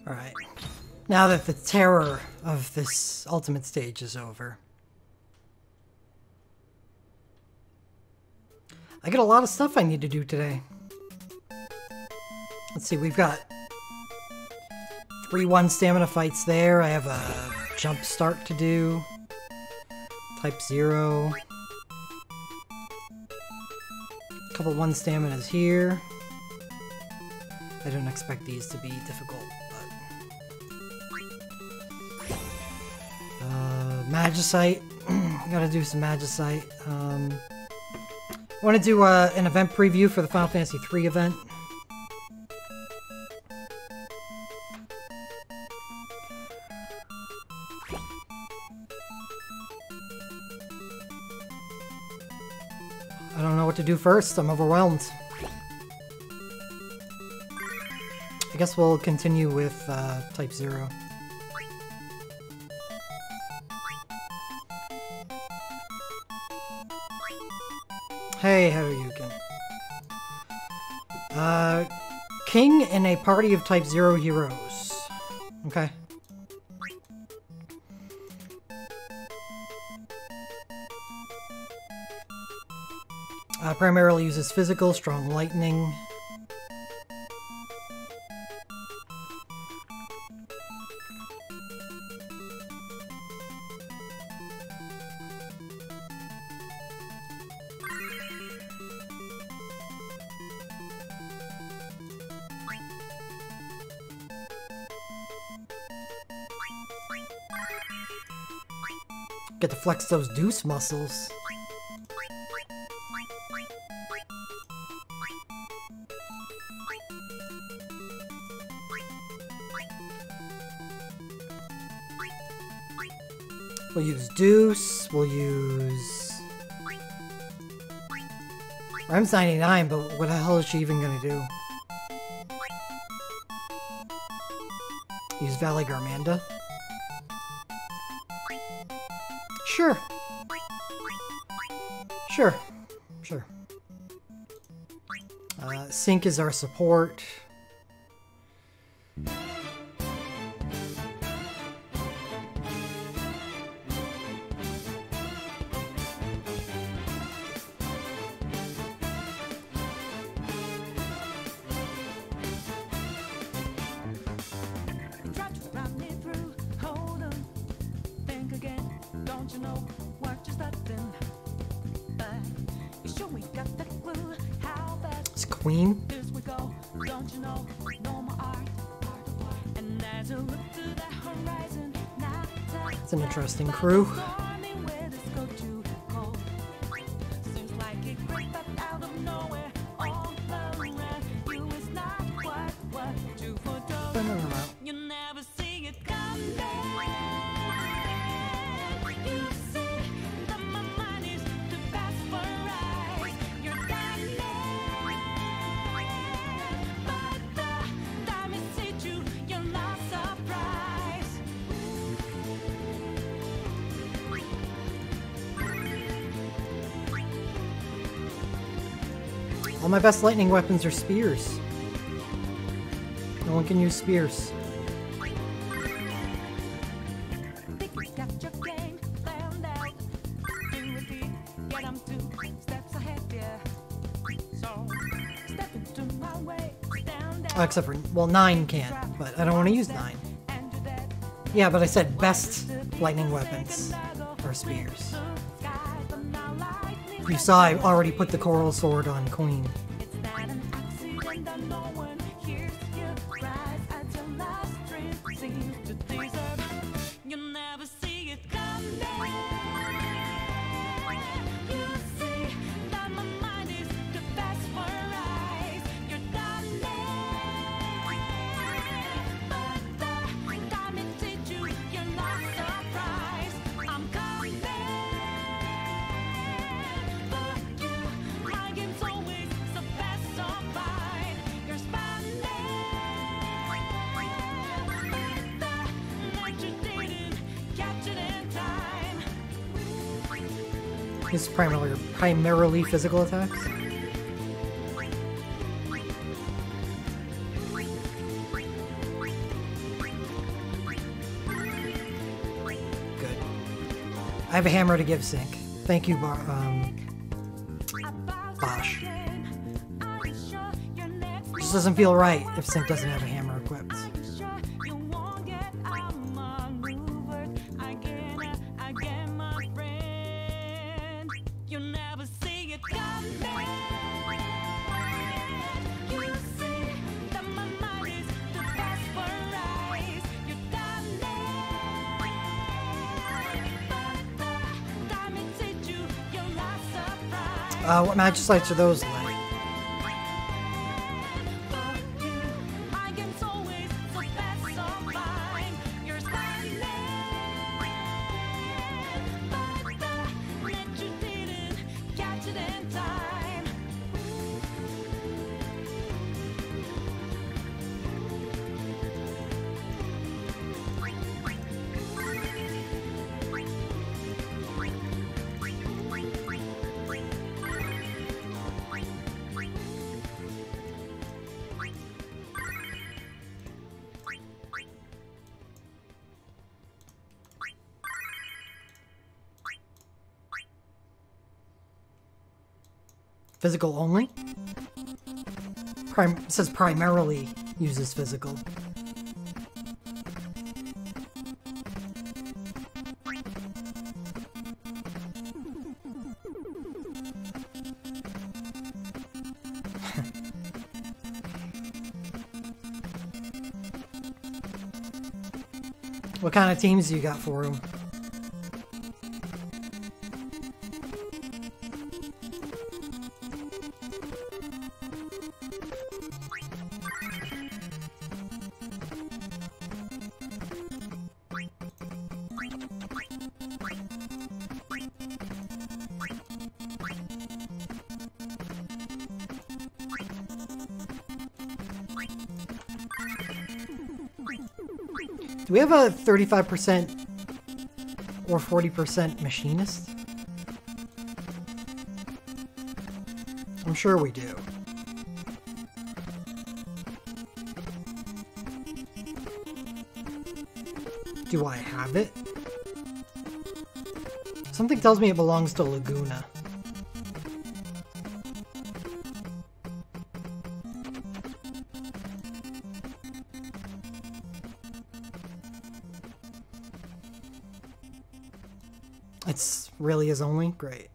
Alright. Now that the terror of this ultimate stage is over. I got a lot of stuff I need to do today. Let's see, we've got 3-1 stamina fights there. I have a jump start to do. Type 0. A couple 1 staminas here. I don't expect these to be difficult, but... Magicite. Gotta do some Magicite. I want to do an event preview for the Final Fantasy III event. I don't know what to do first. I'm overwhelmed. I guess we'll continue with Type 0. Hey, how are you again? King in a party of Type 0 heroes. Okay. Primarily uses physical, strong lightning. Get to flex those deuce muscles. We'll use deuce, we'll use... Rem's 99, but what the hell is she even gonna do? Use Valley Garmanda? Sure. Sure. Sure. Sync is our support. It's Queen. It's an interesting crew. All my best lightning weapons are spears. No one can use spears. Oh, except for, well, 9 can't, but I don't want to use 9. Yeah, but I said best lightning weapons are spears. You saw I already put the Coral Sword on Queen. This is primarily physical attacks. have a hammer to give Sync. Thank you, Bosch. Just doesn't feel right if Sync doesn't have a hammer equipped. What match lights are those like? Physical only? It says primarily uses physical. What kind of teams do you got for him? Do we have a 35% or 40% machinist? I'm sure we do. Do I have it? Something tells me it belongs to Laguna. It's really his only? Great.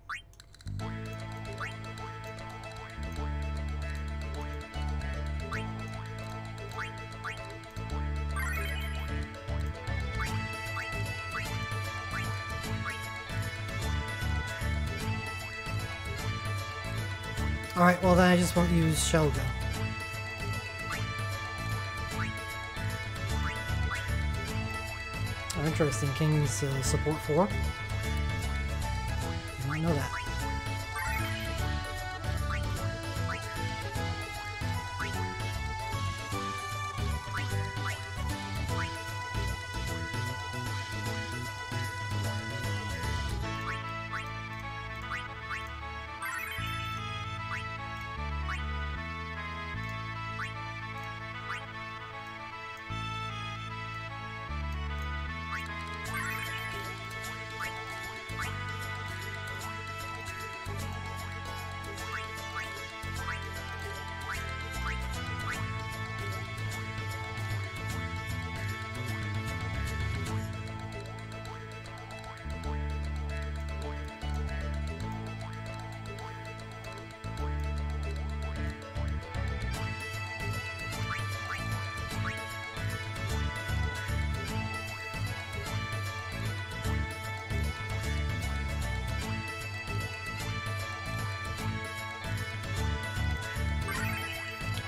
Alright, well then I just won't use Shelga. Oh, interesting. King's support 4? I know that.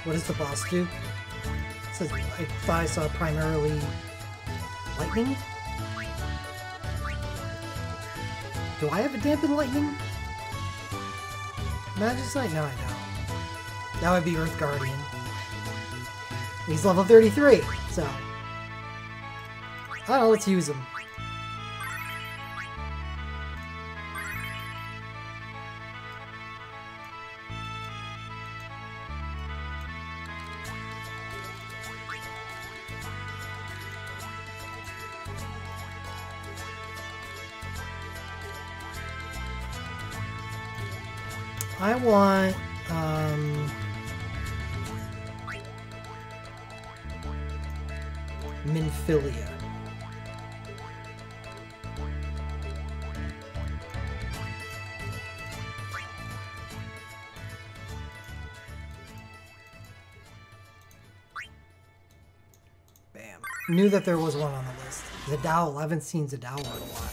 What does the boss do? It says, I thought I saw primarily lightning? Do I have a dampened lightning? Magicite? No, I don't. That would be Earth Guardian. He's level 33, so... I don't know, let's use him. I want, Minfilia. Bam. Knew that there was one on the list. Zadal, I haven't seen Zadal in a while.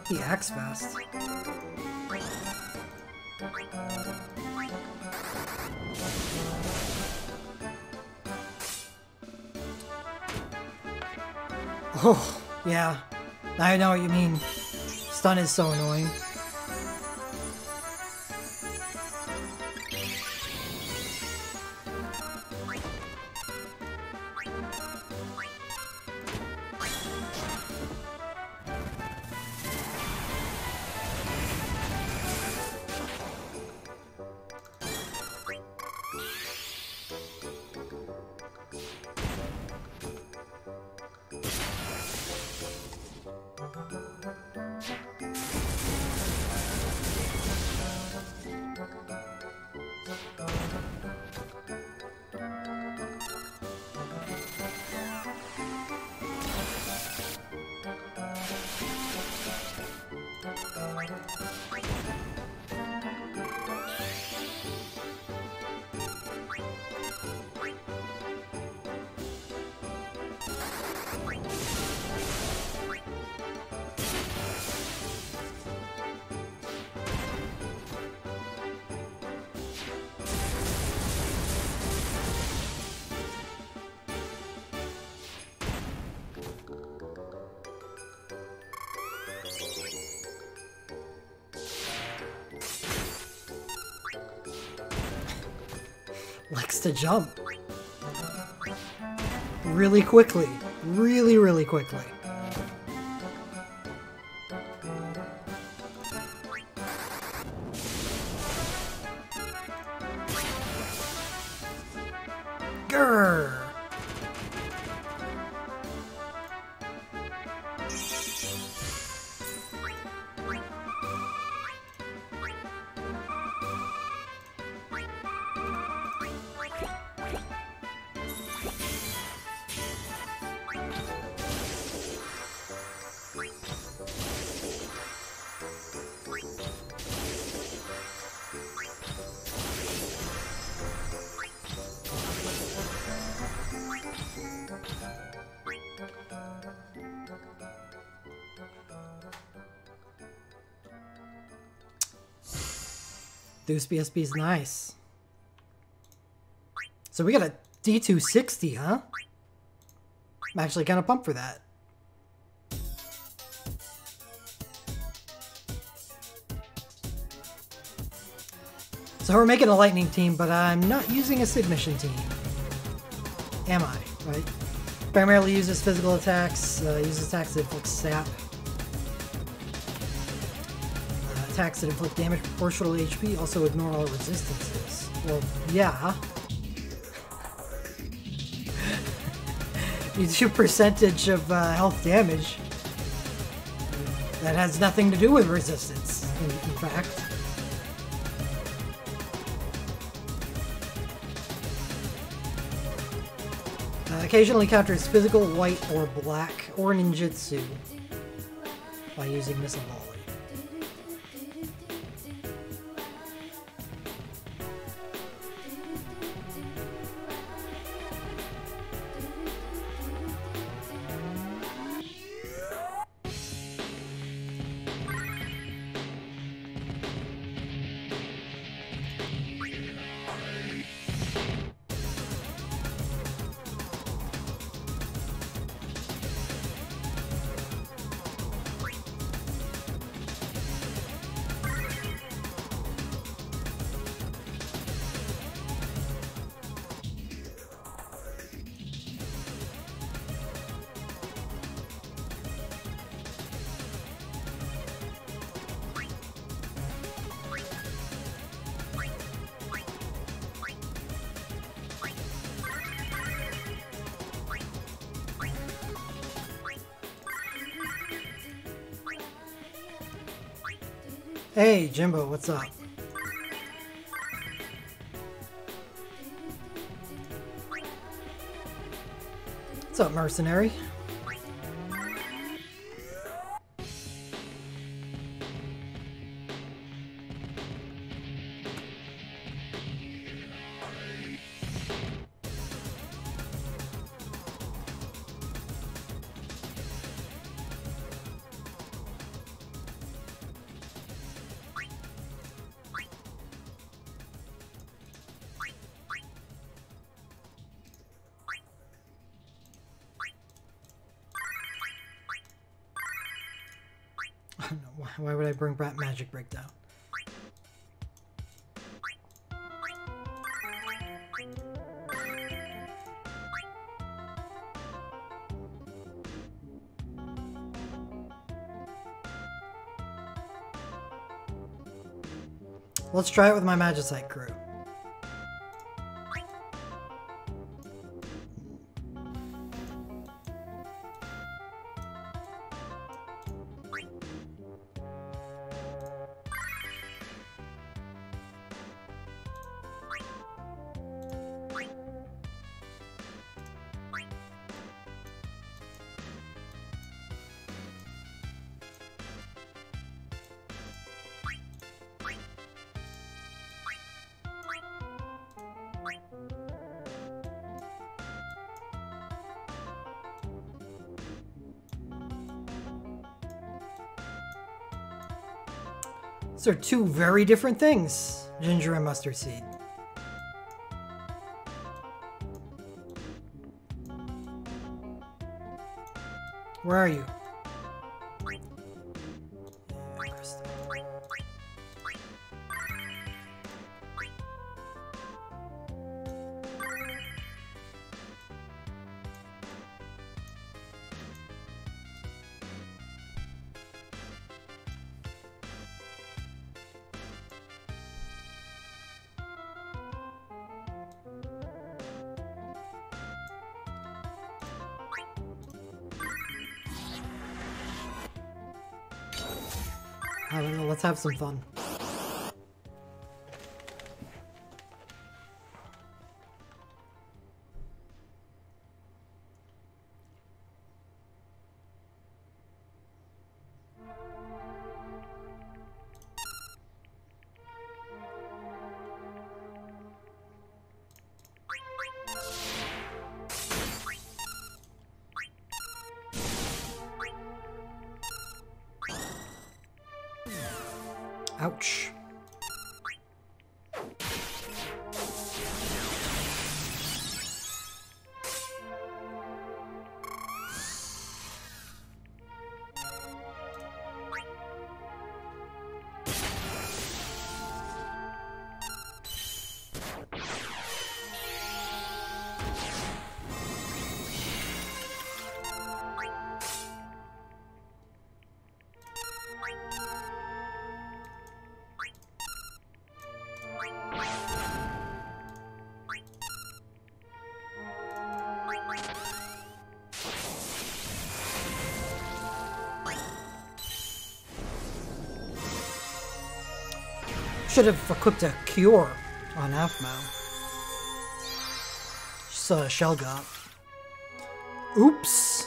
He acts fast. Oh, yeah. I know what you mean. Stun is so annoying. Likes to jump. Really quickly. Really, really quickly. Grrr. Deuce BSB is nice. So we got a D260, huh? I'm actually kind of pumped for that. So we're making a lightning team, but I'm not using a submission team. Am I? Right? Primarily uses physical attacks, uses attacks that inflict sap. Attacks that inflict damage proportional to HP also ignore all resistances. Well, yeah. You do percentage of health damage. That has nothing to do with resistance, in fact. Occasionally counters physical, white, or black, or ninjutsu by using missile volley. Hey, Jimbo, what's up? What's up, mercenary? Why would I bring back Magic Breakdown? Let's try it with my Magicite crew. These are two very different things, ginger and mustard seed. Where are you? I don't know, let's have some fun. Ouch. Should have equipped a cure on Aphmau. Just a shell got. Oops.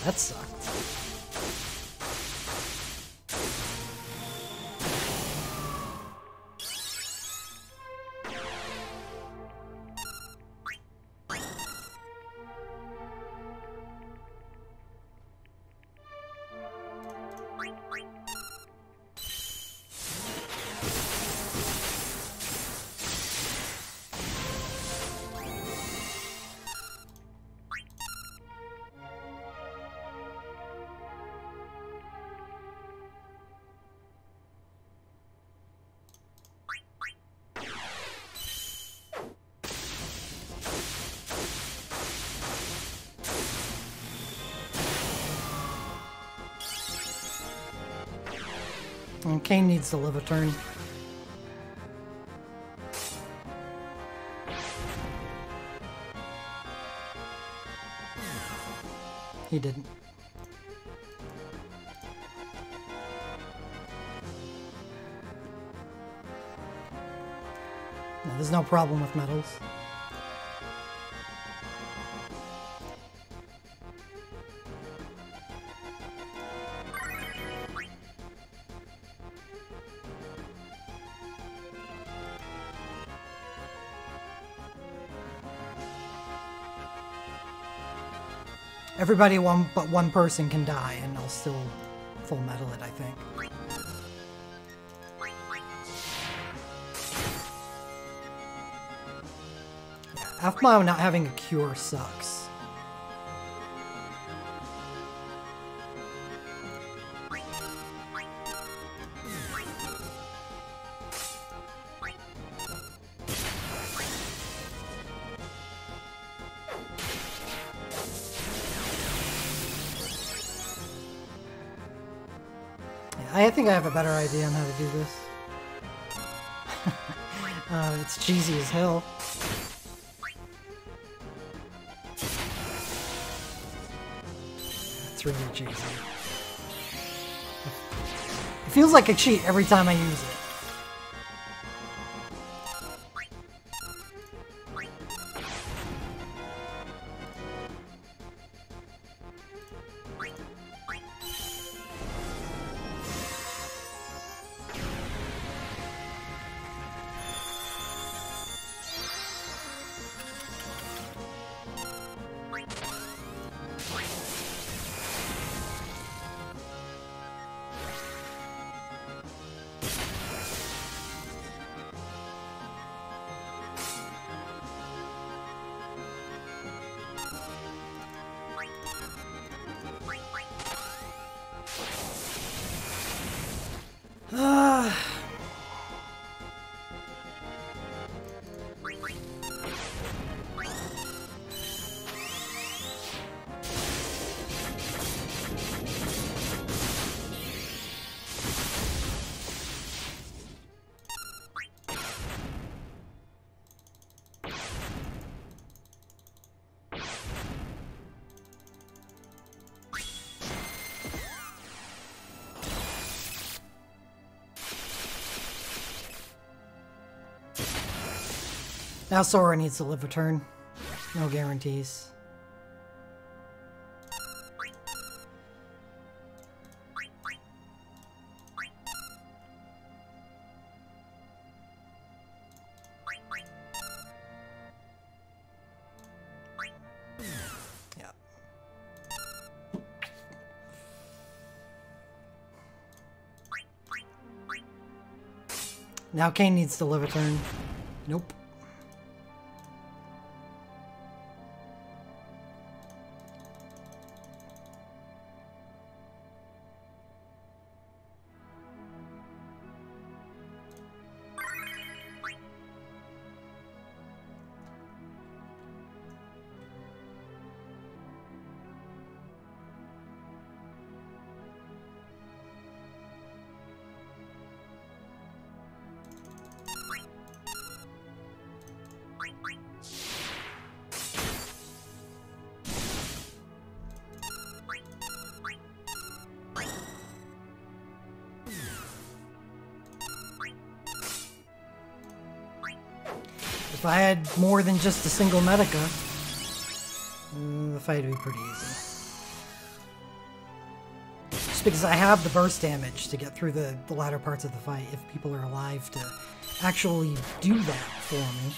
That sucked. And Kane needs to live a turn. He didn't. No, there's no problem with metals. Everybody but one person can die, and I'll still full metal it, I think. Yeah, Aphmao not having a cure sucks. I think I have a better idea on how to do this. It's cheesy as hell. It's really cheesy. It feels like a cheat every time I use it. Now Sora needs to live a turn. No guarantees. Yeah. Now Kane needs to live a turn. Nope. If I had more than just a single Medica, the fight would be pretty easy. Just because I have the burst damage to get through the latter parts of the fight if people are alive to actually do that for me.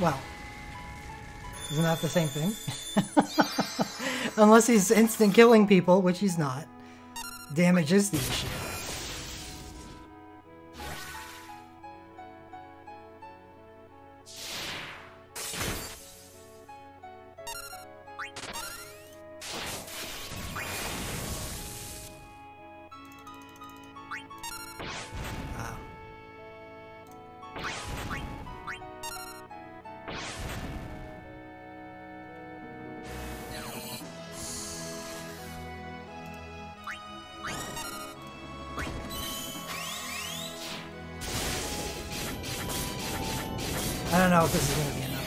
Well, isn't that the same thing? Unless he's instant killing people, which he's not. Damage is the issue. I don't know if this is going to be enough.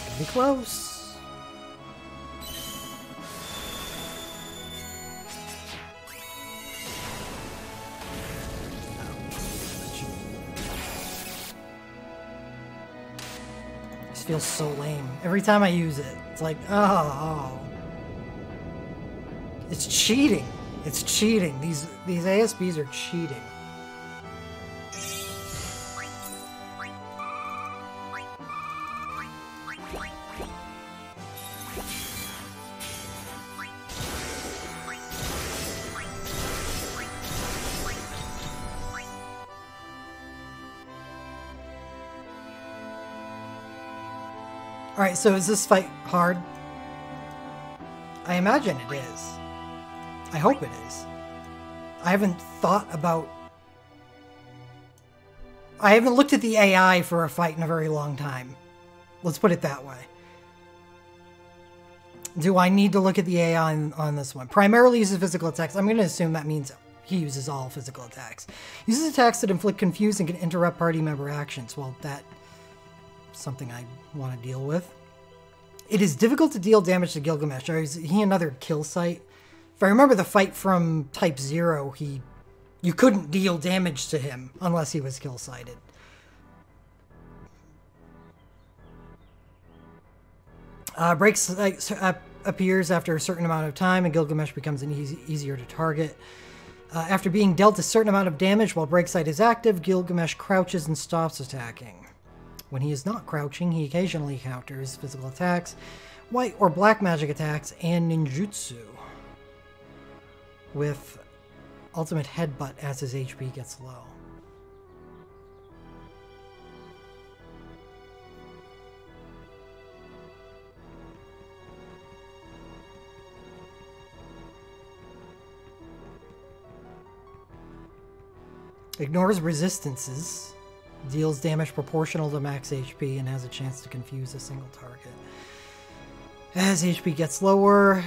Could be close. This feels so lame. Every time I use it, it's like, oh. It's cheating. It's cheating. These ASBs are cheating. Alright, so is this fight hard? I imagine it is. I hope it is. I haven't thought about... I haven't looked at the AI for a fight in a very long time. Let's put it that way. Do I need to look at the AI on this one? Primarily uses physical attacks. I'm going to assume that means he uses all physical attacks. Uses attacks that inflict confusion and can interrupt party member actions. Well, that's something I want to deal with. It is difficult to deal damage to Gilgamesh. Or is he another kill site? If I remember the fight from Type 0, you couldn't deal damage to him unless he was kill sighted. Breaks appears after a certain amount of time, and Gilgamesh becomes easier to target. After being dealt a certain amount of damage while Break Sight is active, Gilgamesh crouches and stops attacking. When he is not crouching, he occasionally counters physical attacks, white or black magic attacks, and ninjutsu with ultimate headbutt as his HP gets low. Ignores resistances. Deals damage proportional to max HP and has a chance to confuse a single target. As HP gets lower,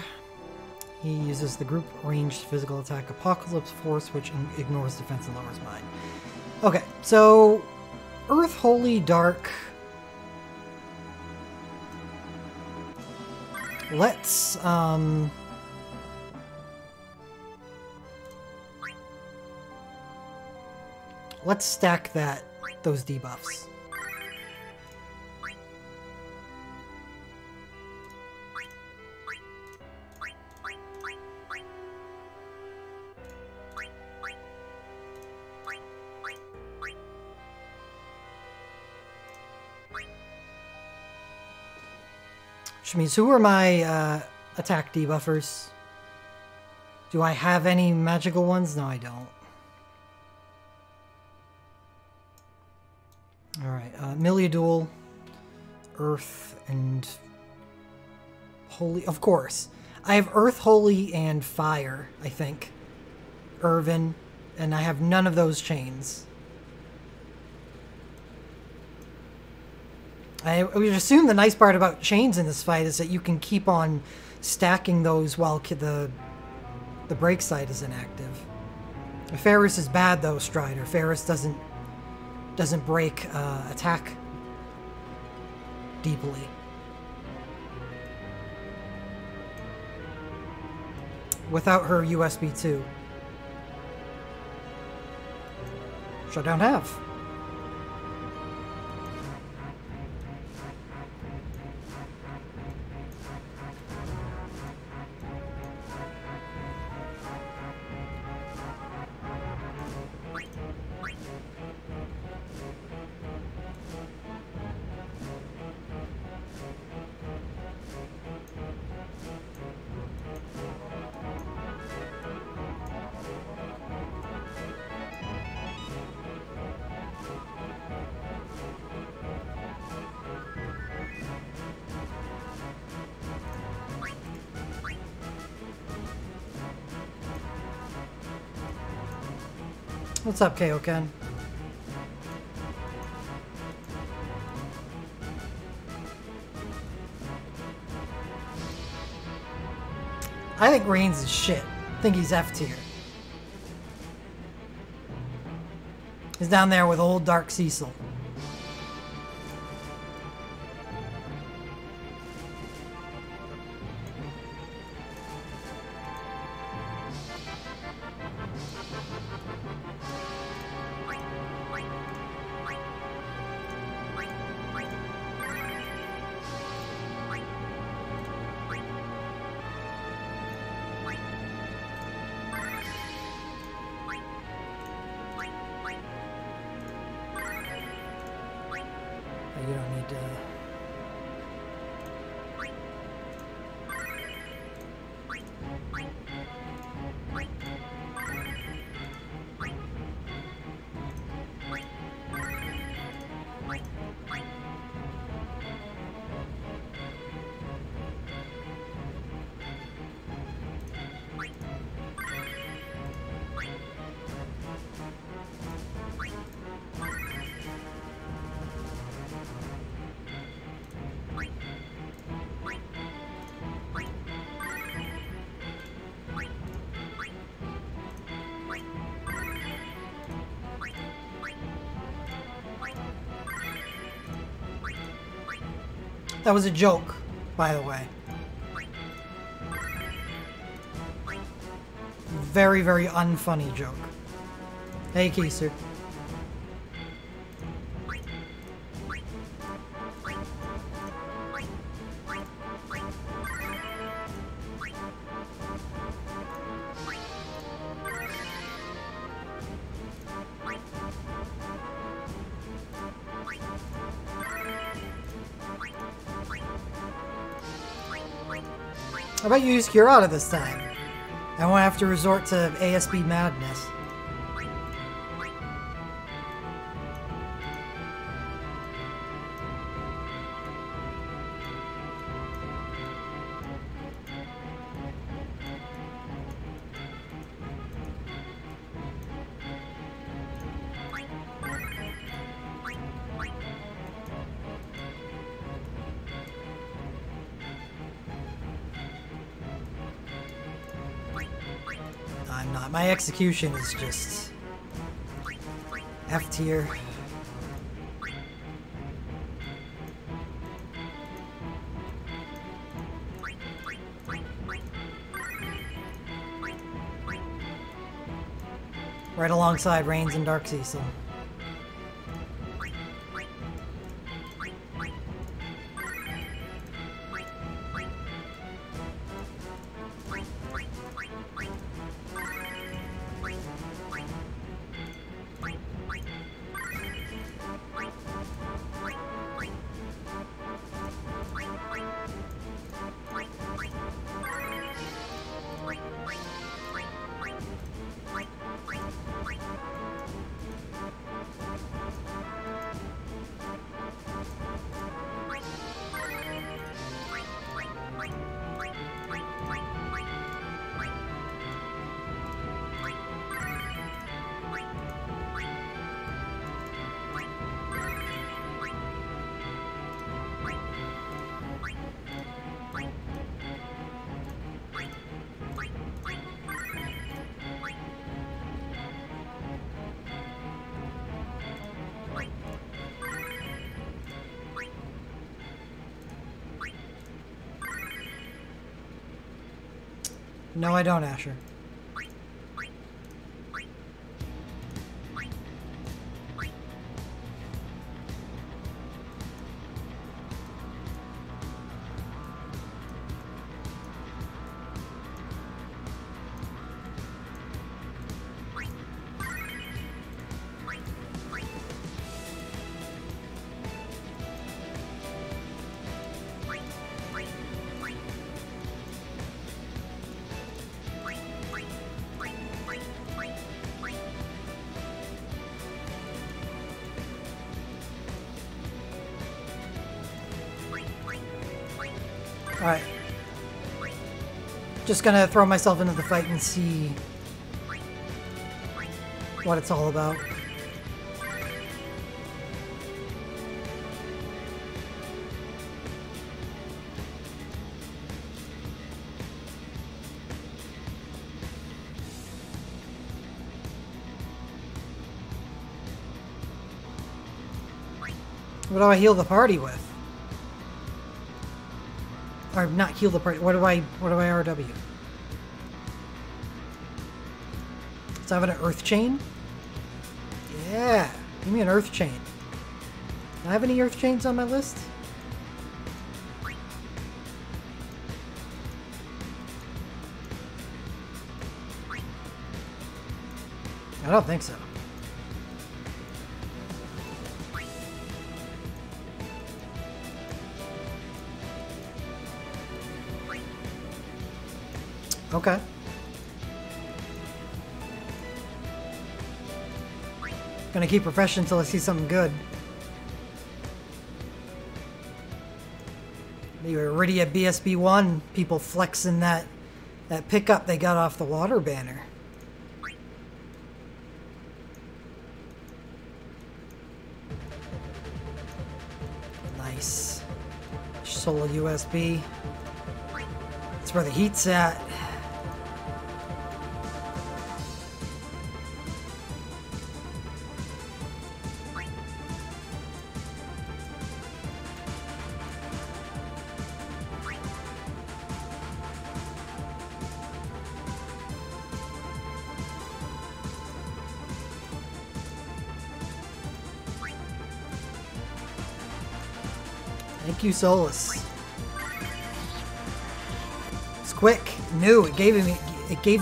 he uses the group ranged physical attack Apocalypse Force, which ignores defense and lowers mine. Okay, so Earth Holy Dark. Let's stack those debuffs. Which means, who are my attack debuffers? Do I have any magical ones? No, I don't. Alright, Miliadul, Earth, and Holy... Of course. I have Earth, Holy, and Fire, I think. Irvin, and I have none of those chains. I would assume the nice part about chains in this fight is that you can keep on stacking those while the break site is inactive. Ferris is bad though, Strider. Ferris doesn't break attack deeply. Without her USB 2. Which I don't have. What's up, Kaioken? I think Reigns is shit. I think he's F tier. He's down there with old Dark Cecil. You don't need to... That was a joke, by the way. Very, very unfunny joke. Hey, Keiser. How about you use Curata this time? I won't have to resort to ASB madness. I'm not. My execution is just F tier. Right alongside Reigns and Dark Cecil. No, I don't, Asher. Alright. Just gonna throw myself into the fight and see what it's all about. What do I heal the party with? Or not heal the party. What do I RW? Does I have an earth chain? Yeah. Give me an earth chain. Do I have any earth chains on my list? I don't think so. Okay. Gonna keep refreshing until I see something good. The Iridia BSB1 people flexing that pickup they got off the water banner. Nice. Solar USB. That's where the heat's at. Thank you, Solus. It's quick, new. It gave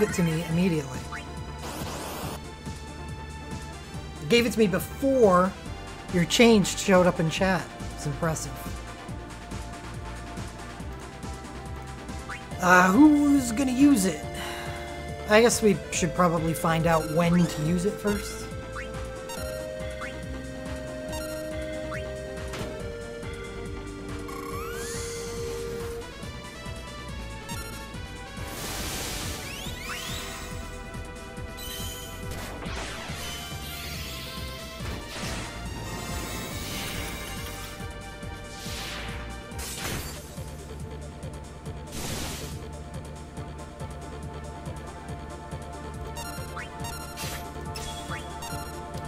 it to me immediately. It gave it to me before your change showed up in chat. It's impressive. Who's gonna use it? I guess we should probably find out when to use it first.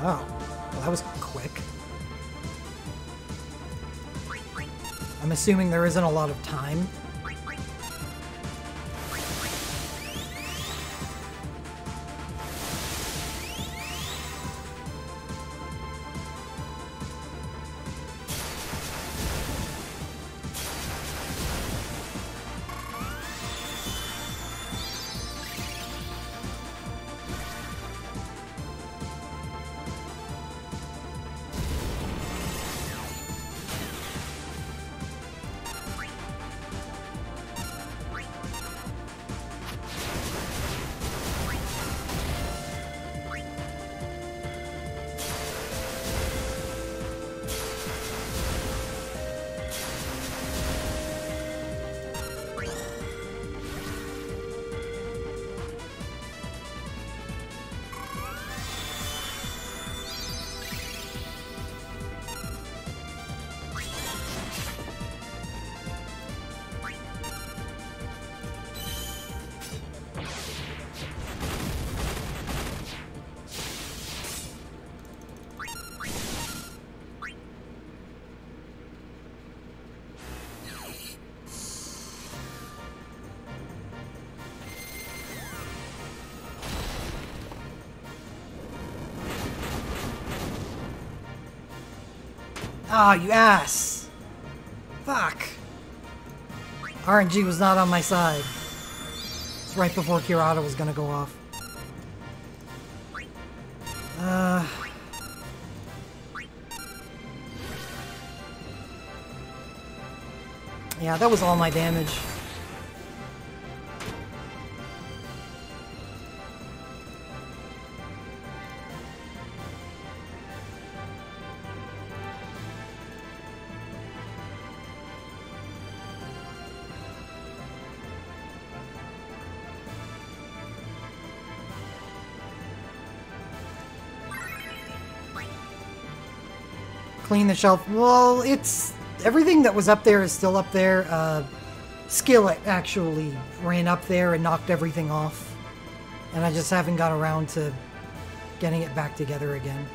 Oh, well, that was quick. I'm assuming there isn't a lot of time. Ah, you ass! Fuck! RNG was not on my side. It's right before Kirata was gonna go off. Yeah, that was all my damage. Clean the shelf. Well, it's... everything that was up there is still up there. Skillet actually ran up there and knocked everything off. And I just haven't got around to getting it back together again.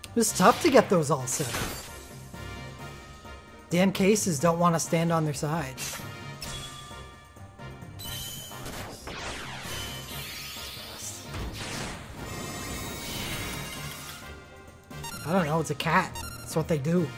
It was tough to get those all set up. Damn cases don't want to stand on their sides. I don't know, it's a cat. That's what they do.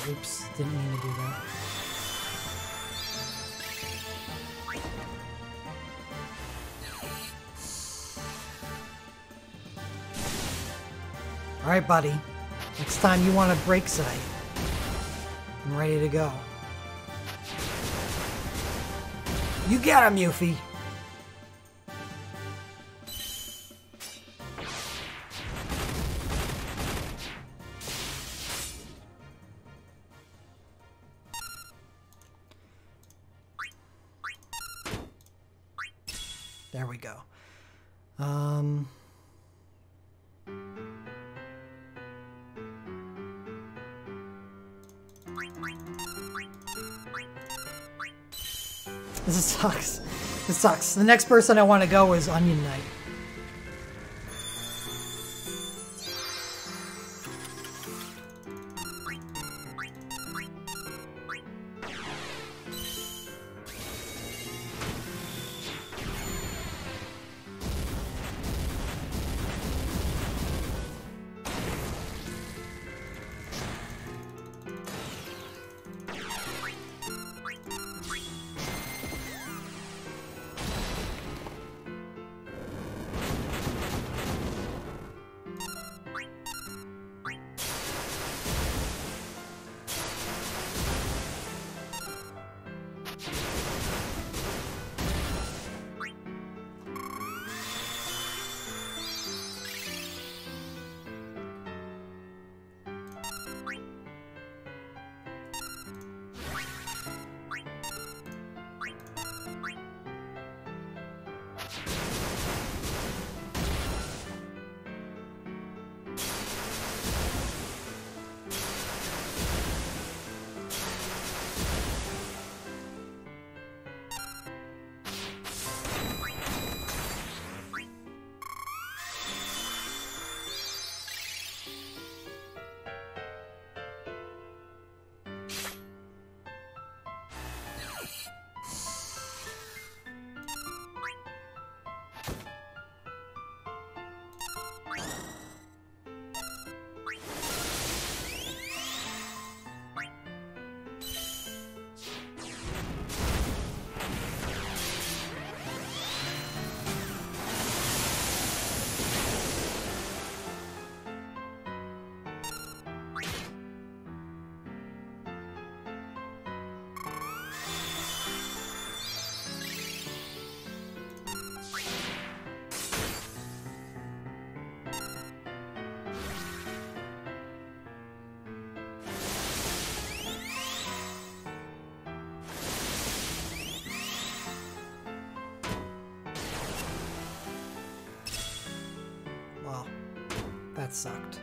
Oops, didn't mean to do that. Alright, buddy. Next time you want a break site, I'm ready to go. You got him, Yuffie! There we go. This sucks. This sucks. The next person I want to go is Onion Knight. That sucked.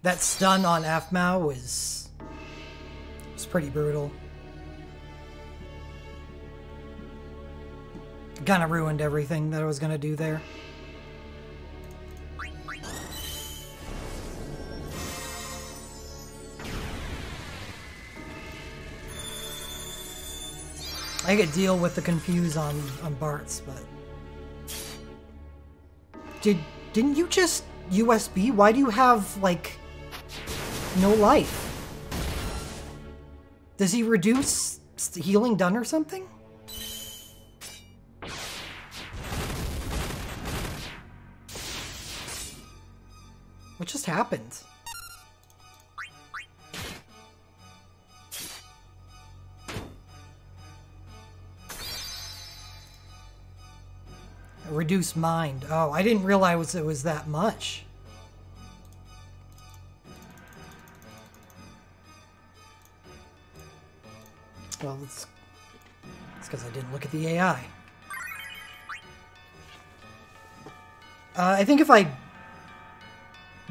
That stun on Afmao was pretty brutal. Kinda ruined everything that I was gonna do there. I could deal with the confuse on Bart's, but didn't you just USB? Why do you have like no life? Does he reduce healing done or something? What just happened? Reduce mind. Oh, I didn't realize it was that much. Well, it's because I didn't look at the AI. I think if I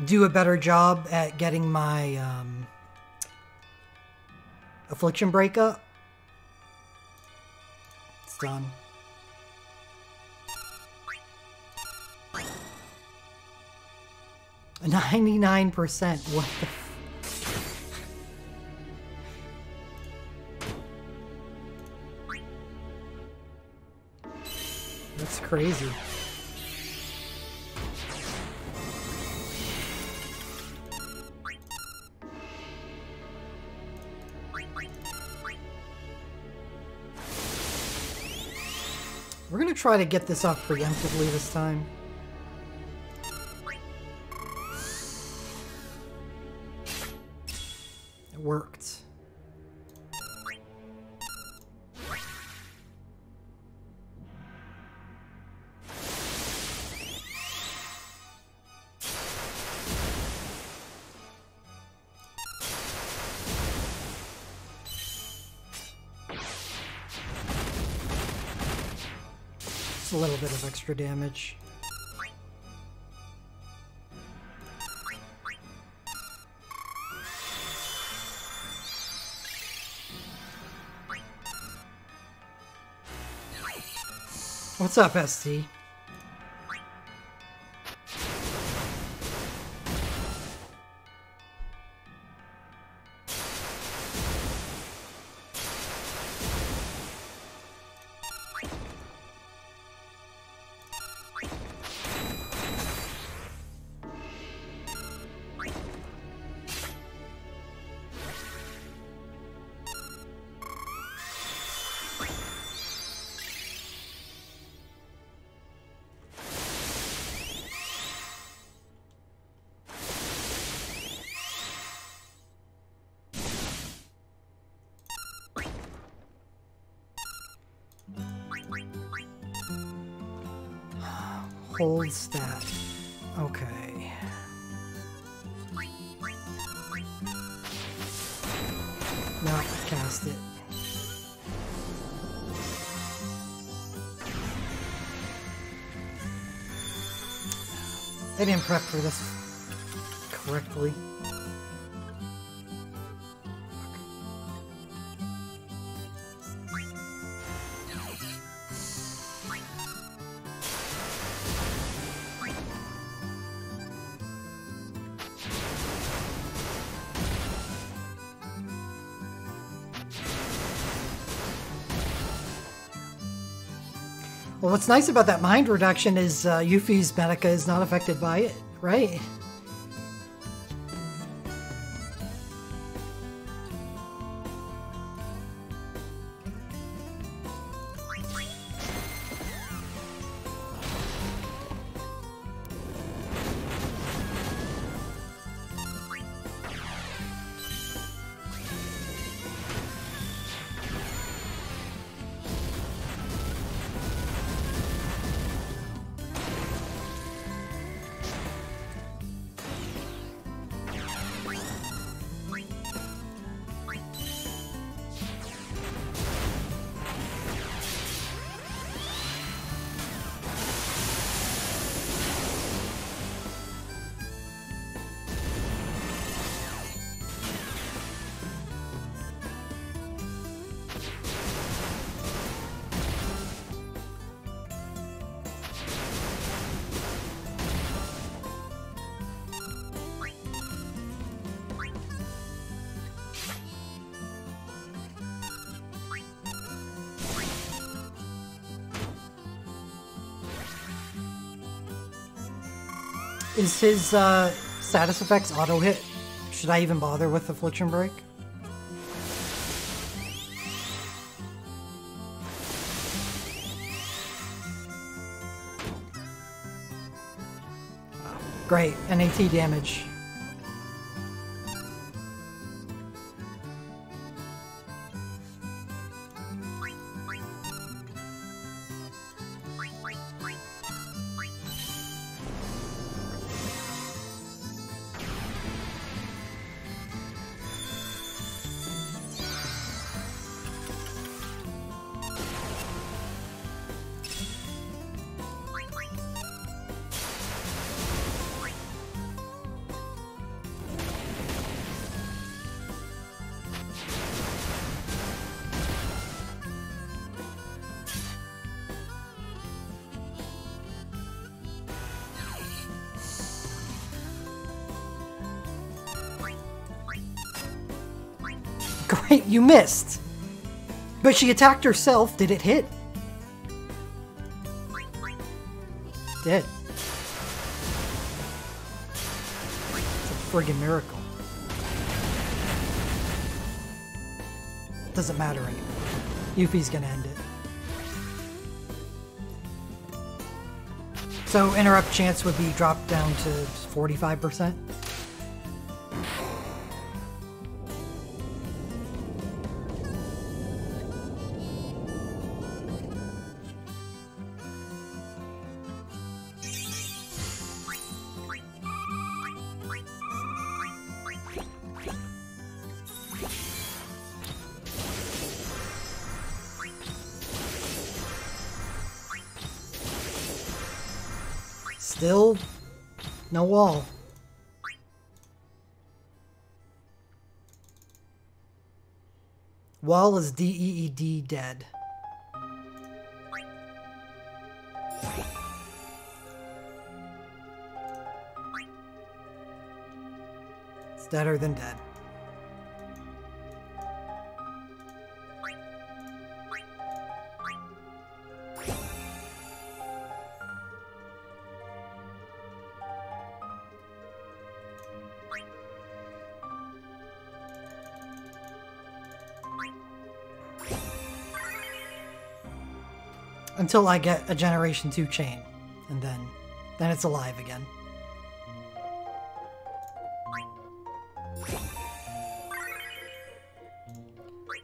do a better job at getting my affliction breakup, it's done. A 99%. What the That's crazy. We're gonna try to get this off preemptively this time. It worked. A little bit of extra damage. What's up, ST? Hold stat. Okay. Not cast it. I didn't prep for this correctly. Well, what's nice about that mind reduction is Yuffie's Medica is not affected by it, right? Is his status effects auto hit? Should I even bother with Affliction Break? Great, NAT damage. Great, you missed! But she attacked herself. Did it hit? Did. It's a friggin' miracle. Doesn't matter anymore. Yuffie's gonna end it. So interrupt chance would be dropped down to 45%. Still, no wall. Wall is DEED dead. It's deader than dead. Until I get a Generation 2 chain, and then it's alive again.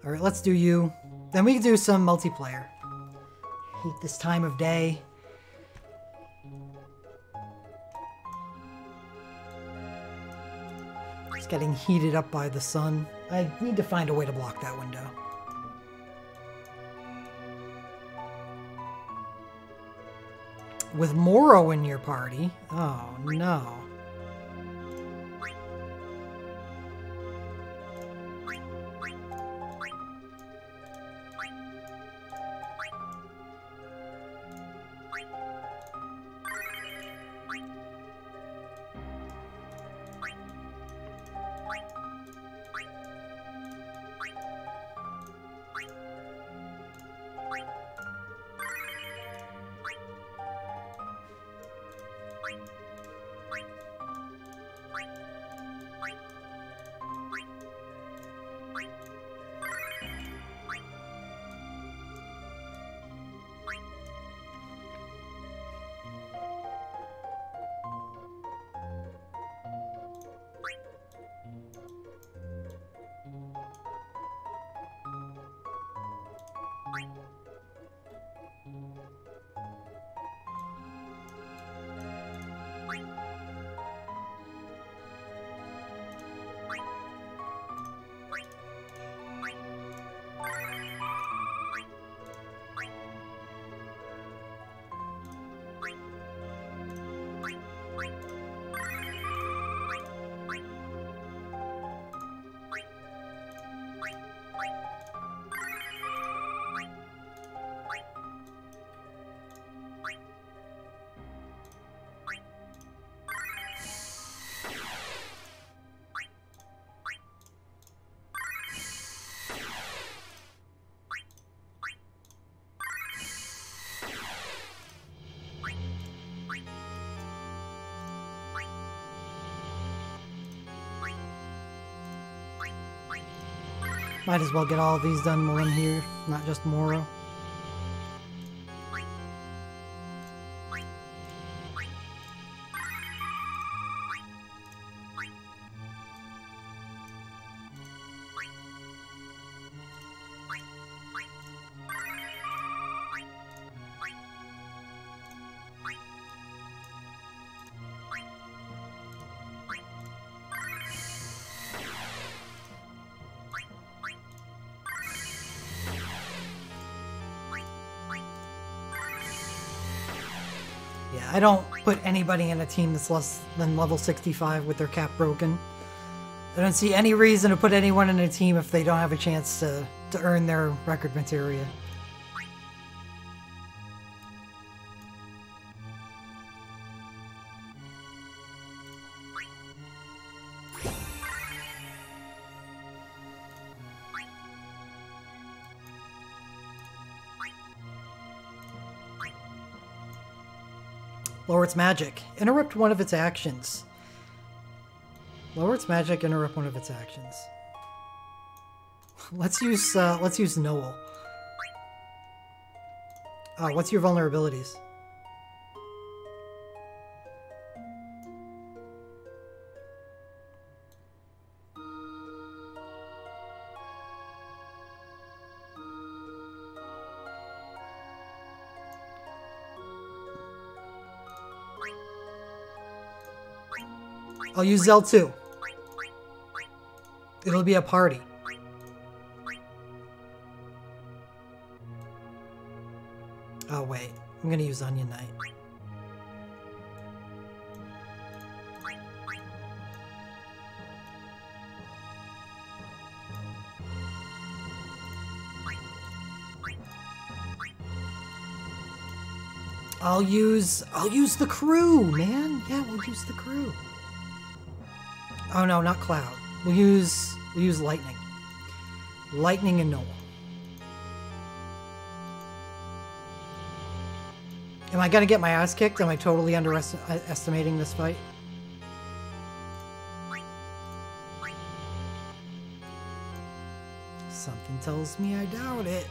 Alright, let's do you. Then we can do some multiplayer. Hate this time of day. It's getting heated up by the sun. I need to find a way to block that window. With Moro in your party? Oh, no. Might as well get all of these done while I'm here, not just Moro. Yeah, I don't put anybody in a team that's less than level 65 with their cap broken. I don't see any reason to put anyone in a team if they don't have a chance to earn their record materia. Lower its magic. Interrupt one of its actions. Lower its magic, interrupt one of its actions. Let's use Noel. What's your vulnerabilities? I'll use Zell too. It'll be a party. Oh wait, I'm gonna use Onion Knight. I'll use the crew, man. Yeah, we'll use the crew. Oh no, not Cloud. We'll use Lightning. Lightning and Noel. Am I gonna get my ass kicked? Am I totally underestimating this fight? Something tells me I doubt it.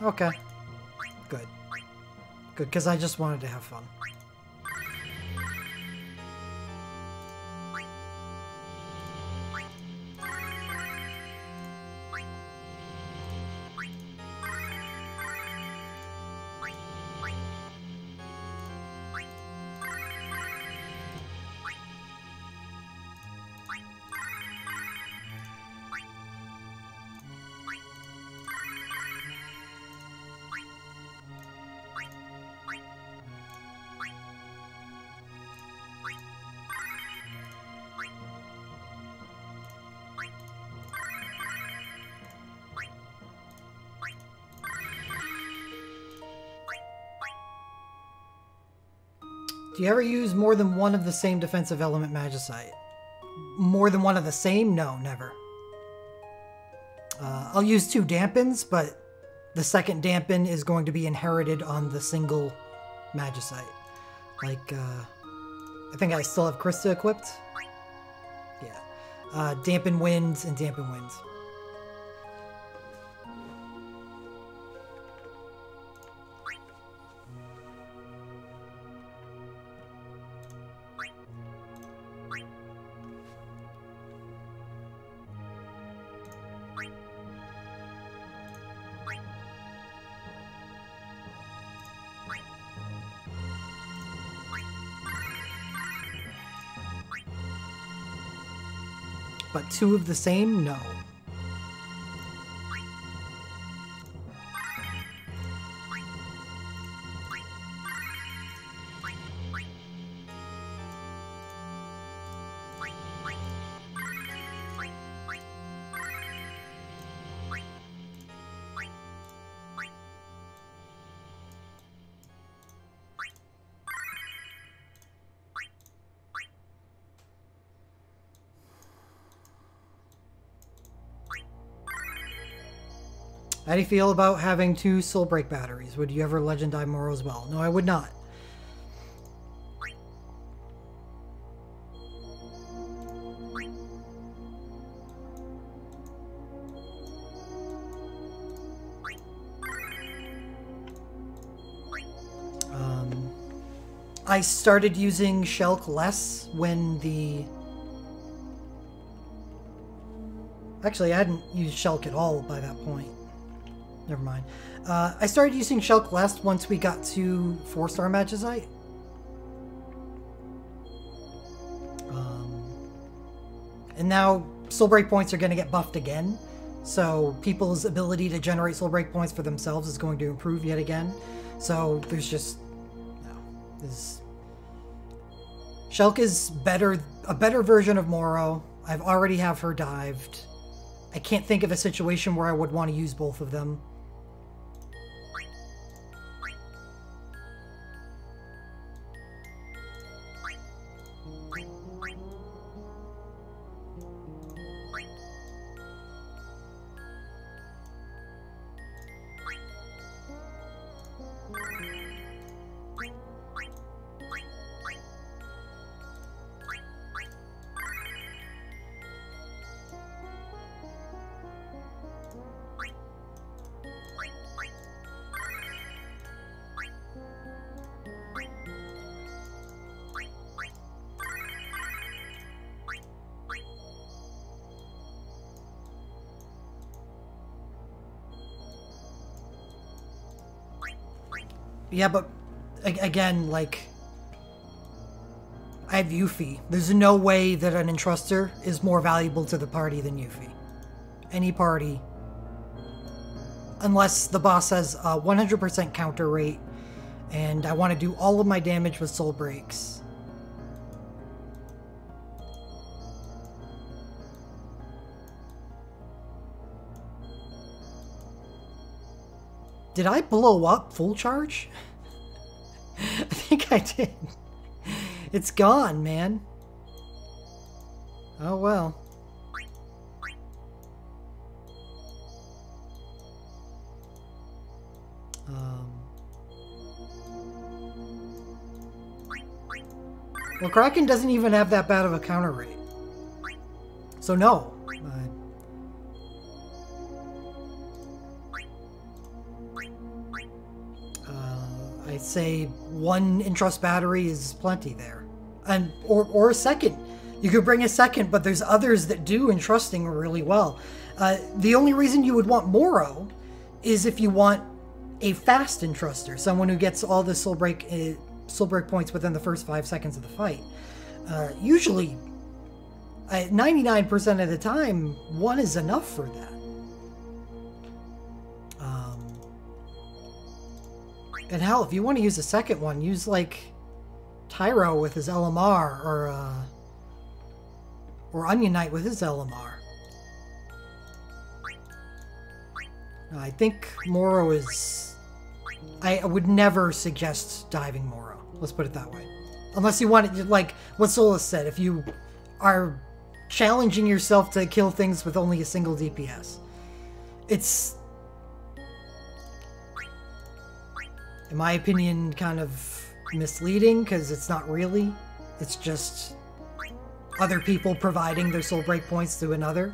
Okay. Good. Good, because I just wanted to have fun. Do you ever use more than one of the same defensive element Magicite? More than one of the same? No, never. I'll use 2 dampens, but the second dampen is going to be inherited on the single Magicite. Like, I think I still have Krista equipped. Yeah. Dampen Winds and Dampen Winds. But 2 of the same? No. How do you feel about having 2 Soul Break batteries? Would you ever Legend Dive Moro as well? No, I would not. I started using Shulk less when the... Actually, I hadn't used Shulk at all by that point. Never mind. I started using Shulk less once we got to 4-star Magicite. And now Soul Break points are going to get buffed again. So people's ability to generate Soul Break points for themselves is going to improve yet again. So there's just... Shulk is a better version of Moro. I've already have her dived. I can't think of a situation where I would want to use both of them. Yeah, but again, like, I have Yuffie. There's no way that an Entruster is more valuable to the party than Yuffie. Any party. Unless the boss has a 100% counter rate, and I want to do all of my damage with Soul Breaks. Did I blow up full charge? I think I did. It's gone, man. Oh well. Well, Kraken doesn't even have that bad of a counter rate. So no. I'd say 1 Entrust battery is plenty there. And or a second. You could bring a second, but there's others that do Entrusting really well. The only reason you would want Moro is if you want a fast Entruster, someone who gets all the Soul Break points within the first 5 seconds of the fight. Usually, 99% of the time, 1 is enough for that. And hell, if you want to use a second one, use like Tyro with his LMR or Onion Knight with his LMR. I think Moro is... I would never suggest diving Moro. Let's put it that way. Unless you want it, like what Solus said, if you are challenging yourself to kill things with only a single DPS. It's, in my opinion, kind of misleading, because it's not really. It's just other people providing their soul break points to another.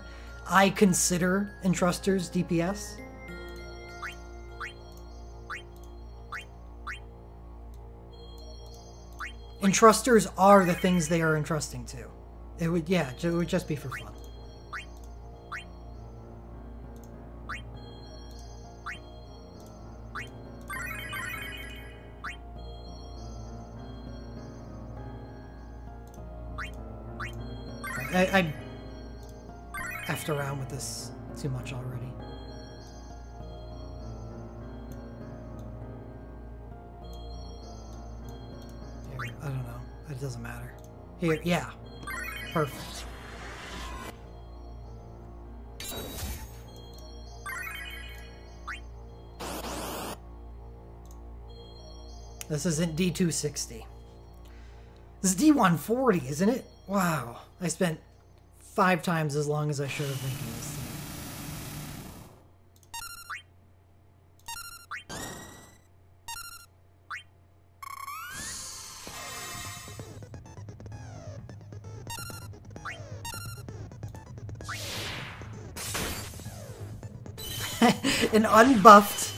I consider Entrusters DPS. Entrusters are the things they are entrusting to. It would, yeah, it would just be for fun. I effed around with this too much already. Here, I don't know. It doesn't matter. Here, yeah. Perfect. This isn't D260. This is D140, isn't it? Wow. I spent 5 times as long as I should have making this An unbuffed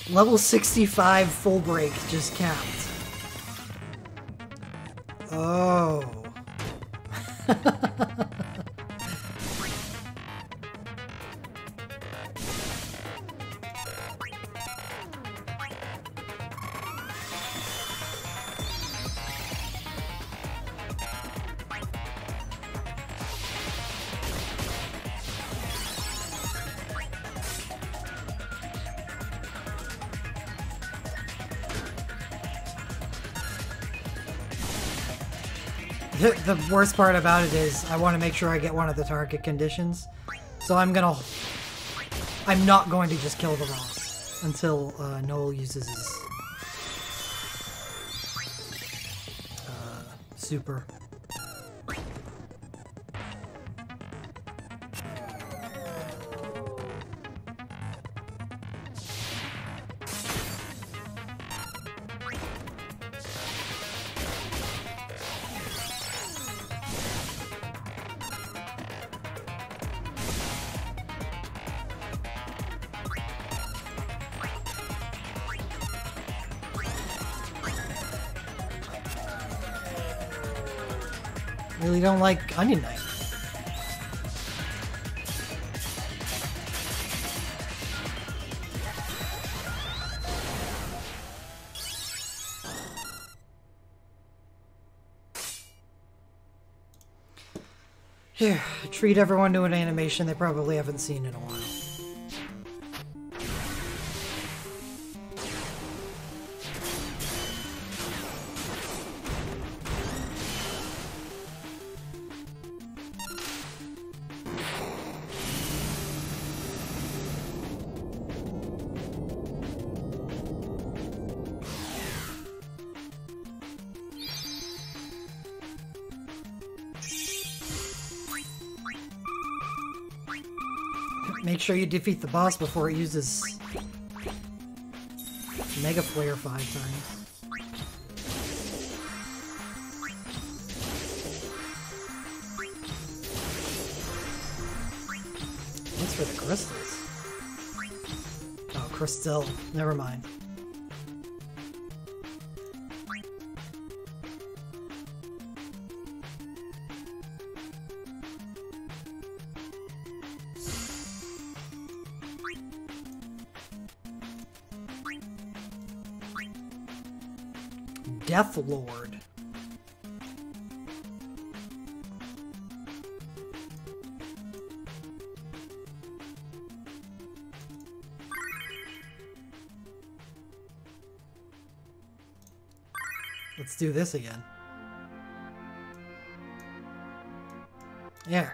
level 65 full break just capped. Oh. The worst part about it is I want to make sure I get one of the target conditions. So I'm not going to just kill the boss until Noel uses his super. Really don't like Onion Knight. Here, treat everyone to an animation they probably haven't seen in a while. Make sure you defeat the boss before it uses Mega Flare 5 times. Thanks for the crystals. Oh, crystal. Never mind. Death Lord. Let's do this again. Yeah,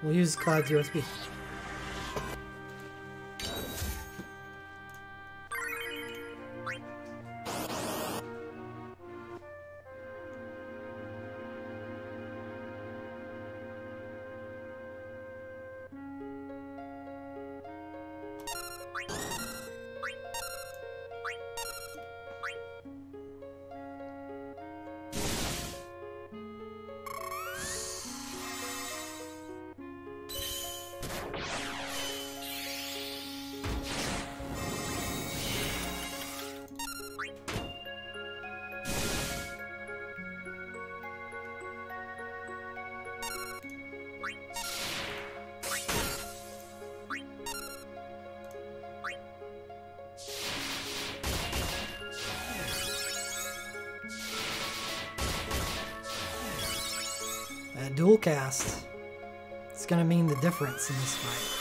we'll use Cloud's USB. Dual cast. It's gonna mean the difference in this fight.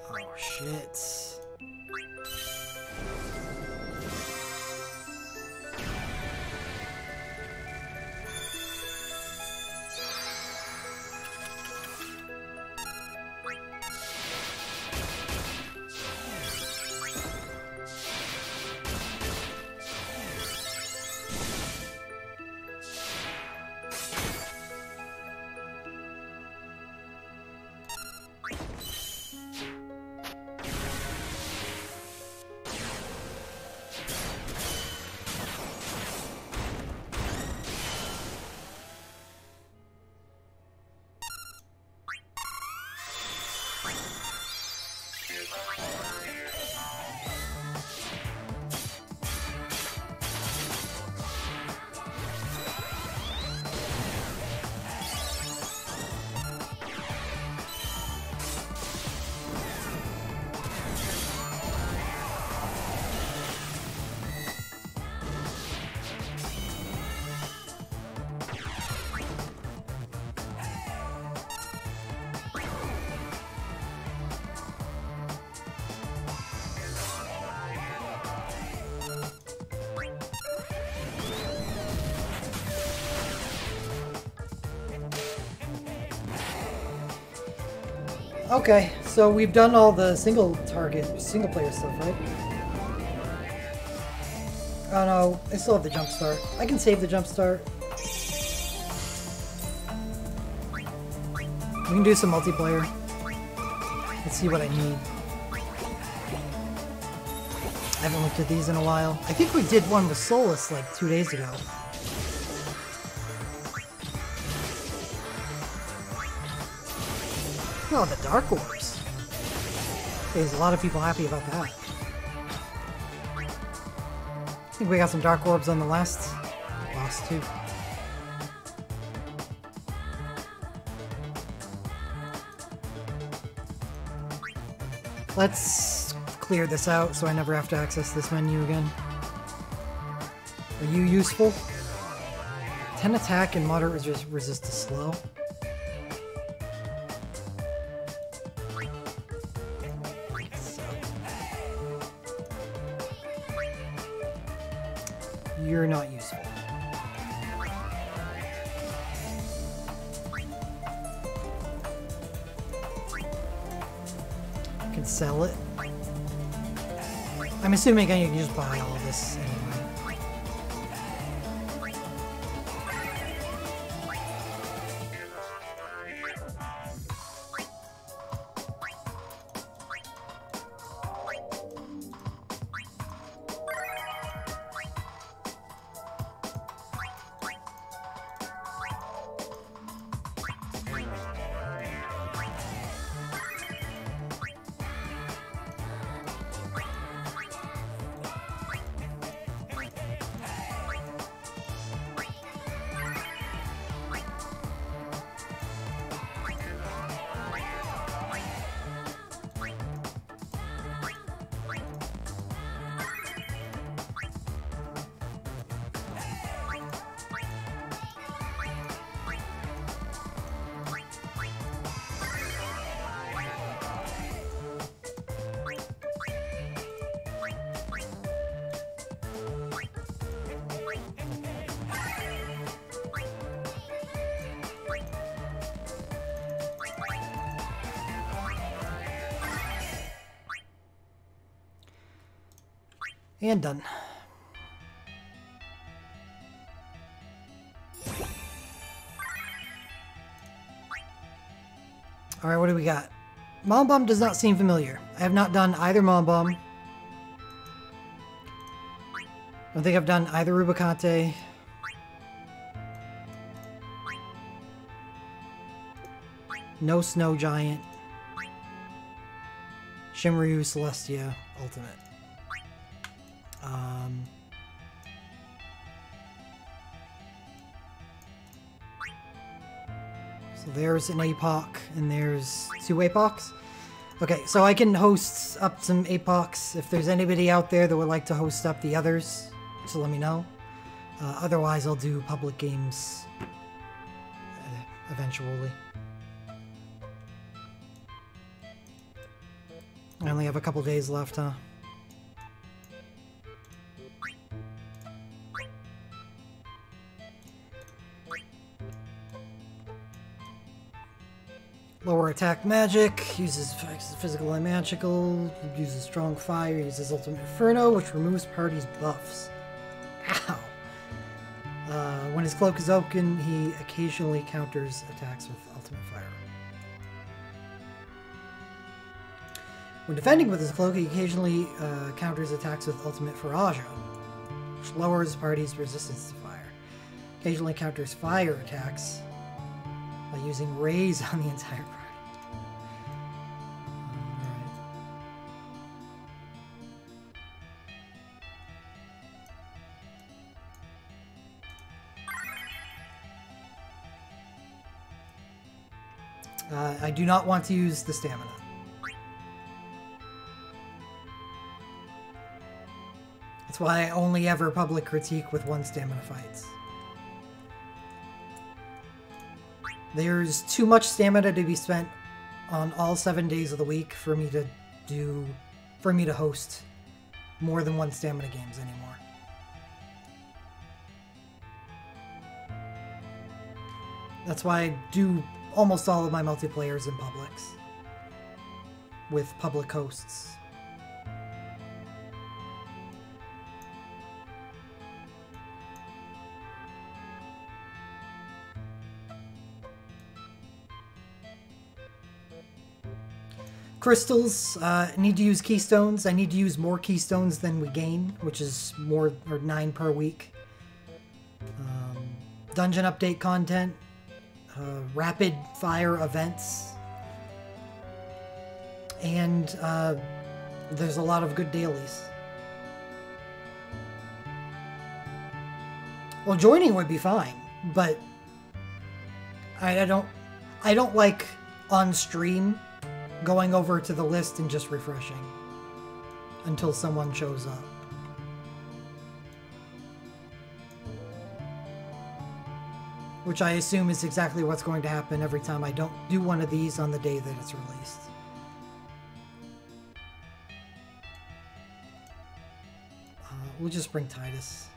Oh shit. Okay, so we've done all the single player stuff, right? Oh no, I still have the jump start. I can save the jump start. We can do some multiplayer. Let's see what I need. I haven't looked at these in a while. I think we did one with Solus like 2 days ago. Oh, the Dark Orbs. There's a lot of people happy about that. I think we got some Dark Orbs on the last boss too. Let's clear this out so I never have to access this menu again. Are you useful? 10 attack and moderate resist to slow. You're not useful. I can sell it. I'm assuming I can just buy all of this anyway. And done. Alright, what do we got? Mom Bomb does not seem familiar. I have not done either Mom Bomb. I don't think I've done either Rubicante. No Snow Giant. Shimryu Celestia Ultimate. So there's an APOC, and there's 2 APOCs. Okay, so I can host up some APOCs. If there's anybody out there that would like to host up the others, so let me know. Otherwise, I'll do public games eventually. I only have a couple days left, huh? Lower attack magic, uses physical and magical, uses strong fire, uses ultimate inferno, which removes party's buffs. Ow! When his cloak is open, he occasionally counters attacks with ultimate fire. When defending with his cloak, he occasionally counters attacks with ultimate Faraja, which lowers party's resistance to fire. Occasionally counters fire attacks by using rays on the entire party. Alright. I do not want to use the stamina. That's why I only ever public critique with 1 stamina fights. There's too much stamina to be spent on all 7 days of the week for me to host more than 1 stamina games anymore. That's why I do almost all of my multiplayers in publics. with public hosts. Crystals, need to use keystones. I need to use more keystones than we gain, which is more, or 9 per week. Dungeon update content, rapid fire events, and there's a lot of good dailies. Well, joining would be fine, but I don't like on stream going over to the list and just refreshing until someone shows up. Which I assume is exactly what's going to happen every time I don't do one of these on the day that it's released. We'll just bring Titus.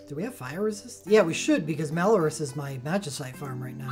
Do we have fire resist? Yeah, we should, because Malorus is my Magicite farm right now.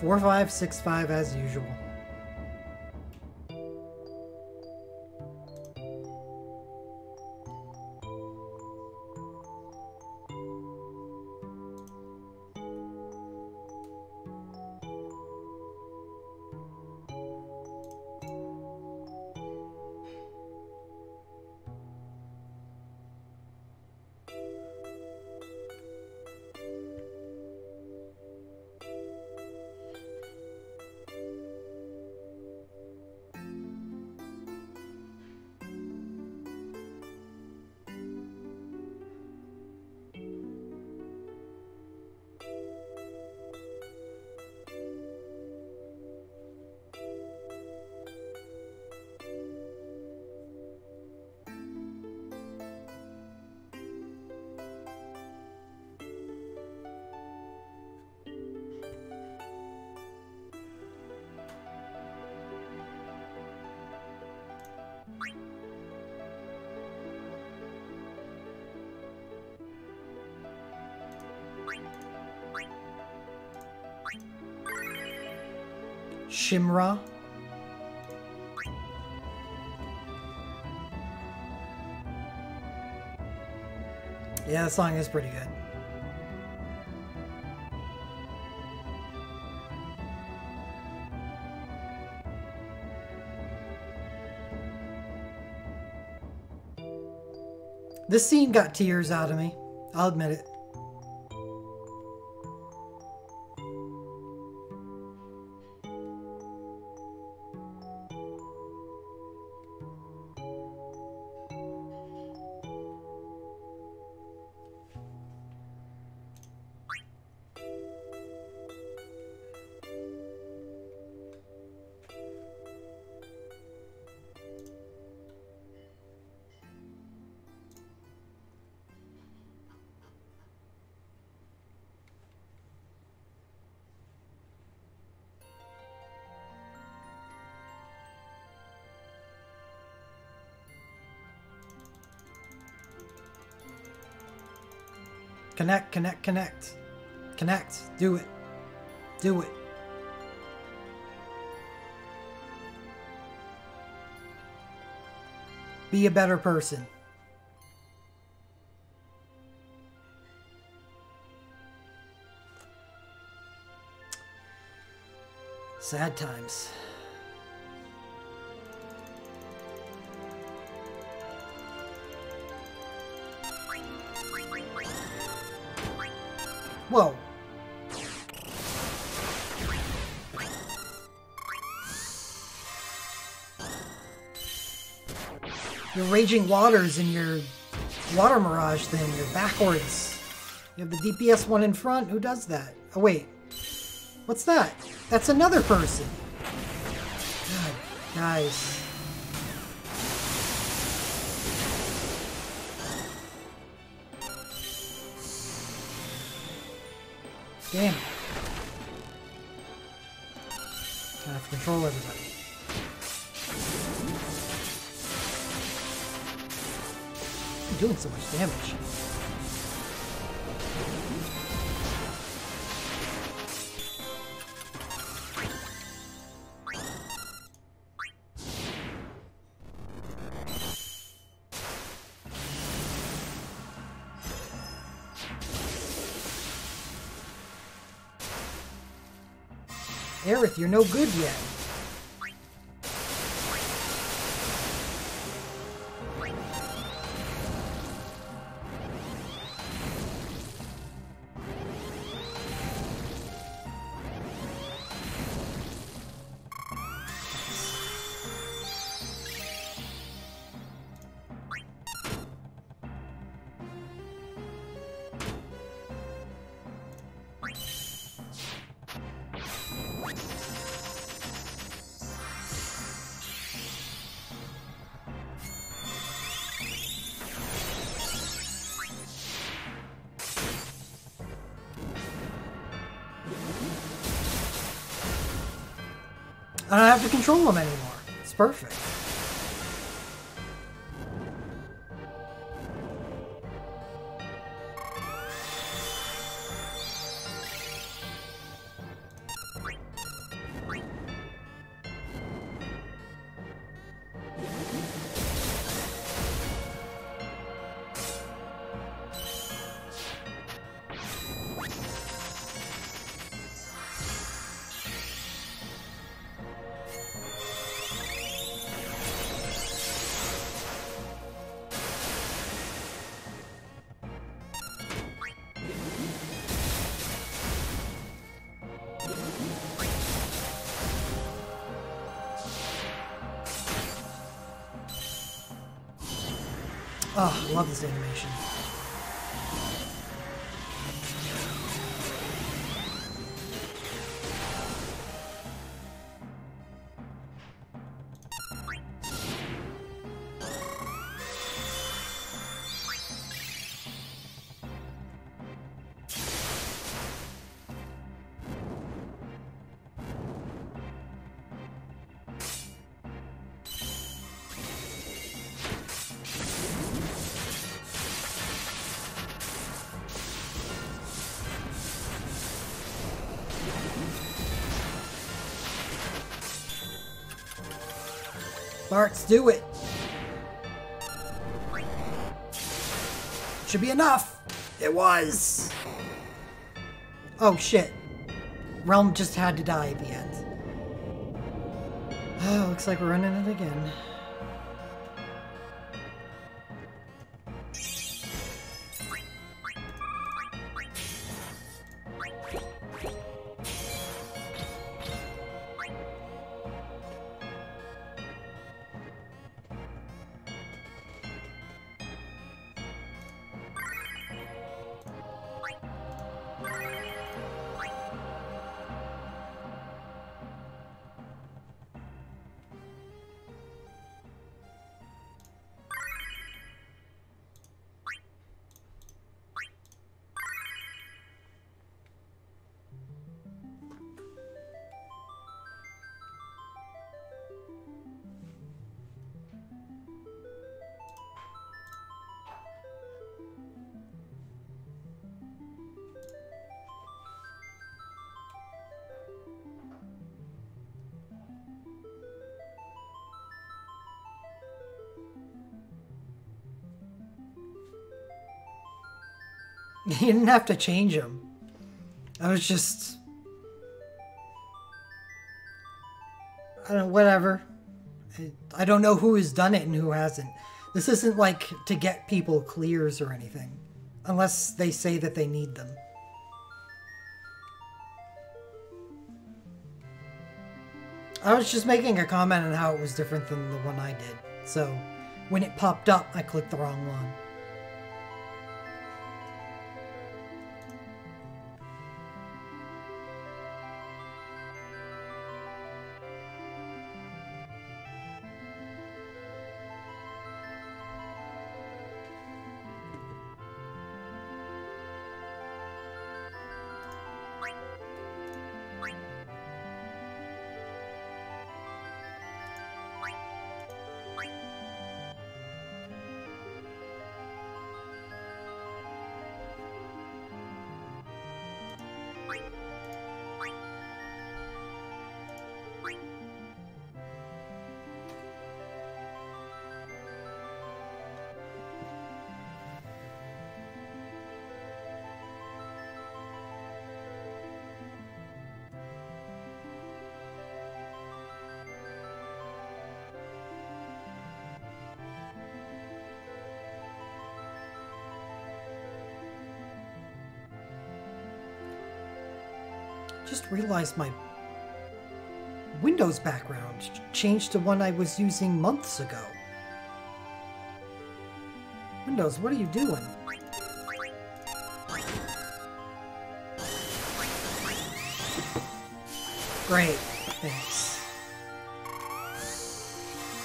Four, 5, 6, 5 as usual. Shimra. Yeah, the song is pretty good. This scene got tears out of me. I'll admit it. Connect, connect, connect. Connect. Do it. Do it. Be a better person. Sad times. Whoa. Your raging waters and your water mirage thing, you're backwards. You have the DPS one in front. Who does that? Oh, wait. What's that? That's another person. God, guys. Damn. Gotta have to control everybody. I'm doing so much damage. Aerith, you're no good yet. I don't have to control them anymore. It's perfect. Oh, I love this animation. Bart's, do it. Should be enough. It was. Oh shit. Realm just had to die at the end. Oh, looks like we're running it again. You didn't have to change them. I was just... I don't know, whatever. I don't know who has done it and who hasn't. This isn't like to get people clears or anything. Unless they say that they need them. I was just making a comment on how it was different than the one I did. So, when it popped up, I clicked the wrong one. Just realized my Windows background changed to one I was using months ago. Windows, what are you doing? Great, thanks.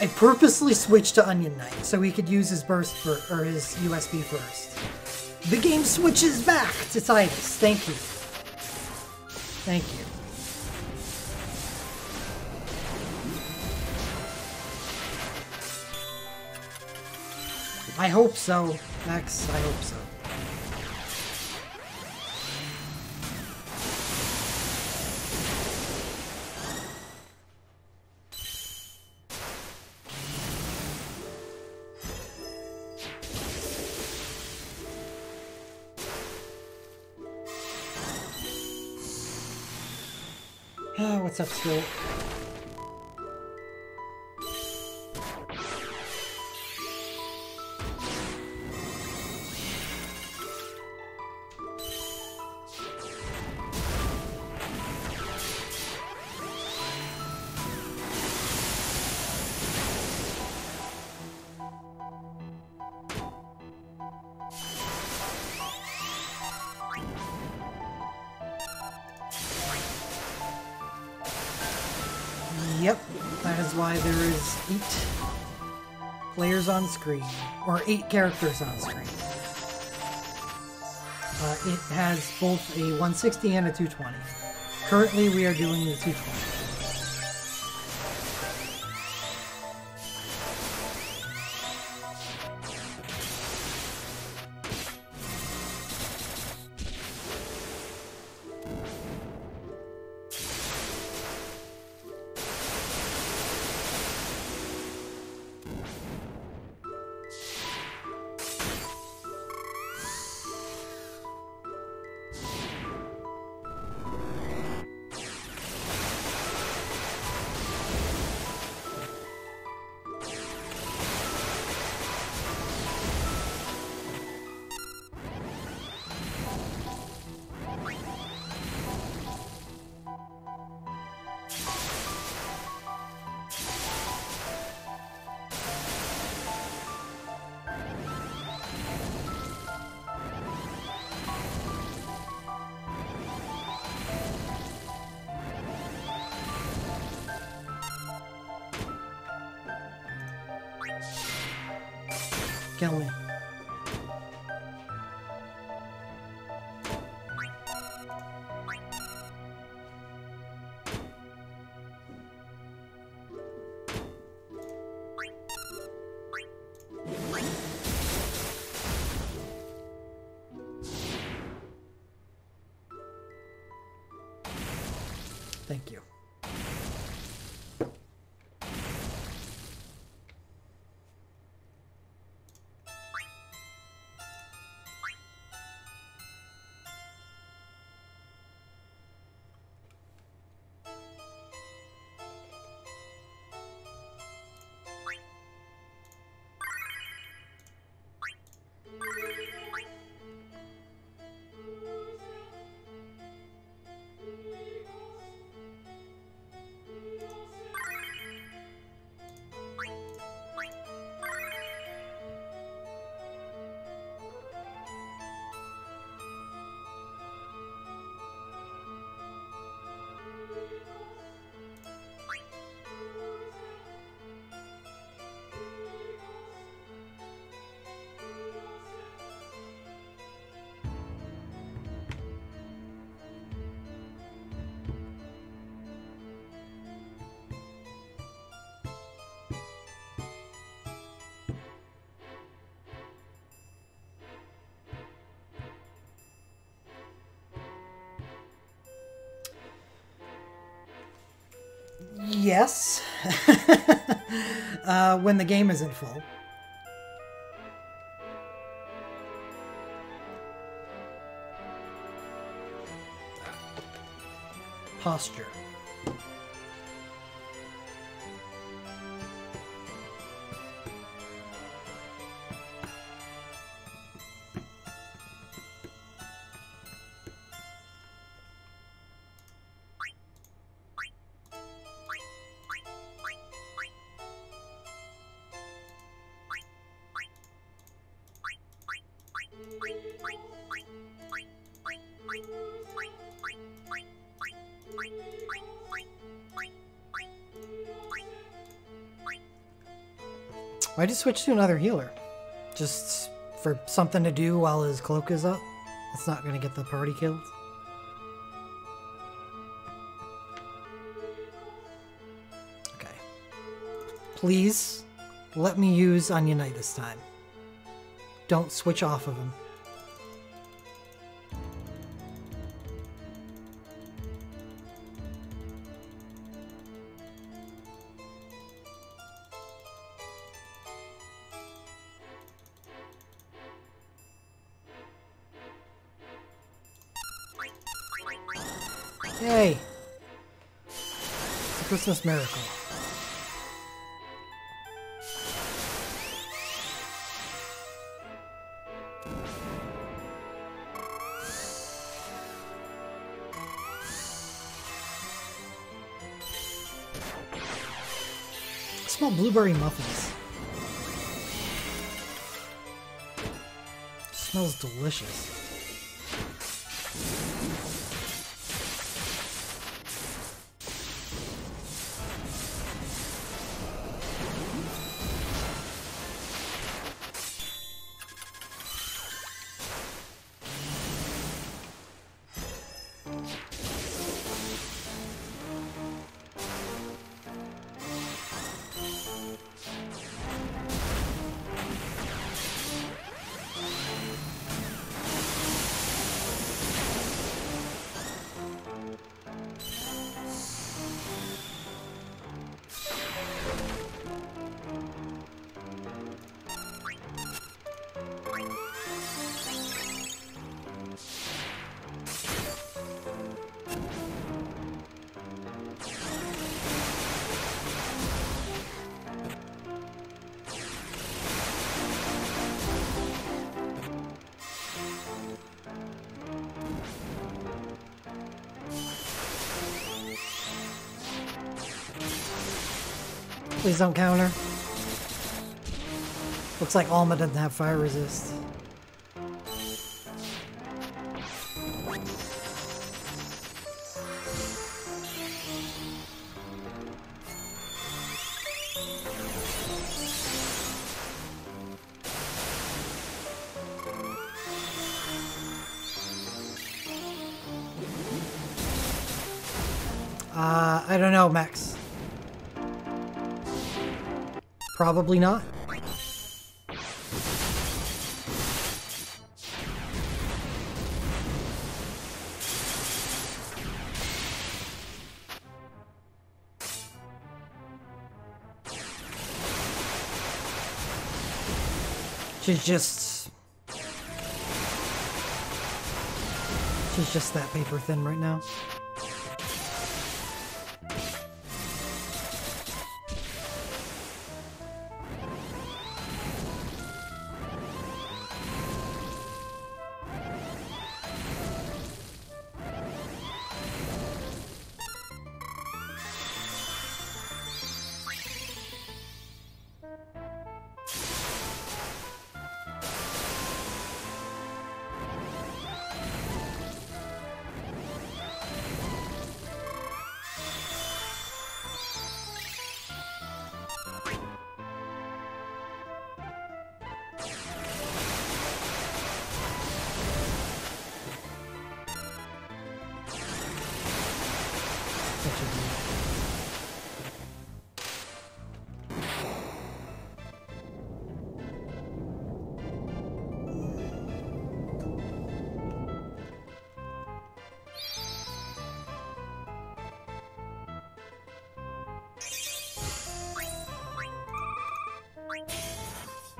I purposely switched to Onion Knight so he could use his burst or his USB first. The game switches back to Titus. Thank you. Thank you. I hope so, Max. I hope so. What's up, Spirit? Yep, that is why there is 8 players on screen, or 8 characters on screen. It has both a 160 and a 220. Currently, we are doing the 220. Kill me. Thank you. Yes. When the game isn't full. Posture. Why'd you switch to another healer? Just for something to do while his cloak is up? That's not gonna get the party killed. Okay. Please, let me use Onion Knight this time. Don't switch off of him. Yay! It's a Christmas miracle. I smell blueberry muffins. It smells delicious. Please don't counter. Looks like Alma doesn't have fire resist. I don't know, Max. Probably not. She's just that paper thin right now.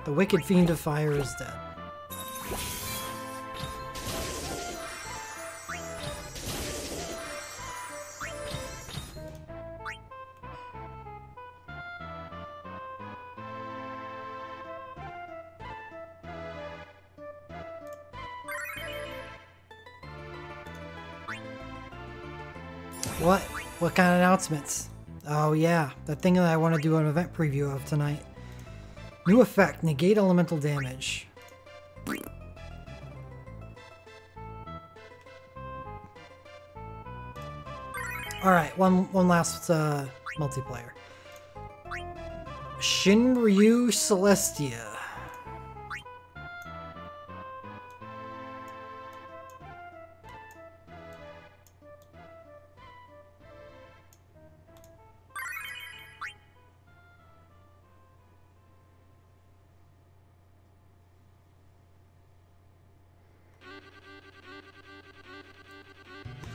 The wicked fiend of fire is dead. What? What kind of announcements? Oh yeah, that thing that I want to do an event preview of tonight. New effect, negate elemental damage. Alright, one last multiplayer. Shinryu Celestia.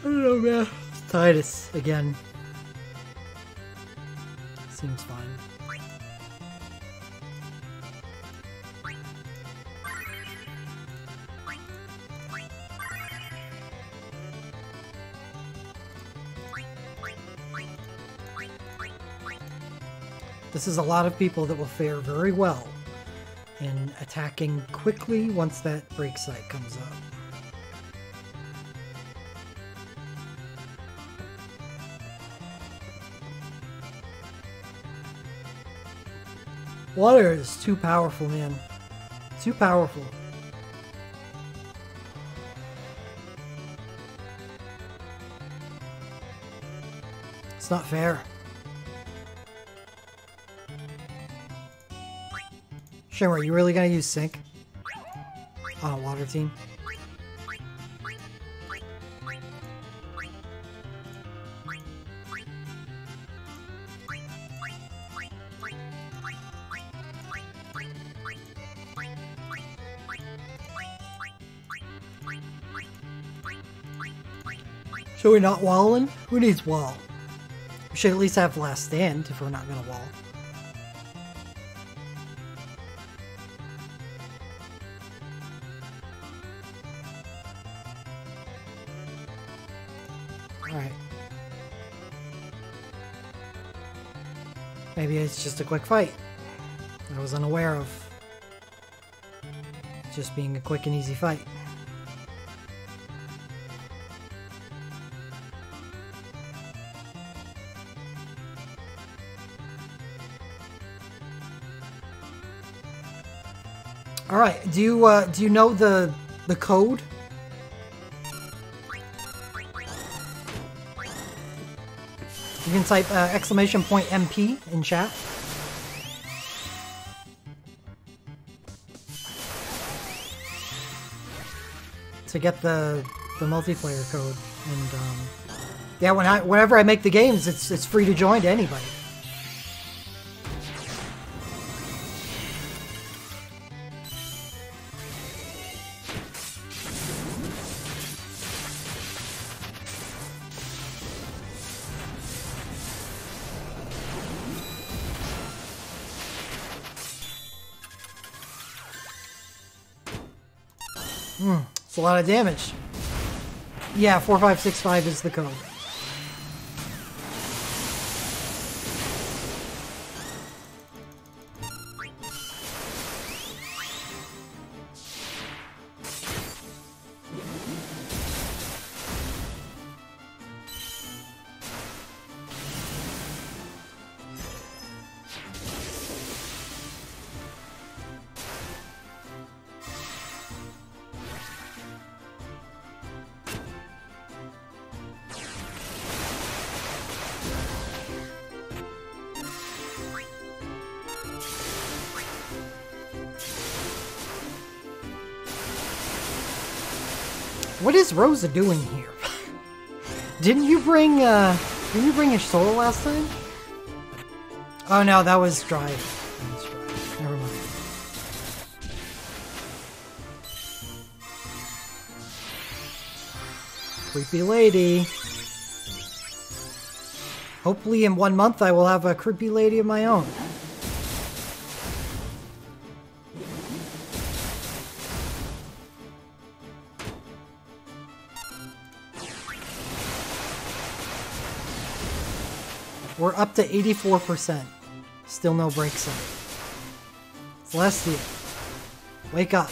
I don't know, man. Titus again. Seems fine. This is a lot of people that will fare very well in attacking quickly once that break site comes up. Water is too powerful, man. Too powerful. It's not fair. Shimmer, are you really gonna use Sync on a water team? Should we not walling? Who needs wall? We should at least have last stand if we're not gonna wall. Alright. Maybe it's just a quick fight. I was unaware of just being a quick and easy fight. All right. Do you know the code? You can type !MP in chat. To get the multiplayer code, and yeah, whenever I make the games, it's free to join to anybody. It's a lot of damage. Yeah, 4565 is the code. What is Rosa doing here? Didn't you bring your solo last time? Oh no, that was Drive. That was Drive. Never mind. Creepy lady. Hopefully in 1 month I will have a creepy lady of my own. We're up to 84%. Still no breaks in it. Celestia, wake up.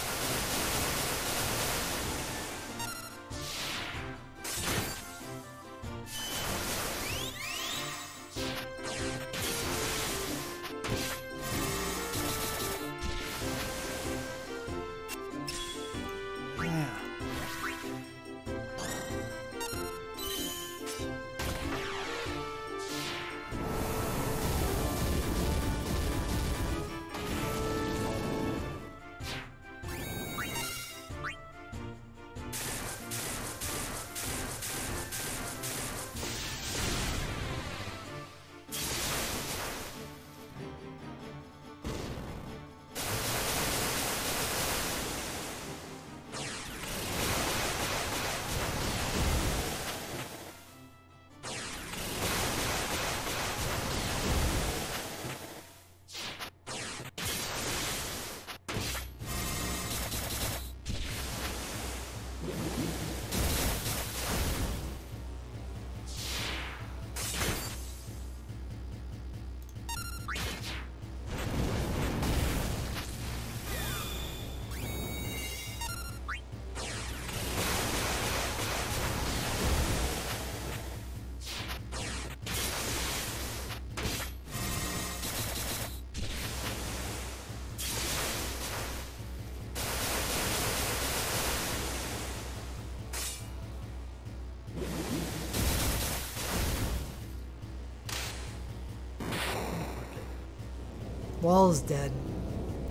Wall is dead.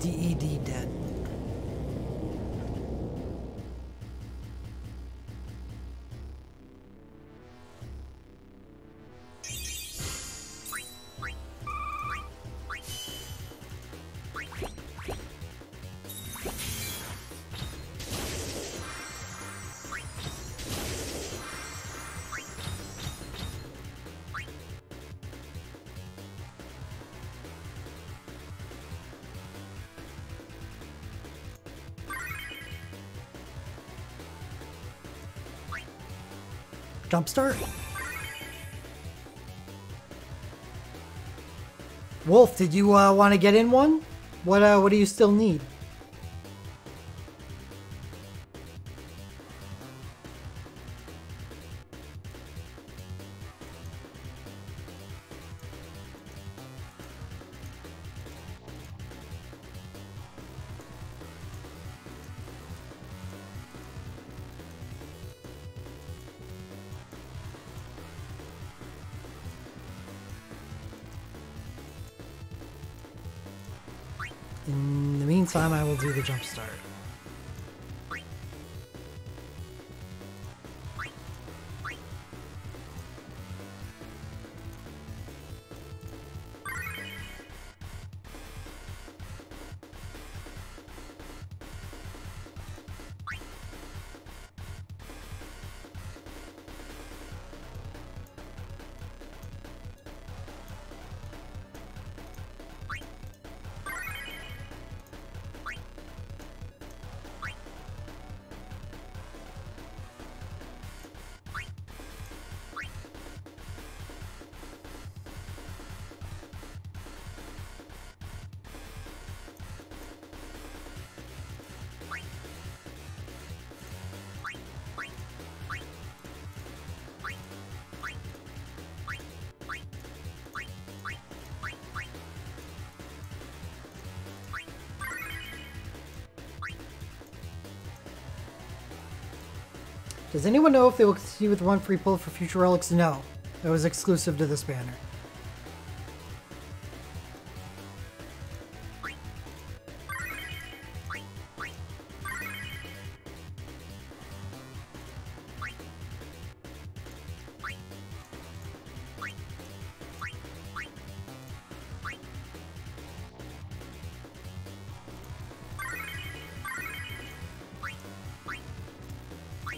DED dead. Jumpstart? Wolf, did you want to get in one? What do you still need? In the meantime, I will do the jump start. Does anyone know if they will continue with one free pull for future relics? No. It was exclusive to this banner.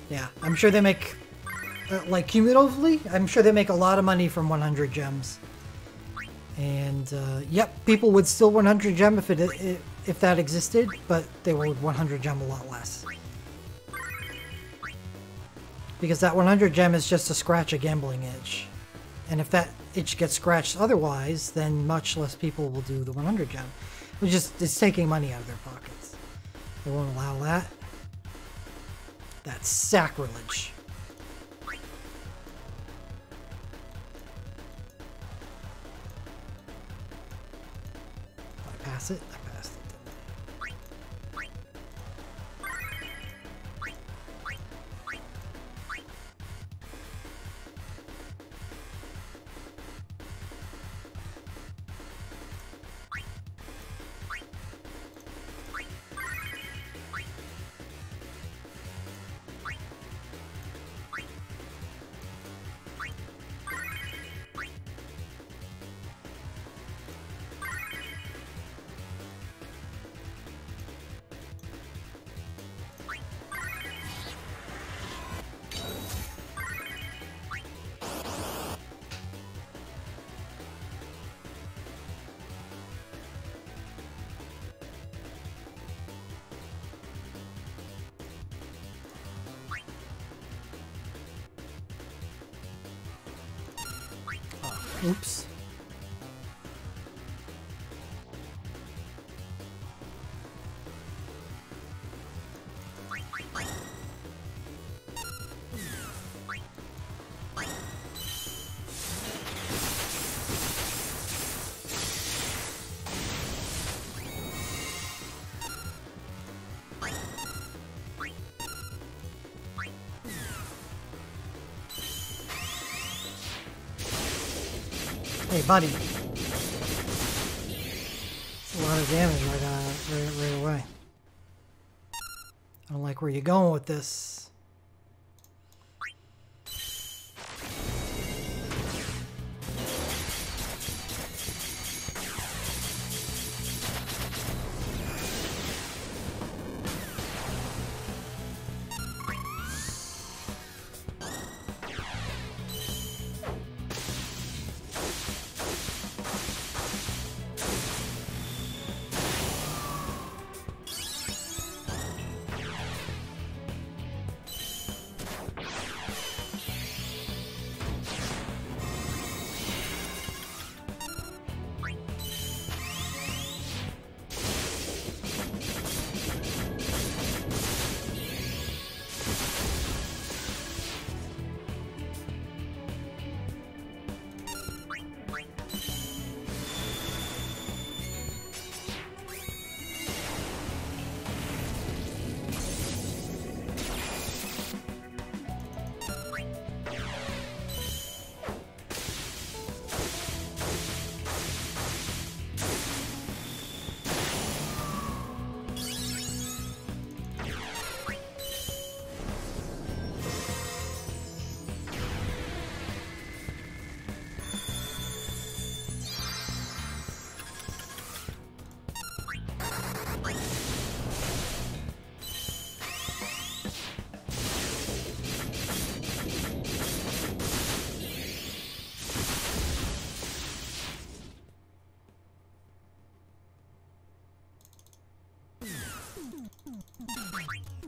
Yeah, I'm sure they make, like, cumulatively, I'm sure they make a lot of money from 100 gems. And, yep, people would still 100 gem if that existed, but they would 100 gem a lot less. Because that 100 gem is just to scratch a gambling itch. And if that itch gets scratched otherwise, then much less people will do the 100 gem. Which is, it's taking money out of their pockets. They won't allow that. That's sacrilege. Did I pass it? I passed it. Oops. Hey, buddy. That's a lot of damage right away. I don't like where you're going with this.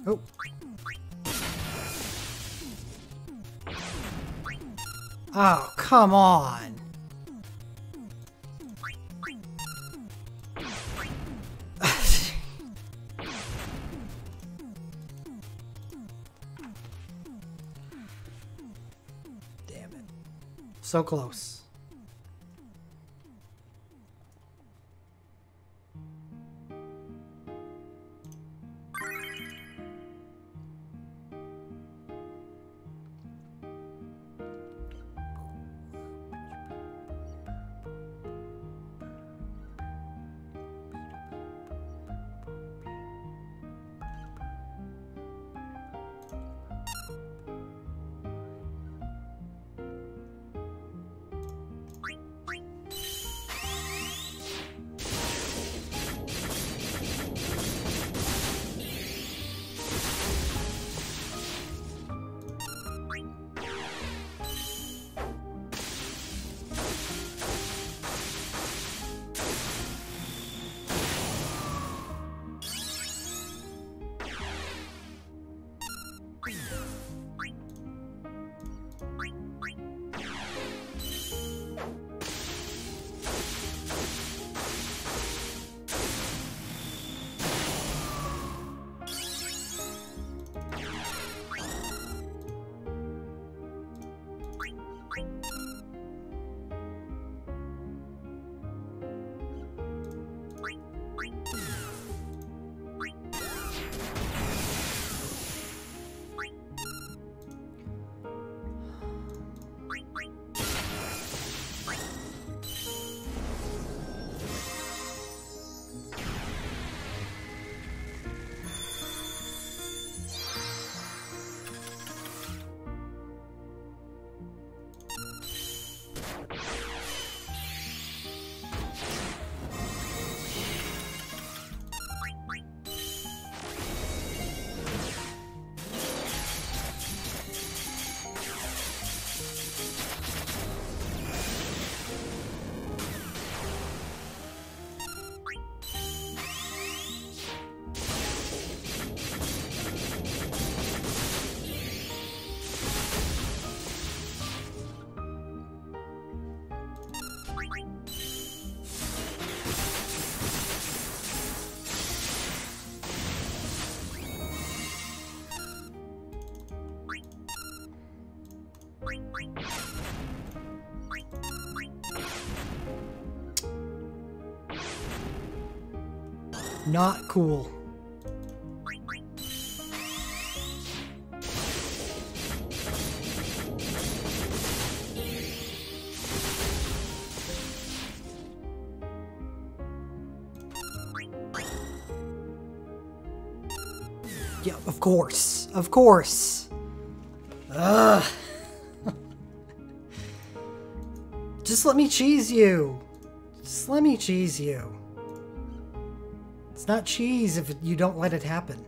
Oh. Oh, come on. Damn it. So close. Not cool. Yeah, of course. Of course. Ugh. Just let me cheese you. Just let me cheese you. It's not cheese if you don't let it happen.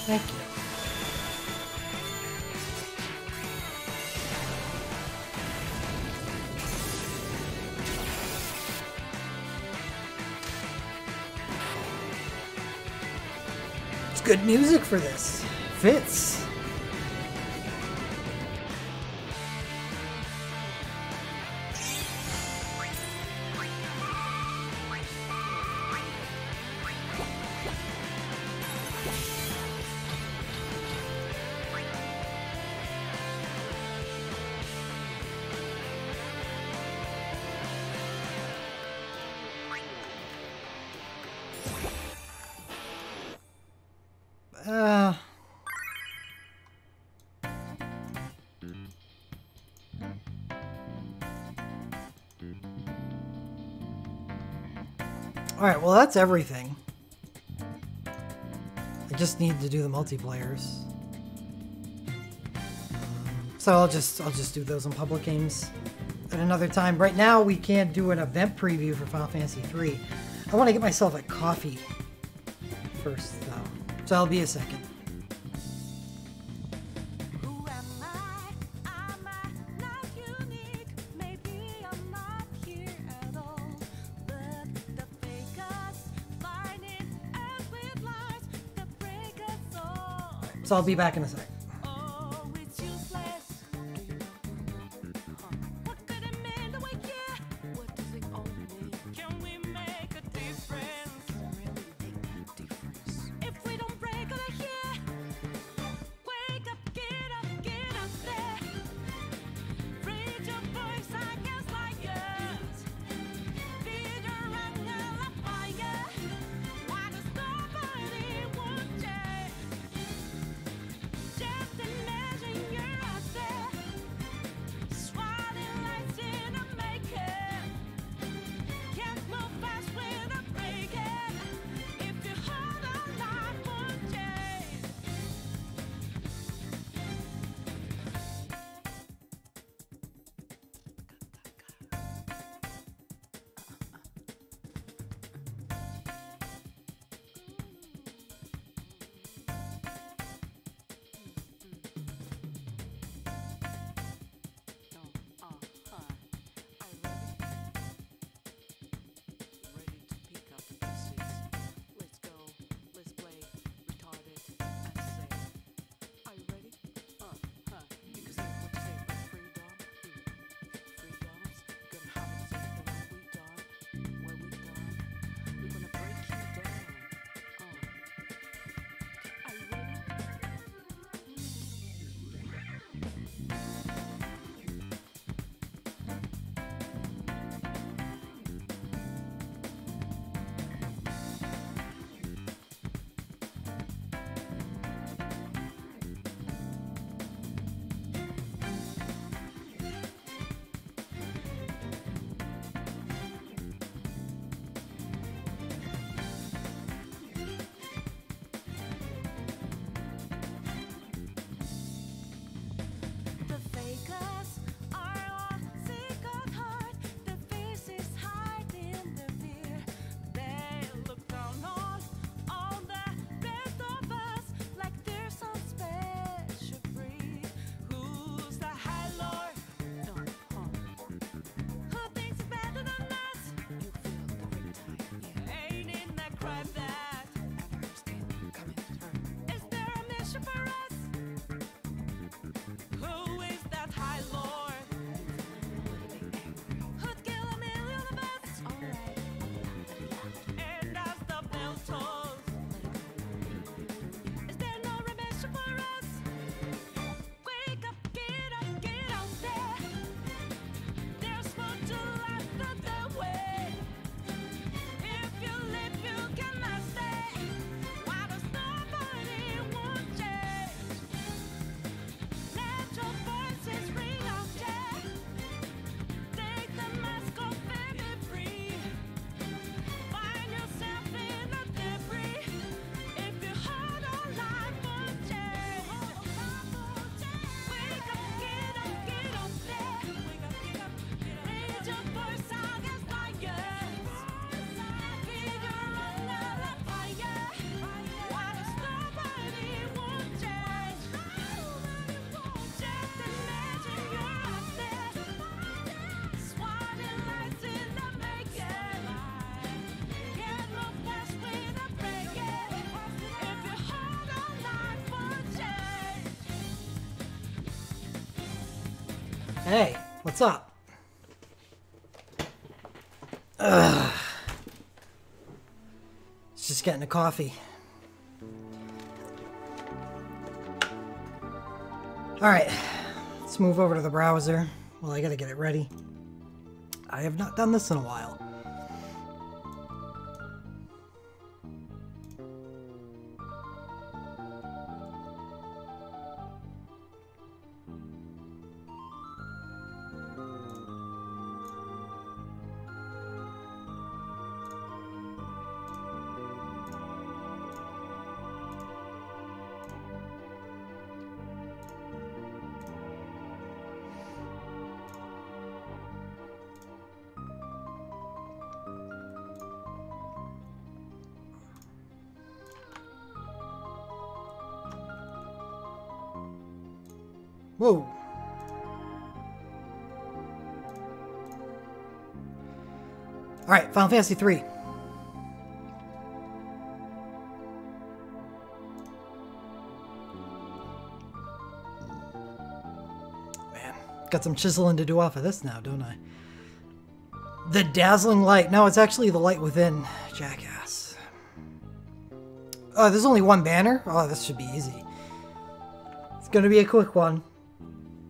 Thank you. It's good music for this. Fits. Alright, well that's everything. I just need to do the multiplayers. So I'll just do those in public games at another time. Right now we can't do an event preview for Final Fantasy III. I want to get myself a coffee first though. So I'll be a second. Who am I? Am I not unique? Maybe I'm So I'll be back in a sec. Hey, what's up? It's just getting a coffee. Alright, let's move over to the browser. Well, I gotta get it ready. I have not done this in a while. Whoa. Alright, Final Fantasy 3. Got some chiseling to do off of this now, don't I? The dazzling light. No, it's actually the light within. Jackass. Oh, there's only one banner? Oh, this should be easy. It's gonna be a quick one.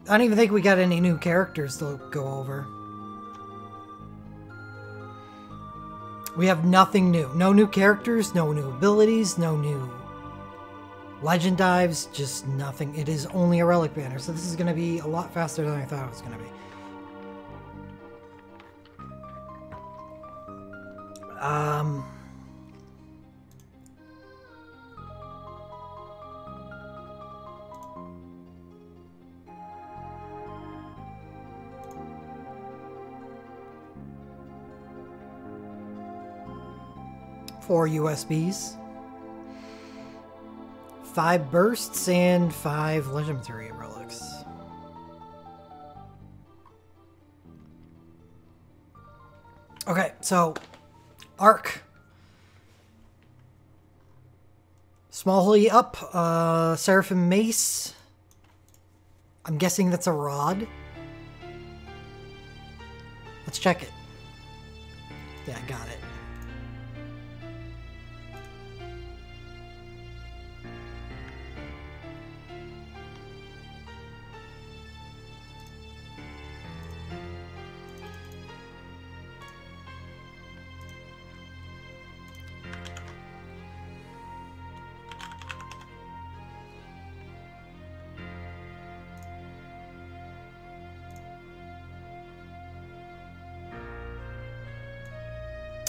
I don't even think we got any new characters to go over. We have nothing new. No new characters, no new abilities, no new legend dives, just nothing. It is only a relic banner, so this is going to be a lot faster than I thought it was going to be. Four USBs. 5 bursts and 5 legendary relics. Okay, so Arc. Small Holy up, Seraphim Mace. I'm guessing that's a rod. Let's check it. Yeah, I got it.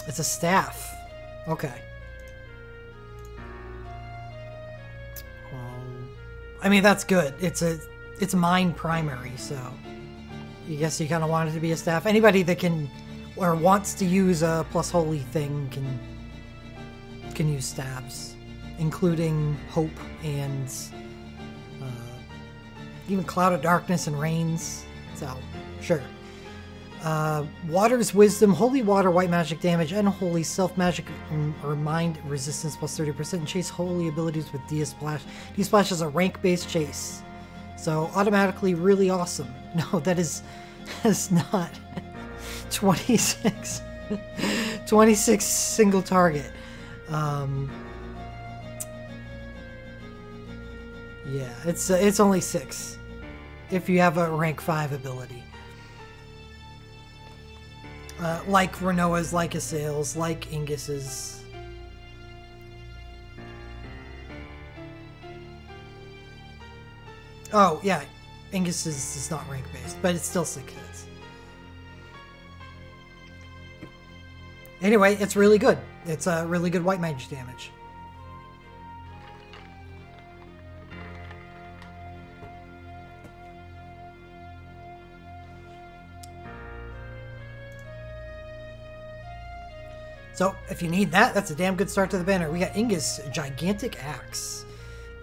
It's a staff. Okay. I mean, that's good. It's mine primary, so I guess you kind of want it to be a staff. Anybody that can or wants to use a plus holy thing can use staffs, including hope and even cloud of darkness and rains. So sure. Water's wisdom, holy water, white magic damage, and holy self magic or mind resistance plus 30%. And chase holy abilities with D-Splash. D-Splash is a rank based chase, so automatically really awesome. No, that's not 26. 26 single target. Yeah, it's only 6 if you have a rank 5 ability. Like Renoa's, like Assail's, like Ingus's. Oh, yeah. Ingus's is not rank based, but it's still 6 hits. Anyway, it's really good. It's a really good white magic damage. So, if you need that, that's a damn good start to the banner. We got Ingus, Gigantic Axe.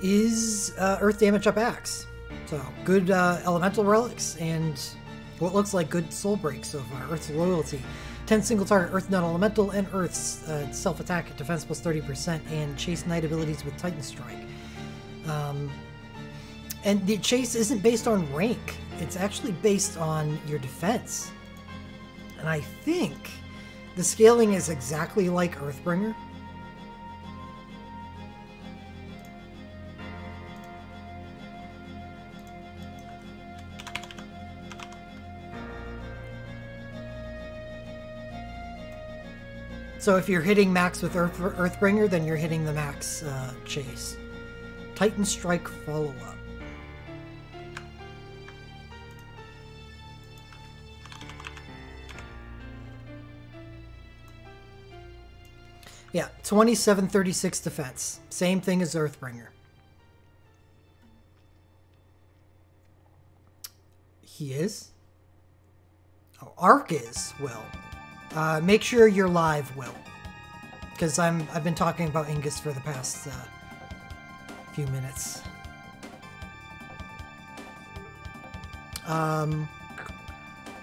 Is Earth Damage up Axe. So, good Elemental Relics and what looks like good Soul Break so far. Earth's Loyalty. 10 single target Earth non-elemental and Earth's self-attack, defense plus 30%, and Chase Knight abilities with Titan Strike. And the chase isn't based on rank. It's actually based on your defense. And I think the scaling is exactly like Earthbringer. So if you're hitting max with Earthbringer, then you're hitting the max chase. Titan Strike follow-up. Yeah, 2736 defense. Same thing as Earthbringer. He is? Oh, Arc is, Will. Make sure you're live, Will. Because I've been talking about Ingus for the past few minutes.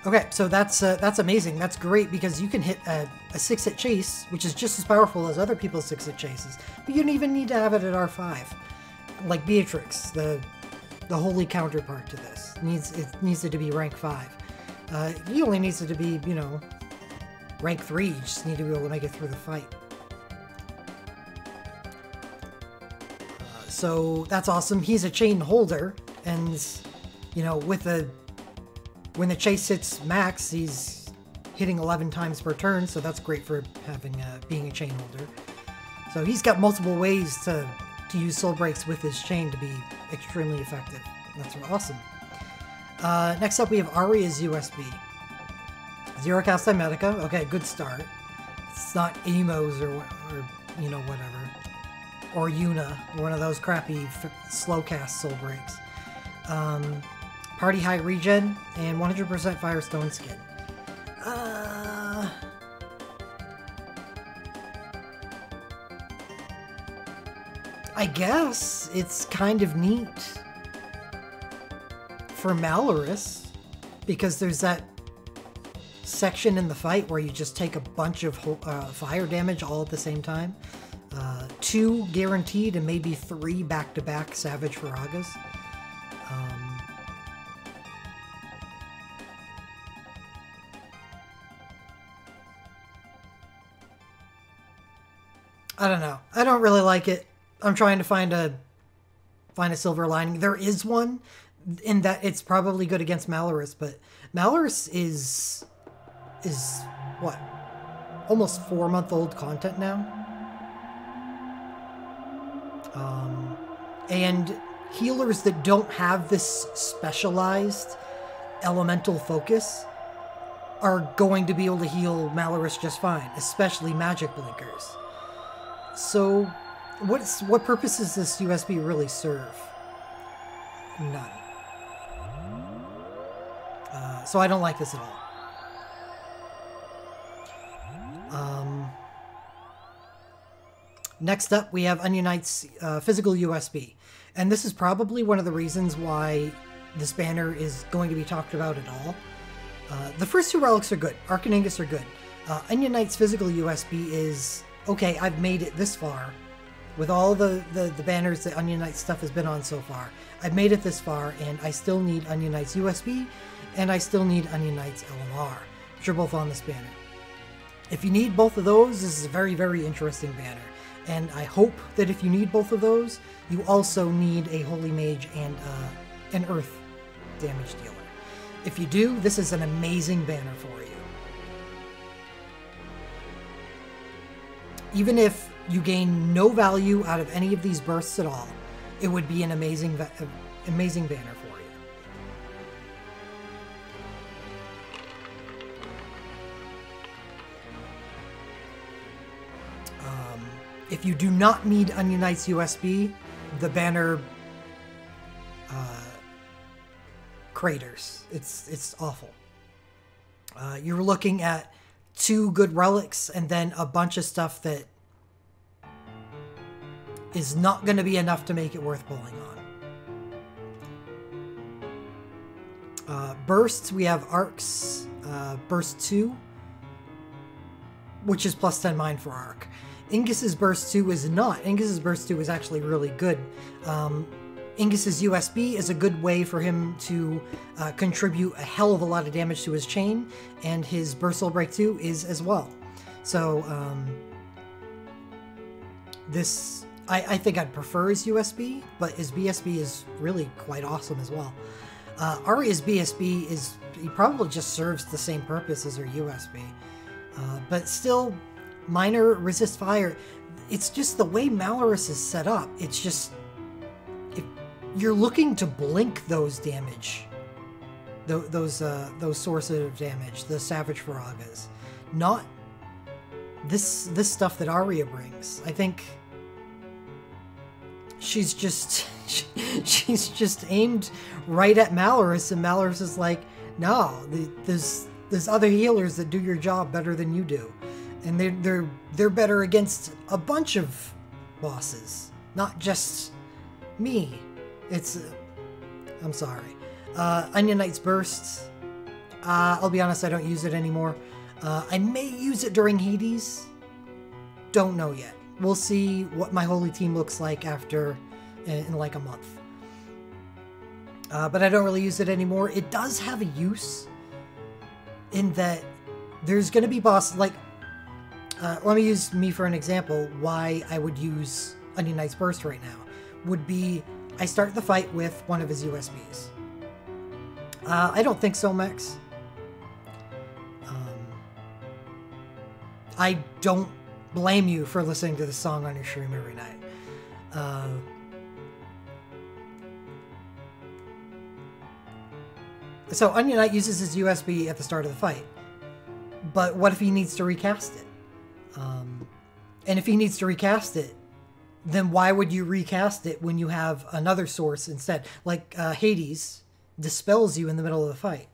Okay, so that's amazing. That's great because you can hit a 6-hit chase, which is just as powerful as other people's 6-hit chases. But you don't even need to have it at R5. Like Beatrix, the the holy counterpart to this. It needs it to be rank 5. He only needs it to be, you know, rank 3. You just need to be able to make it through the fight. So that's awesome. He's a chain holder, and, you know, when the chase hits max, he's hitting 11 times per turn, so that's great for having being a chain holder. So he's got multiple ways to use soul breaks with his chain to be extremely effective. That's awesome. Next up, we have Aria's USB. Zero cast on Medica. Okay, good start. It's not Amos or you know, whatever. Or Yuna, one of those crappy slow cast soul breaks. Party high regen and 100% Firestone skin. I guess it's kind of neat for Malorus, because there's that section in the fight where you just take a bunch of fire damage all at the same time. 2 guaranteed and maybe 3 back-to-back Savage Faragas. I don't know. I don't really like it. I'm trying to find a silver lining. There is one, in that it's probably good against Malorus, but Malorus is what? Almost 4-month-old content now. And healers that don't have this specialized elemental focus are going to be able to heal Malorus just fine, especially magic blinkers. So what purpose does this USB really serve? None. So I don't like this at all. Next up, we have Onion Knight's physical USB. And this is probably one of the reasons why this banner is going to be talked about at all. The first 2 relics are good. Arc and Ingus are good. Onion Knight's physical USB is, okay, I've made it this far. With all the banners that Onion Knight stuff has been on so far, I've made it this far, and I still need Onion Knight's USB, and I still need Onion Knight's LMR, which are both on this banner. If you need both of those, this is a very, very interesting banner. And I hope that if you need both of those, you also need a Holy Mage and an Earth damage dealer. If you do, this is an amazing banner for you. Even if you gain no value out of any of these bursts at all, it would be an amazing banner for you. If you do not need Onion Knight's USB, the banner craters. It's awful. You're looking at 2 good relics and then a bunch of stuff that is not going to be enough to make it worth pulling on. Bursts, we have Arcs, Burst 2, which is plus 10 mine for Arc. Ingus's Burst 2 is not. Ingus's Burst 2 is actually really good. Ingus's USB is a good way for him to contribute a hell of a lot of damage to his chain, and his Burst Soul Break 2 is as well. So, I think I'd prefer his USB, but his BSB is really quite awesome as well. Aria's BSB he probably just serves the same purpose as her USB. But still, minor resist fire. It's just the way Malorus is set up. It's just, if you're looking to blink those damage, those sources of damage, the Savage Faragas, not this stuff that Aria brings. I think she's just aimed right at Malorus, and Malorus is like, no, there's other healers that do your job better than you do. And they're better against a bunch of bosses, not just me. I'm sorry. Onion Knight's Burst. I'll be honest, I don't use it anymore. I may use it during Hades. Don't know yet. We'll see what my holy team looks like after in like a month. but I don't really use it anymore. It does have a use in that there's going to be bosses, like, let me use me for an example. Why I would use Onion Knight's Burst right now would be I start the fight with one of his USBs. I don't think so, Max. I don't blame you for listening to the song on your stream every night. So Onion Knight uses his USB at the start of the fight. But what if he needs to recast it? And if he needs to recast it, then why would you recast it when you have another source instead? Like Hades dispels you in the middle of the fight,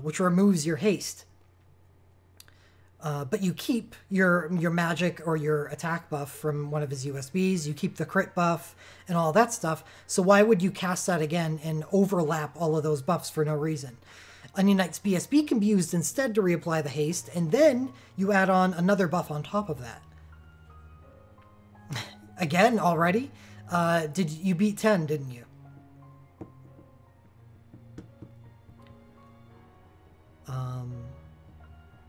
which removes your haste. But you keep your magic or your attack buff from one of his USBs. You keep the crit buff and all that stuff. So why would you cast that again and overlap all of those buffs for no reason? Onion Knight's BSB can be used instead to reapply the haste, and then you add on another buff on top of that. Again, already? Did you beat 10, didn't you?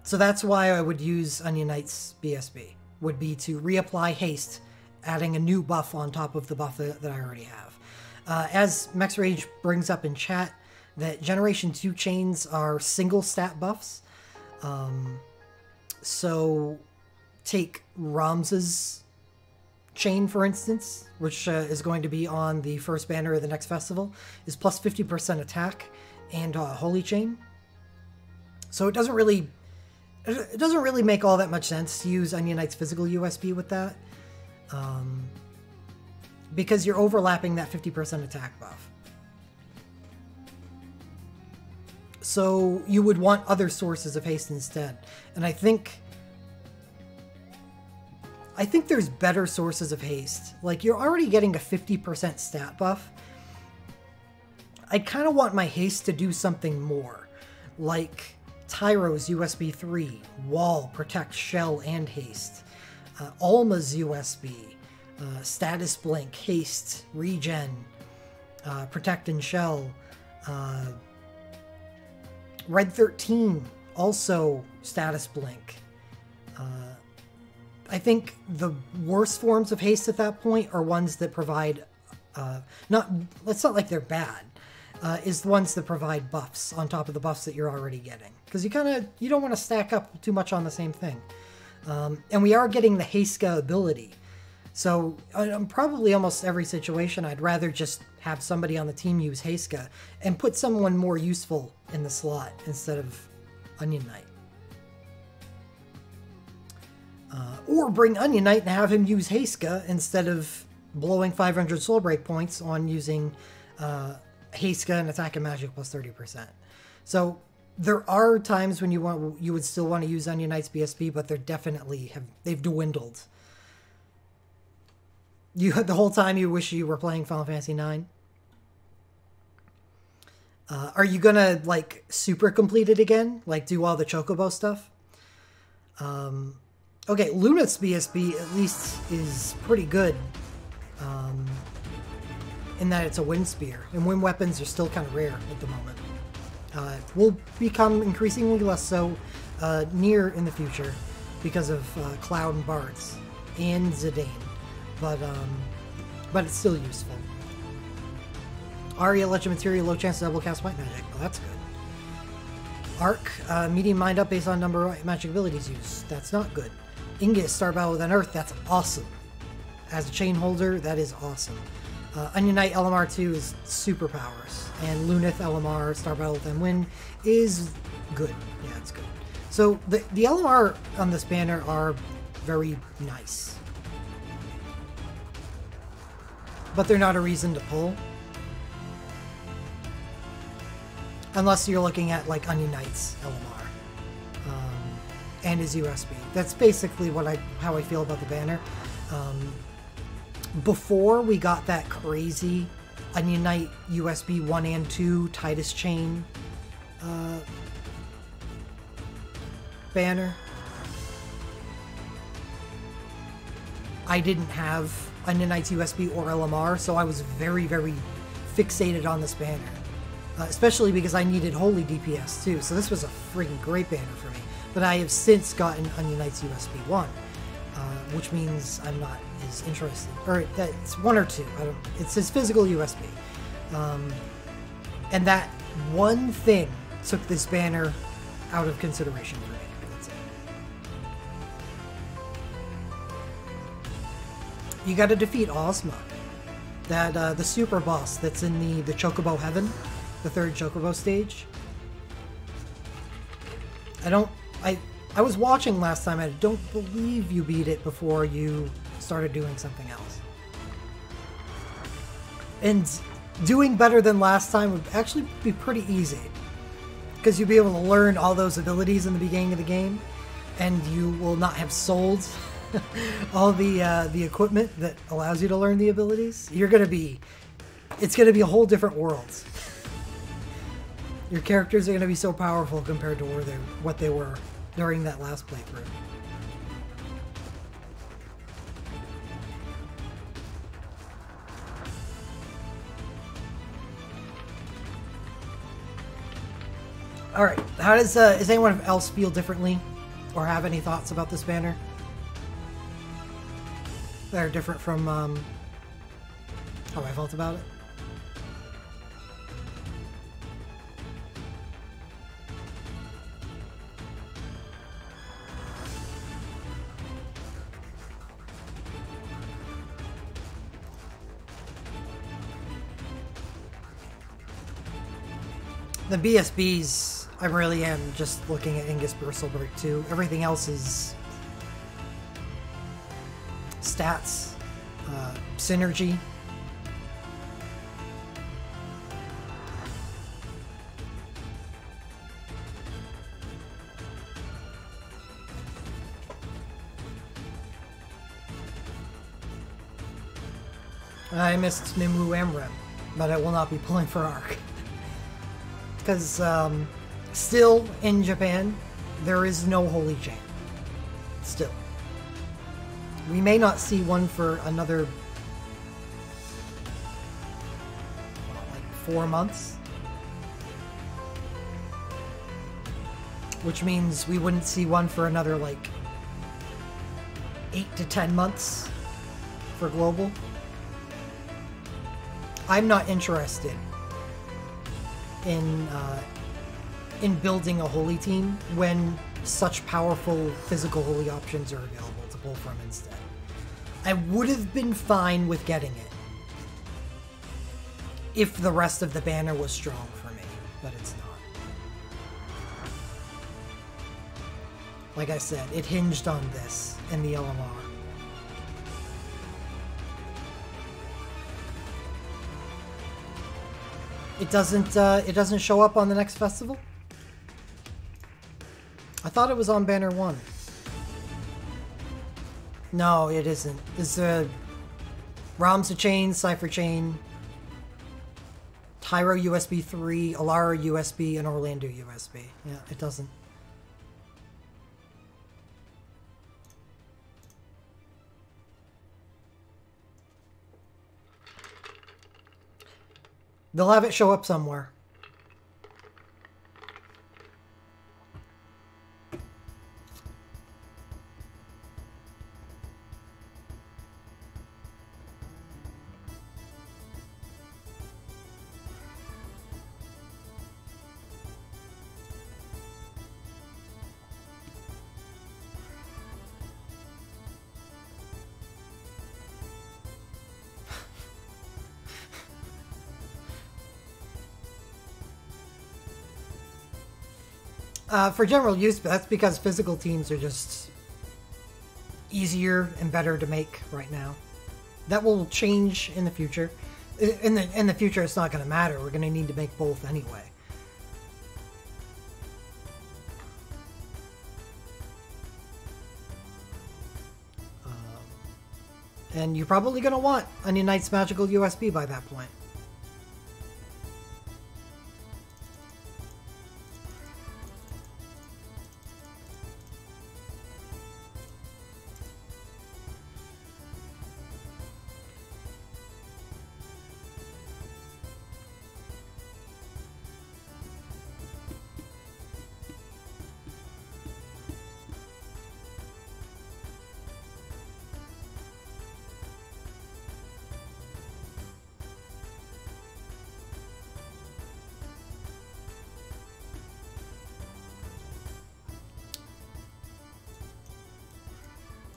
So that's why I would use Onion Knight's BSB, would be to reapply haste, adding a new buff on top of the buff that I already have. As Max Rage brings up in chat, that Generation 2 chains are single stat buffs. So take Rams's chain, for instance, which is going to be on the first banner of the next festival, is plus 50% attack and Holy Chain. So it doesn't really make all that much sense to use Onion Knight's physical USB with that, because you're overlapping that 50% attack buff. So you would want other sources of haste instead. And I think there's better sources of haste. Like, you're already getting a 50% stat buff. I kind of want my haste to do something more. Like Tyro's USB 3, Wall, Protect, Shell, and Haste. Alma's USB, Status Blink, Haste, Regen, Protect and Shell. Red 13, also Status Blink. I think the worst forms of haste at that point are ones that provide, it's not like they're bad, is the ones that provide buffs on top of the buffs that you're already getting. Because you don't want to stack up too much on the same thing. And we are getting the Haska ability. So probably almost every situation, I'd rather just have somebody on the team use Haska and put someone more useful in the slot instead of Onion Knight. Or bring Onion Knight and have him use Haska instead of blowing 500 soul break points on using Haska and attack and magic plus 30%. So there are times when you would still want to use Onion Knight's BSB, but they've dwindled. The whole time you wish you were playing Final Fantasy IX. Are you gonna like super complete it again? Like do all the Chocobo stuff? Okay, Luna's BSB at least is pretty good. In that it's a wind spear, and wind weapons are still kind of rare at the moment. Will become increasingly less so near in the future because of Cloud and Bards and Zidane, but it's still useful. Aria, Legend Materia, low chance to double cast white magic. Oh, that's good. Arc, medium mind up based on number of magic abilities used. That's not good. Ingus, Star Battle with Unearth. That's awesome. As a chain holder, that is awesome. Onion Knight LMR2 is superpowers, and Lunith LMR Star Battle with Wind is good. Yeah, it's good. So the LMR on this banner are very nice, but they're not a reason to pull, unless you're looking at like Onion Knight's LMR and his USB. That's basically how I feel about the banner. Before we got that crazy Onion Knight USB 1 and 2 Titus Chain banner, I didn't have Onion Knight's USB or LMR, so I was very, very fixated on this banner. Especially because I needed holy DPS too, so this was a freaking great banner for me. But I have since gotten Onion Knight's USB 1, which means I'm not as interested. Or it's 1 or 2. It's his physical USB. And that one thing took this banner out of consideration for me. That's it. You got to defeat Ozma, the super boss that's in the Chocobo Heaven, the 3rd Chocobo stage. I was watching last time. I don't believe you beat it before you started doing something else. And doing better than last time would actually be pretty easy, because you'll be able to learn all those abilities in the beginning of the game, and you will not have sold all the equipment that allows you to learn the abilities. It's gonna be a whole different world. Your characters are gonna be so powerful compared to what they were during that last playthrough. Alright, how does anyone else feel differently or have any thoughts about this banner that are different from how I felt about it? The BSBs, I really am just looking at Ingus Bristleberg too. Everything else is stats, synergy. I missed Nimue Amrem, but I will not be pulling for Arc. Because still in Japan, there is no Holy Chain. Still. We may not see one for another, like 4 months. Which means we wouldn't see one for another, like, 8 to 10 months for global. I'm not interested in building a holy team when such powerful physical holy options are available to pull from instead. I would have been fine with getting it if the rest of the banner was strong for me, but it's not. Like I said, it hinged on this and the LMR. It doesn't show up on the next festival? I thought it was on Banner 1. No, it isn't. It's Ramza Chain, Cypher Chain, Tyro USB 3, Alara USB, and Orlando USB. Yeah, it doesn't. They'll have it show up somewhere. For general use, but that's because physical teams are just easier and better to make right now. That will change in the future. In the future, it's not going to matter. We're going to need to make both anyway. And you're probably going to want Onion Knight's magical USB by that point.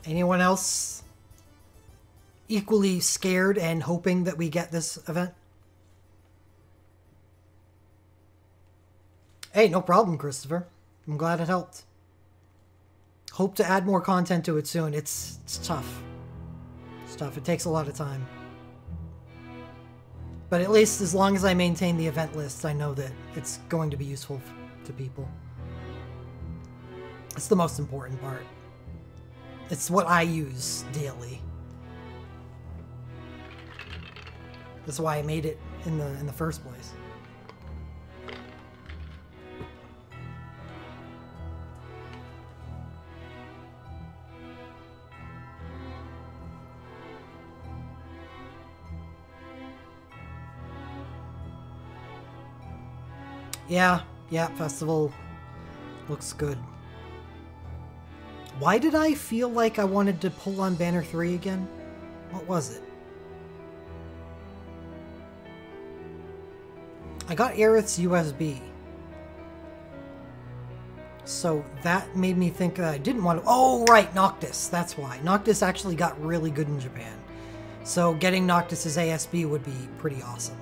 Anyone else equally scared and hoping that we get this event? Hey, no problem, Christopher. I'm glad it helped. Hope to add more content to it soon. It's tough. It's tough. It takes a lot of time. But at least as long as I maintain the event list, I know that it's going to be useful to people. It's the most important part. It's what I use daily. That's why I made it in the first place. Yeah, festival looks good. Why did I feel like I wanted to pull on Banner 3 again? What was it? I got Aerith's USB. So that made me think that I didn't want to... Oh, right, Noctis. That's why. Noctis actually got really good in Japan. So getting Noctis's ASB would be pretty awesome.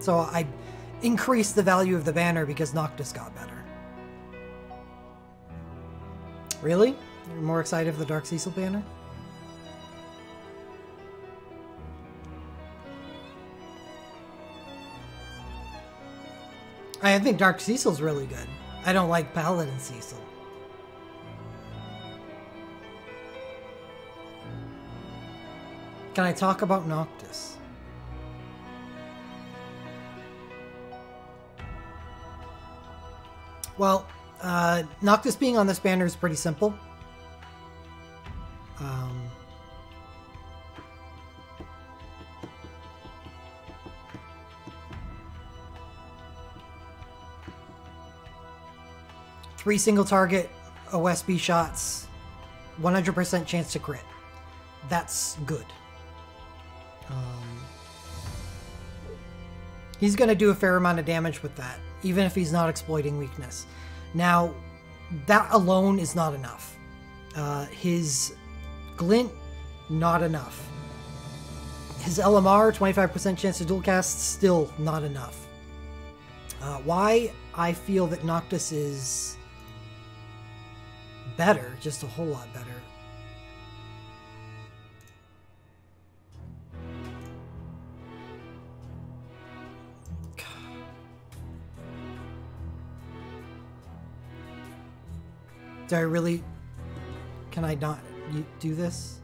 So I increased the value of the banner because Noctis got better. Really? You're more excited for the Dark Cecil banner? I think Dark Cecil's really good. I don't like Paladin Cecil. Can I talk about Noctis? Well, Noctis being on this banner is pretty simple. Three single target OSB shots, 100% chance to crit. That's good. He's going to do a fair amount of damage with that, even if he's not exploiting weakness. Now, that alone is not enough. His glint, not enough. His LMR, 25% chance to dual cast, still not enough. Why I feel that Noctis is better, just a whole lot better. Do I really... Can I not do this?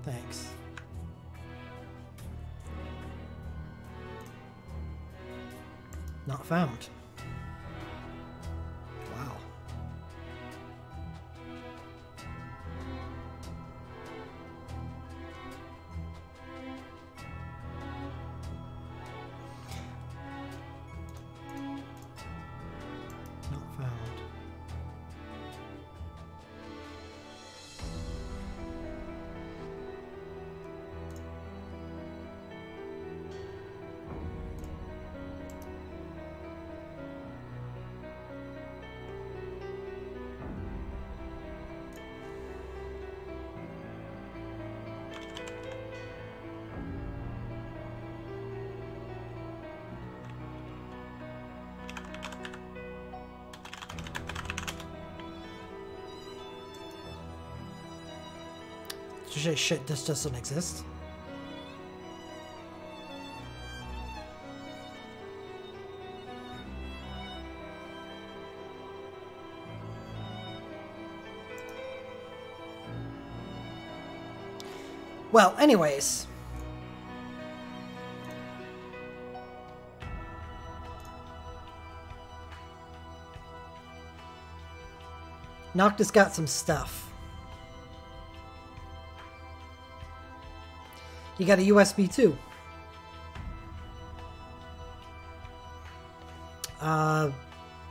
Thanks. Not found. Wow. Not found. Shit, this doesn't exist. Well, anyways. Noctis got some stuff. He got a USB too.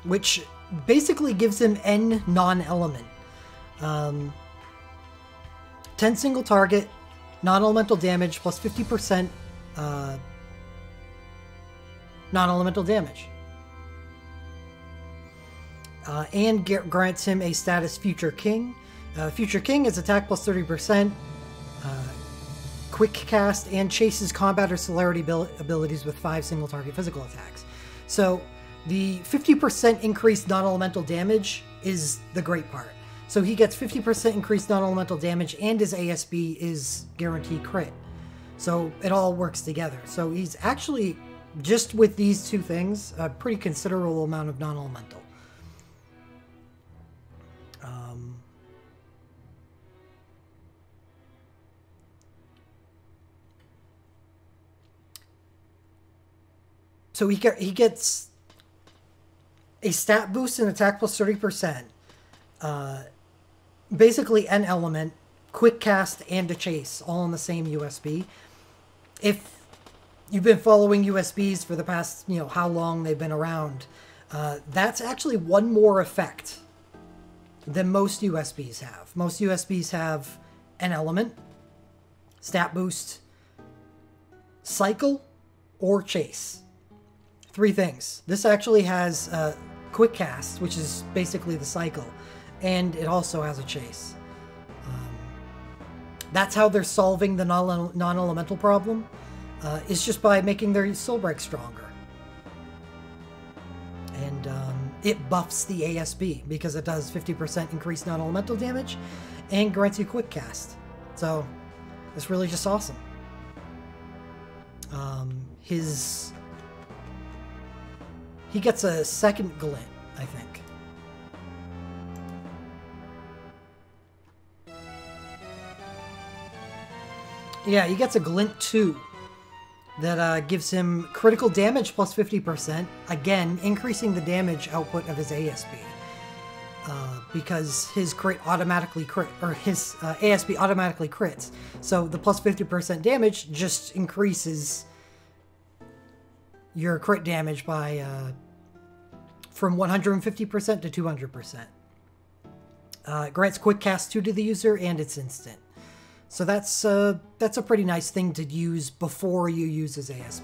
Which basically gives him N non-element. 10 single target, non-elemental damage, plus 50% non-elemental damage. and grants him a status Future King. Future King is attack plus 30%, quick cast, and chases combat or celerity abilities with 5 single target physical attacks. So the 50% increased non-elemental damage is the great part. So he gets 50% increased non-elemental damage, and his ASB is guaranteed crit. So it all works together. So he's actually, just with these two things, a pretty considerable amount of non-elemental. So he gets a stat boost in attack plus 30%, basically an element, quick cast, and a chase, all on the same USB. If you've been following USBs for the past, how long they've been around, that's actually one more effect than most USBs have. Most USBs have an element, stat boost, cycle, or chase. 3 things. This actually has quick cast, which is basically the cycle, and it also has a chase. That's how they're solving the non-elemental problem, is just by making their soul break stronger. And it buffs the ASB because it does 50% increased non-elemental damage and grants you quick cast. So it's really just awesome. He gets a second glint, I think. Yeah, he gets a glint 2 that gives him critical damage plus 50%, again, increasing the damage output of his ASB. Because his crit automatically his ASB automatically crits. So the plus 50% damage just increases your crit damage by from 150% to 200%. Grants quick cast 2 to the user, and it's instant. So that's a pretty nice thing to use before you use his ASB.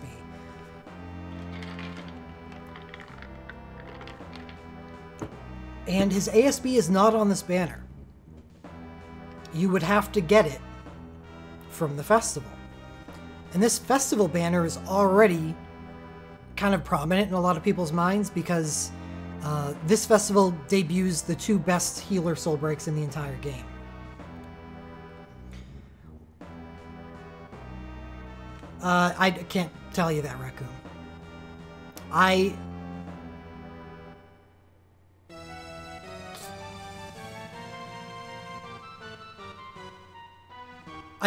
And his ASB is not on this banner. You would have to get it from the festival. And this festival banner is already kind of prominent in a lot of people's minds because this festival debuts the 2 best healer soul breaks in the entire game. I can't tell you that, Raccoon. I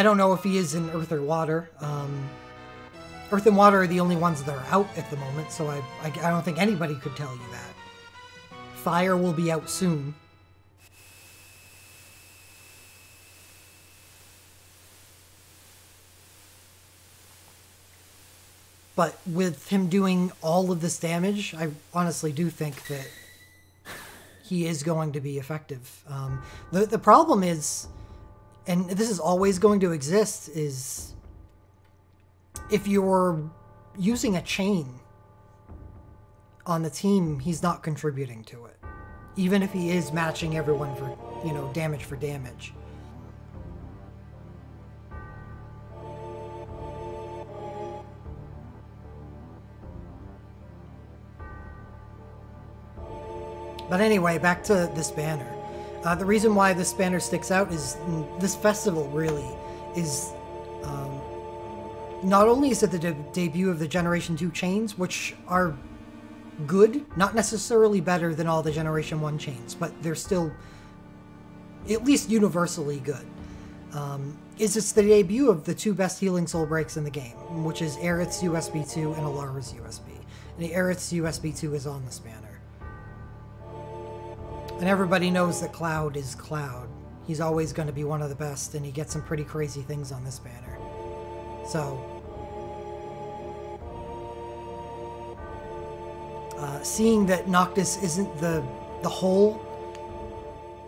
don't know if he is in Earth or Water. Earth and Water are the only ones that are out at the moment, so I don't think anybody could tell you that. Fire will be out soon. But with him doing all of this damage, I honestly do think that he is going to be effective. The problem is, and this is always going to exist, is if you're using a chain on the team, he's not contributing to it. Even if he is matching everyone for, damage for damage. But anyway, back to this banner. The reason why this banner sticks out is this festival really is... not only is it the debut of the Generation 2 chains, which are good, not necessarily better than all the Generation 1 chains, but they're still at least universally good. It's the debut of the 2 best healing soul breaks in the game, which is Aerith's USB 2 and Alara's USB. And Aerith's USB 2 is on this banner. And everybody knows that Cloud is Cloud. He's always going to be one of the best, and he gets some pretty crazy things on this banner. So, seeing that Noctis isn't the hole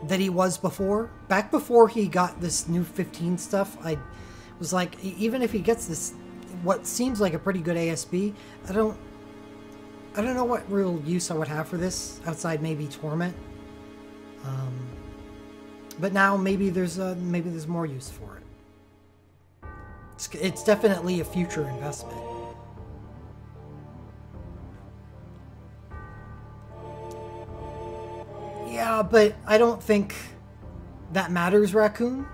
that he was before, back before he got this new 15 stuff, I was like, even if he gets this, what seems like a pretty good ASB, I I don't know what real use I would have for this outside maybe Torment. But now maybe there's more use for it. It's definitely a future investment. Yeah, but I don't think that matters, Raccoon.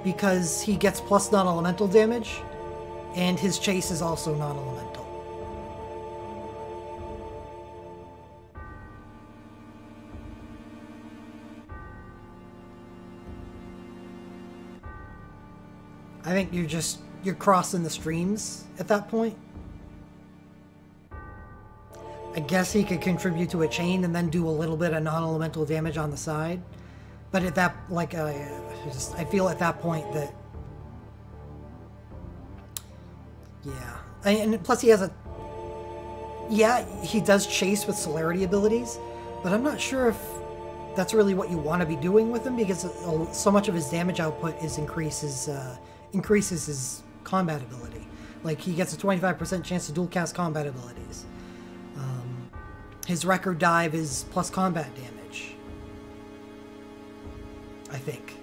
Because he gets plus non-elemental damage, and his chase is also non-elemental. I think you're crossing the streams at that point. I guess he could contribute to a chain and then do a little bit of non-elemental damage on the side. But at that, like, I feel at that point that, yeah. And plus he has a, yeah, he does chase with celerity abilities, but I'm not sure if that's really what you want to be doing with him, because so much of his damage output is increases his combat ability. Like, he gets a 25% chance to dual cast combat abilities. His record dive is plus combat damage, I think.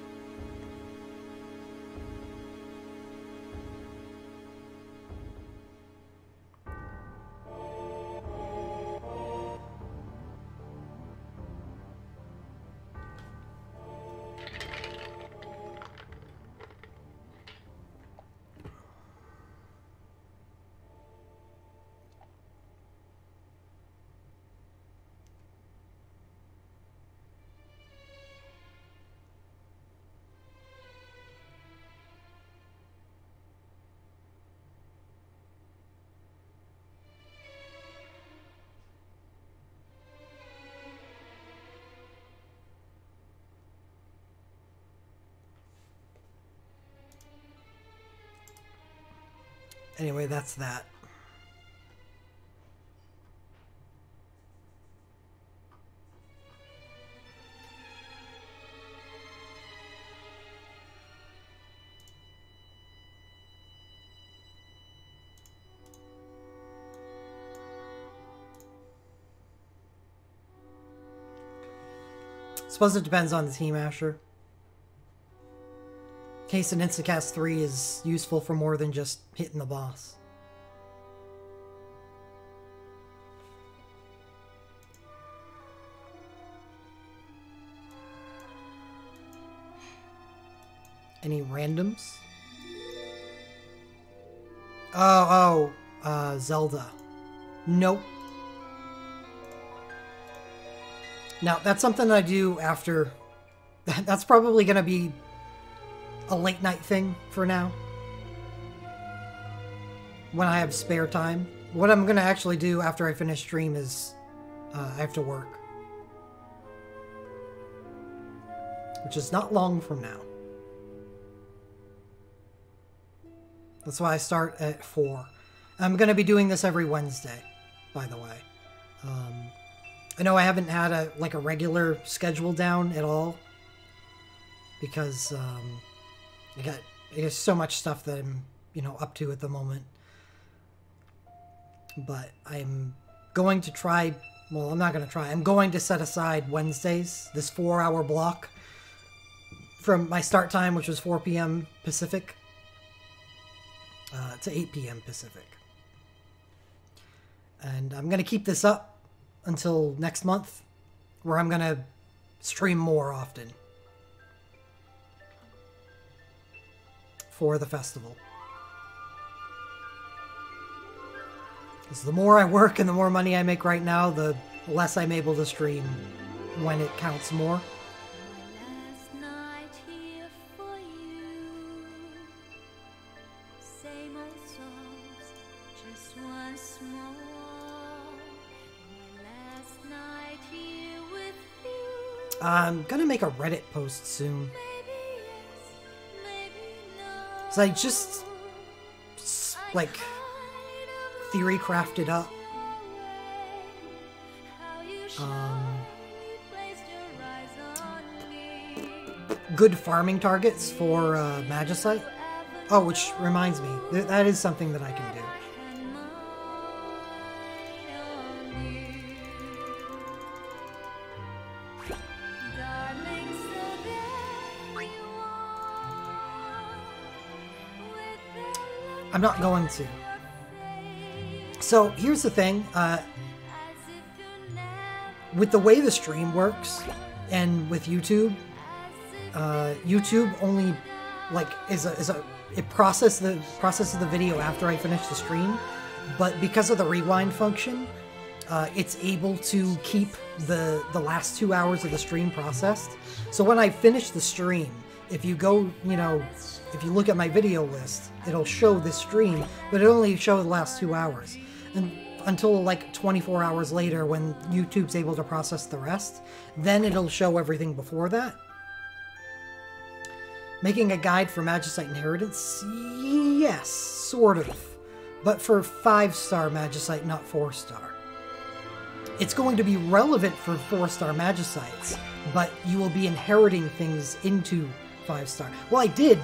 Anyway, that's that. Suppose it depends on the team, Asher. Case an Instacast 3 is useful for more than just hitting the boss. Any randoms? Zelda. Nope. Now, that's something I do after... That's probably going to be a late night thing for now, when I have spare time. What I'm going to actually do after I finish stream is I have to work, which is not long from now. That's why I start at 4. I'm going to be doing this every Wednesday, by the way. I know I haven't had a regular schedule down at all, because I got so much stuff that I'm, up to at the moment. But I'm going to try, well, I'm not going to try. I'm going to set aside Wednesdays, this 4-hour block, from my start time, which was 4 p.m. Pacific, to 8 p.m. Pacific. And I'm going to keep this up until next month, where I'm going to stream more often for the festival. Because the more I work and the more money I make right now, the less I'm able to stream when it counts more. I'm gonna make a Reddit post soon. So I just, theory crafted up good farming targets for Magicite. Oh, which reminds me, that is something that I can do. I'm not going to. So here's the thing. With the way the stream works, and with YouTube, YouTube only like it processes the video after I finish the stream, but because of the rewind function, it's able to keep the last 2 hours of the stream processed. So when I finish the stream, if you go, if you look at my video list, it'll show the stream, but it only shows the last 2 hours. And until like 24 hours later when YouTube's able to process the rest, then it'll show everything before that. Making a guide for Magicite Inheritance? Yes, sort of. But for 5-star Magicite, not 4-star. It's going to be relevant for 4-star Magicites, but you will be inheriting things into 5-star. Well, I did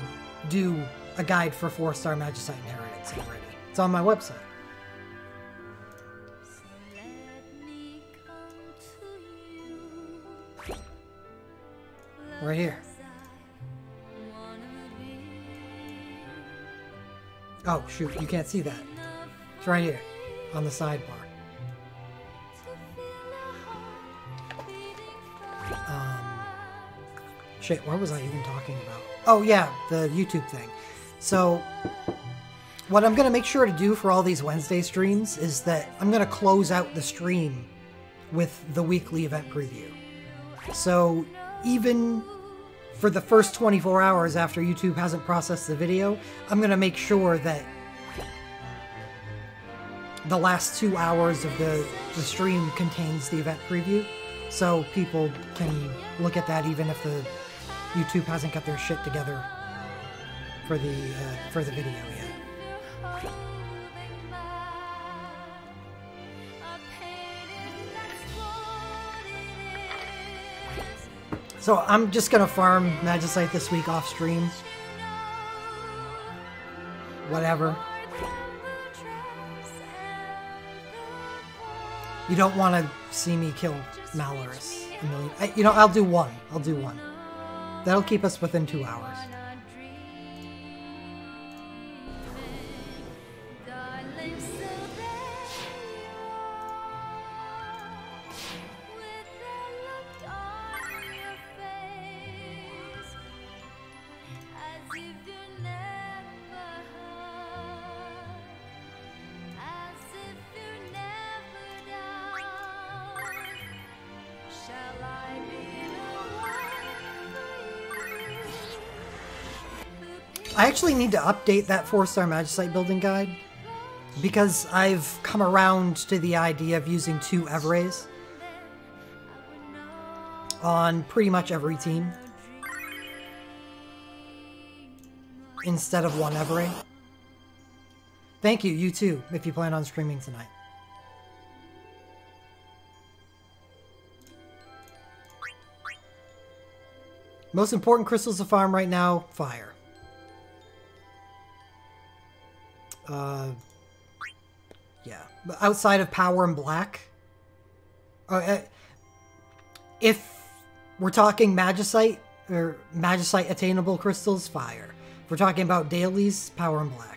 do a guide for 4-star Magicite Inheritance already. It's on my website. Right here. Oh, shoot, you can't see that. It's right here, on the sidebar. Shit, what was I even talking about? Oh, yeah, the YouTube thing. So, what I'm going to make sure to do for all these Wednesday streams is that I'm going to close out the stream with the weekly event preview. So, even for the first 24 hours after YouTube hasn't processed the video, I'm going to make sure that the last 2 hours of the stream contains the event preview, so people can look at that even if the YouTube hasn't got their shit together for the video yet. So I'm just gonna farm Magicite this week off stream. Whatever. You don't want to see me kill Malorus. I'll do one. I'll do one. That'll keep us within 2 hours. I actually need to update that 4-star Magicite building guide because I've come around to the idea of using 2 Evrays on pretty much every team instead of 1 Evray. Thank you, you too, if you plan on streaming tonight. Most important crystals to farm right now, fire. Yeah, but outside of power and black, if we're talking Magicite or Magicite attainable crystals, fire. If we're talking about dailies, power and black.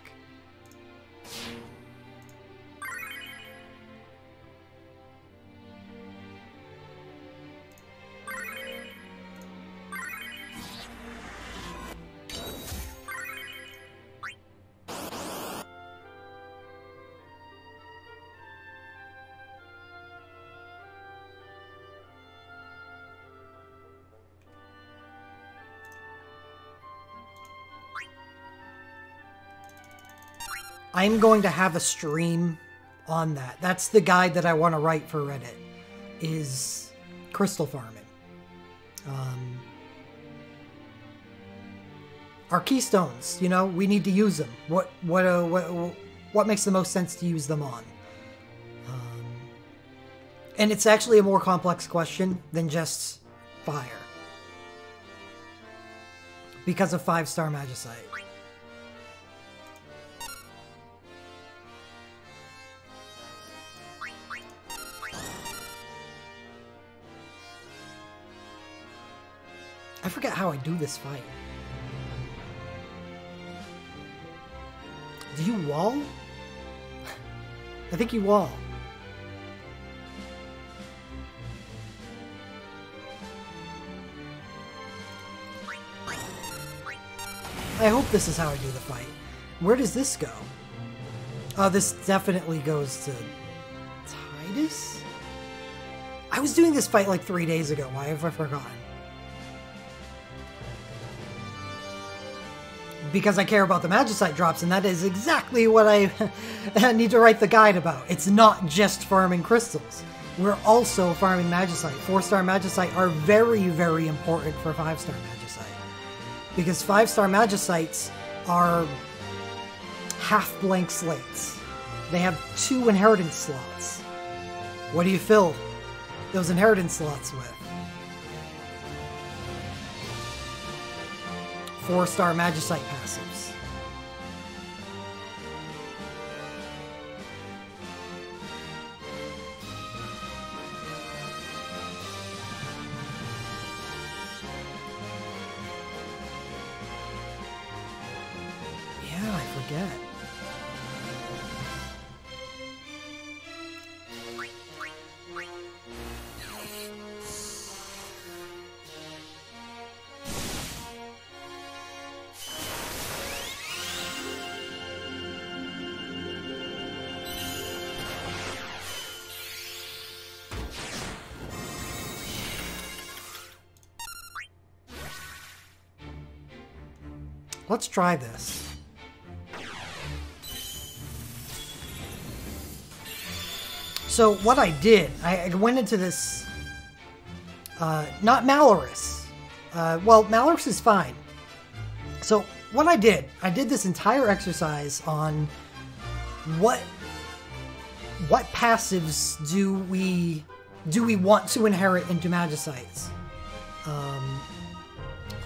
I'm going to have a stream on that. That's the guide that I want to write for Reddit, is crystal farming. Our keystones, we need to use them. What makes the most sense to use them on? And it's actually a more complex question than just fire, because of 5-star Magicite. I forget how I do this fight. Do you wall? I think you wall. I hope this is how I do the fight. Where does this go? Oh, this definitely goes to Titus? I was doing this fight like 3 days ago. Why have I forgotten? Because I care about the Magicite drops, and that is exactly what I need to write the guide about. It's not just farming crystals. We're also farming Magicite. 4-star Magicite are very, very important for 5-star Magicite. Because 5-star Magicites are half blank slates. They have 2 inheritance slots. What do you fill those inheritance slots with? 4-star Magicite passives. Yeah, I forget. Let's try this. So what I did, I went into this, not Malorus. Well, Malorus is fine. So what I did this entire exercise on what passives do we want to inherit into Magicites.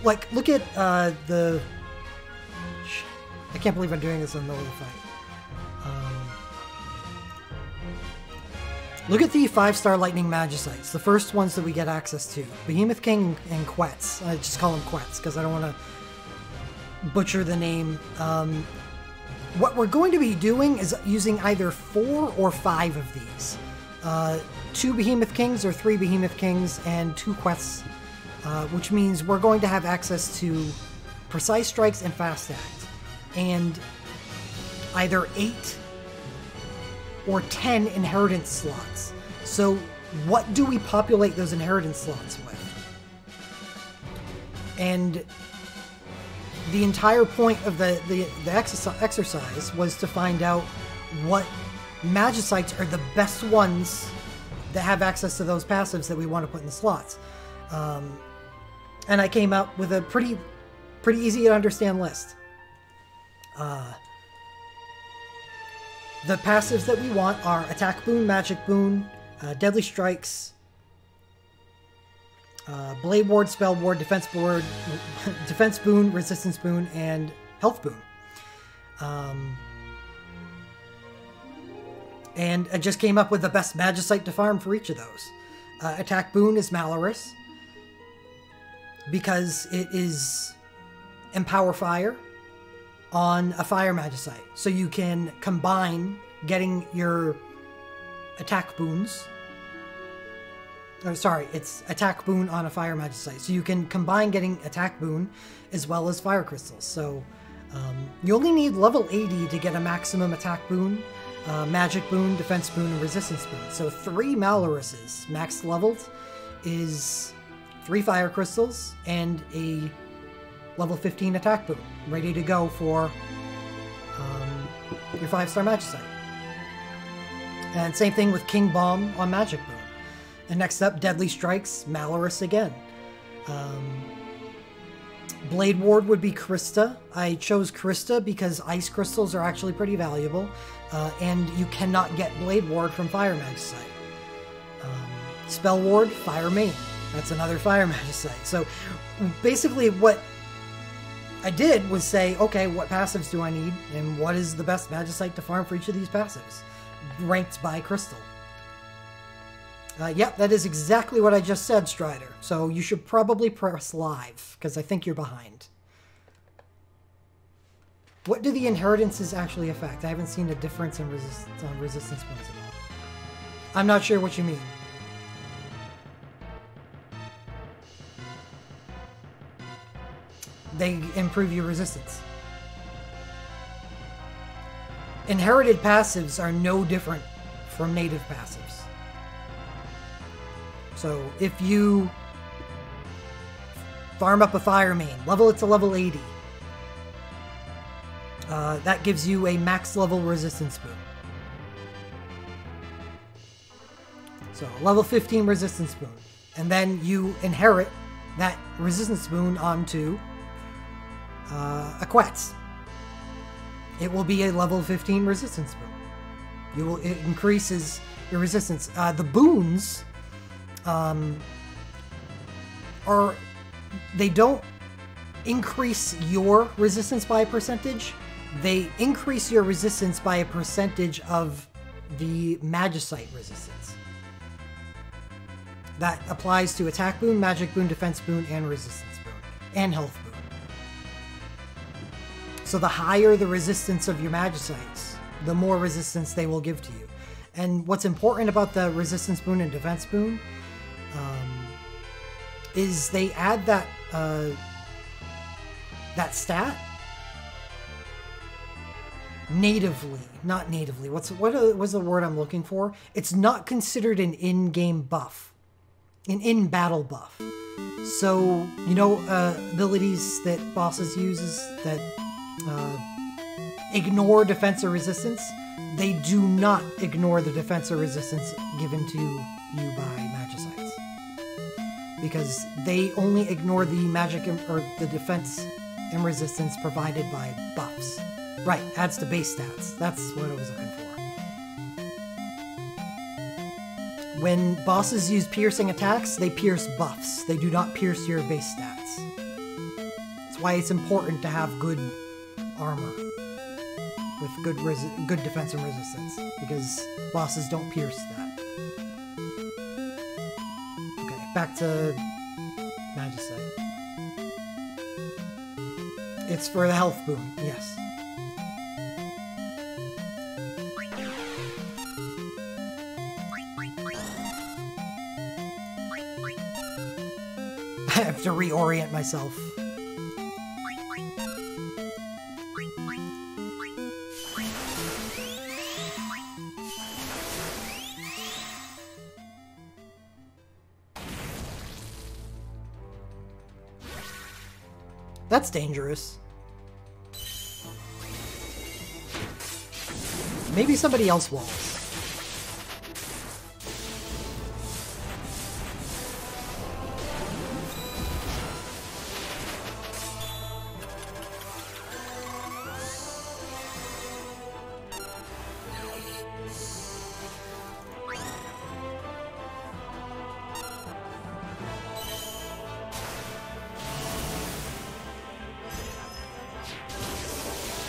Like, look at the... I can't believe I'm doing this in the middle of the fight. Look at the 5-star Lightning Magicites, the first ones that we get access to. Behemoth King and Quetz. I just call them Quetz because I don't want to butcher the name. What we're going to be doing is using either 4 or 5 of these. 2 Behemoth Kings or 3 Behemoth Kings and 2 Quetz, which means we're going to have access to Precise Strikes and Fast Act. And either 8 or 10 inheritance slots. So what do we populate those inheritance slots with? And the entire point of the exercise was to find out what Magicites are the best ones that have access to those passives that we want to put in the slots. And I came out with a pretty easy to understand list. The passives that we want are Attack Boon, Magic Boon, Deadly Strikes, Blade Ward, Spell Ward, Defense Boon, Resistance Boon, and Health Boon. And I just came up with the best Magicite to farm for each of those. Attack Boon is Malorus, because it is Empower Fire on a Fire Magicite. So you can combine getting your attack boons. Oh, sorry, it's attack boon on a Fire Magicite. So you can combine getting attack boon as well as fire crystals. So you only need level 80 to get a maximum attack boon, magic boon, defense boon, and resistance boon. So 3 Maloruses max leveled is 3 fire crystals and a level 15 attack boon, ready to go for your 5-star Magicite. And same thing with King Bomb on Magic Boon. And next up, Deadly Strikes, Malorus again. Blade Ward would be Krista. I chose Krista because ice crystals are actually pretty valuable, and you cannot get Blade Ward from Fire Magicite. Spell Ward, Fire Main. That's another Fire Magicite. So basically what I did was say, okay, what passives do I need, and what is the best Magicite to farm for each of these passives, ranked by crystal. Yep, that is exactly what I just said, Strider. So you should probably press live, because I think you're behind. What do the inheritances actually affect? I haven't seen a difference in resistance points at all. I'm not sure what you mean. They improve your resistance. Inherited passives are no different from native passives. So if you farm up a fire main, level it to level 80, that gives you a max level resistance boon. So level 15 resistance boon. And then you inherit that resistance boon onto a Quetz. It will be a level 15 resistance boon. It increases your resistance. The boons they don't increase your resistance by a percentage. They increase your resistance by a percentage of the Magicite resistance. That applies to attack boon, magic boon, defense boon, and resistance boon, and health boon. So the higher the resistance of your Magicites, the more resistance they will give to you. And what's important about the resistance boon and defense boon is they add that that stat natively, not natively. What was the word I'm looking for? It's not considered an in-game buff, an in-battle buff. So, you know, abilities that bosses use that ignore defense or resistance, they do not ignore the defense or resistance given to you by Magicites. Because they only ignore the magic or the defense and resistance provided by buffs. Right, adds to base stats. That's what I was looking for. When bosses use piercing attacks, they pierce buffs. They do not pierce your base stats. That's why it's important to have good armor with good defense and resistance, because bosses don't pierce that. Okay, back to Magicite. It's for the health boon, yes. I have to reorient myself. That's dangerous. Maybe somebody else walls.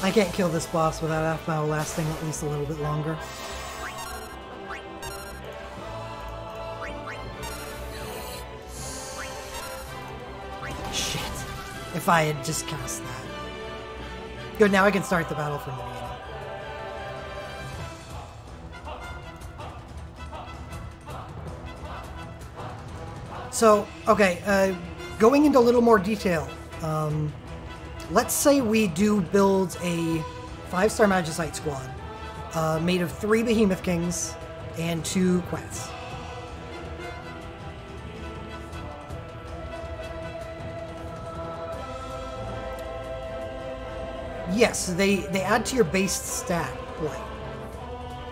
I can't kill this boss without Afmao lasting at least a little bit longer. Shit. If I had just cast that. Good, now I can start the battle from the beginning. So, okay, going into a little more detail. Let's say we do build a 5-star Magicite squad made of 3 Behemoth Kings and 2 Quetz. Yes, they add to your base stat light.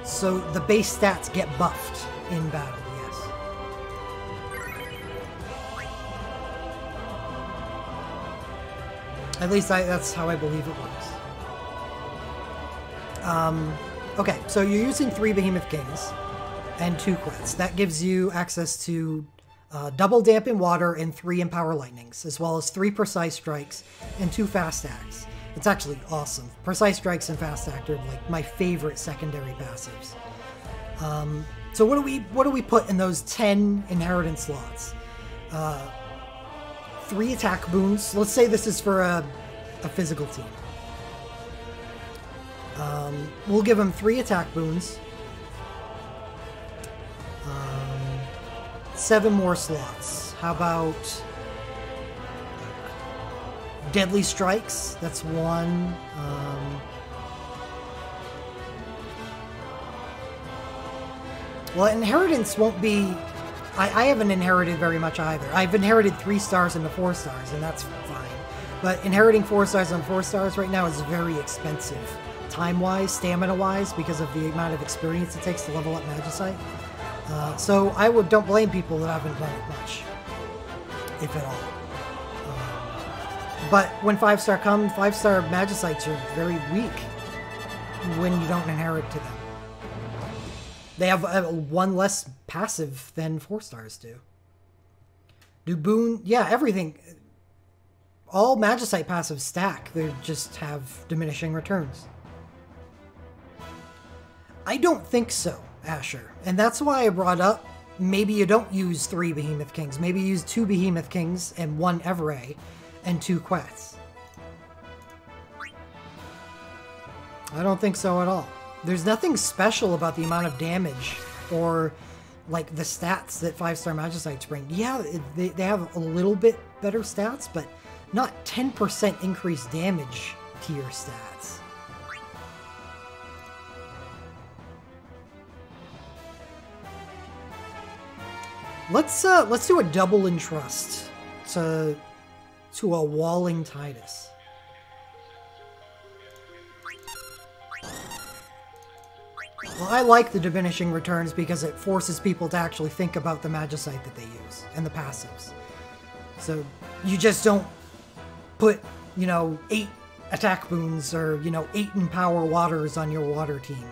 So the base stats get buffed in battle, yes. At least that's how I believe it works. Okay, so you're using 3 Behemoth Kings and 2 Quetz. That gives you access to double Dampen Water and 3 Empower Lightnings, as well as 3 Precise Strikes and 2 Fast Acts. It's actually awesome. Precise Strikes and Fast Act are like my favorite secondary passives. So what do we put in those 10 inheritance slots? 3 attack boons. Let's say this is for a physical team. We'll give him 3 attack boons. 7 more slots. How about deadly strikes? That's 1. Well, inheritance won't be... I haven't inherited very much either. I've inherited 3 stars into 4 stars, and that's fine. But inheriting 4 stars on 4 stars right now is very expensive. Time-wise, stamina-wise, because of the amount of experience it takes to level up Magicite. So I don't blame people that haven't done it much, if at all. But when 5-star come, 5-star Magicites are very weak when you don't inherit to them. They have 1 less passive than 4 stars do. Do boon... Yeah, everything. All Magicite passives stack. They just have diminishing returns. I don't think so, Asher. And that's why I brought up, maybe you don't use 3 Behemoth Kings. Maybe you use 2 Behemoth Kings and 1 Everay and 2 quests. I don't think so at all. There's nothing special about the amount of damage or like the stats that 5-star Magicites bring. Yeah, they have a little bit better stats, but not 10% increased damage to your stats. Let's do a double entrust to a Walling Titus. Well, I like the diminishing returns because it forces people to actually think about the Magicite that they use and the passives. So you just don't put, 8 attack boons or, 8 Empower Waters on your water team.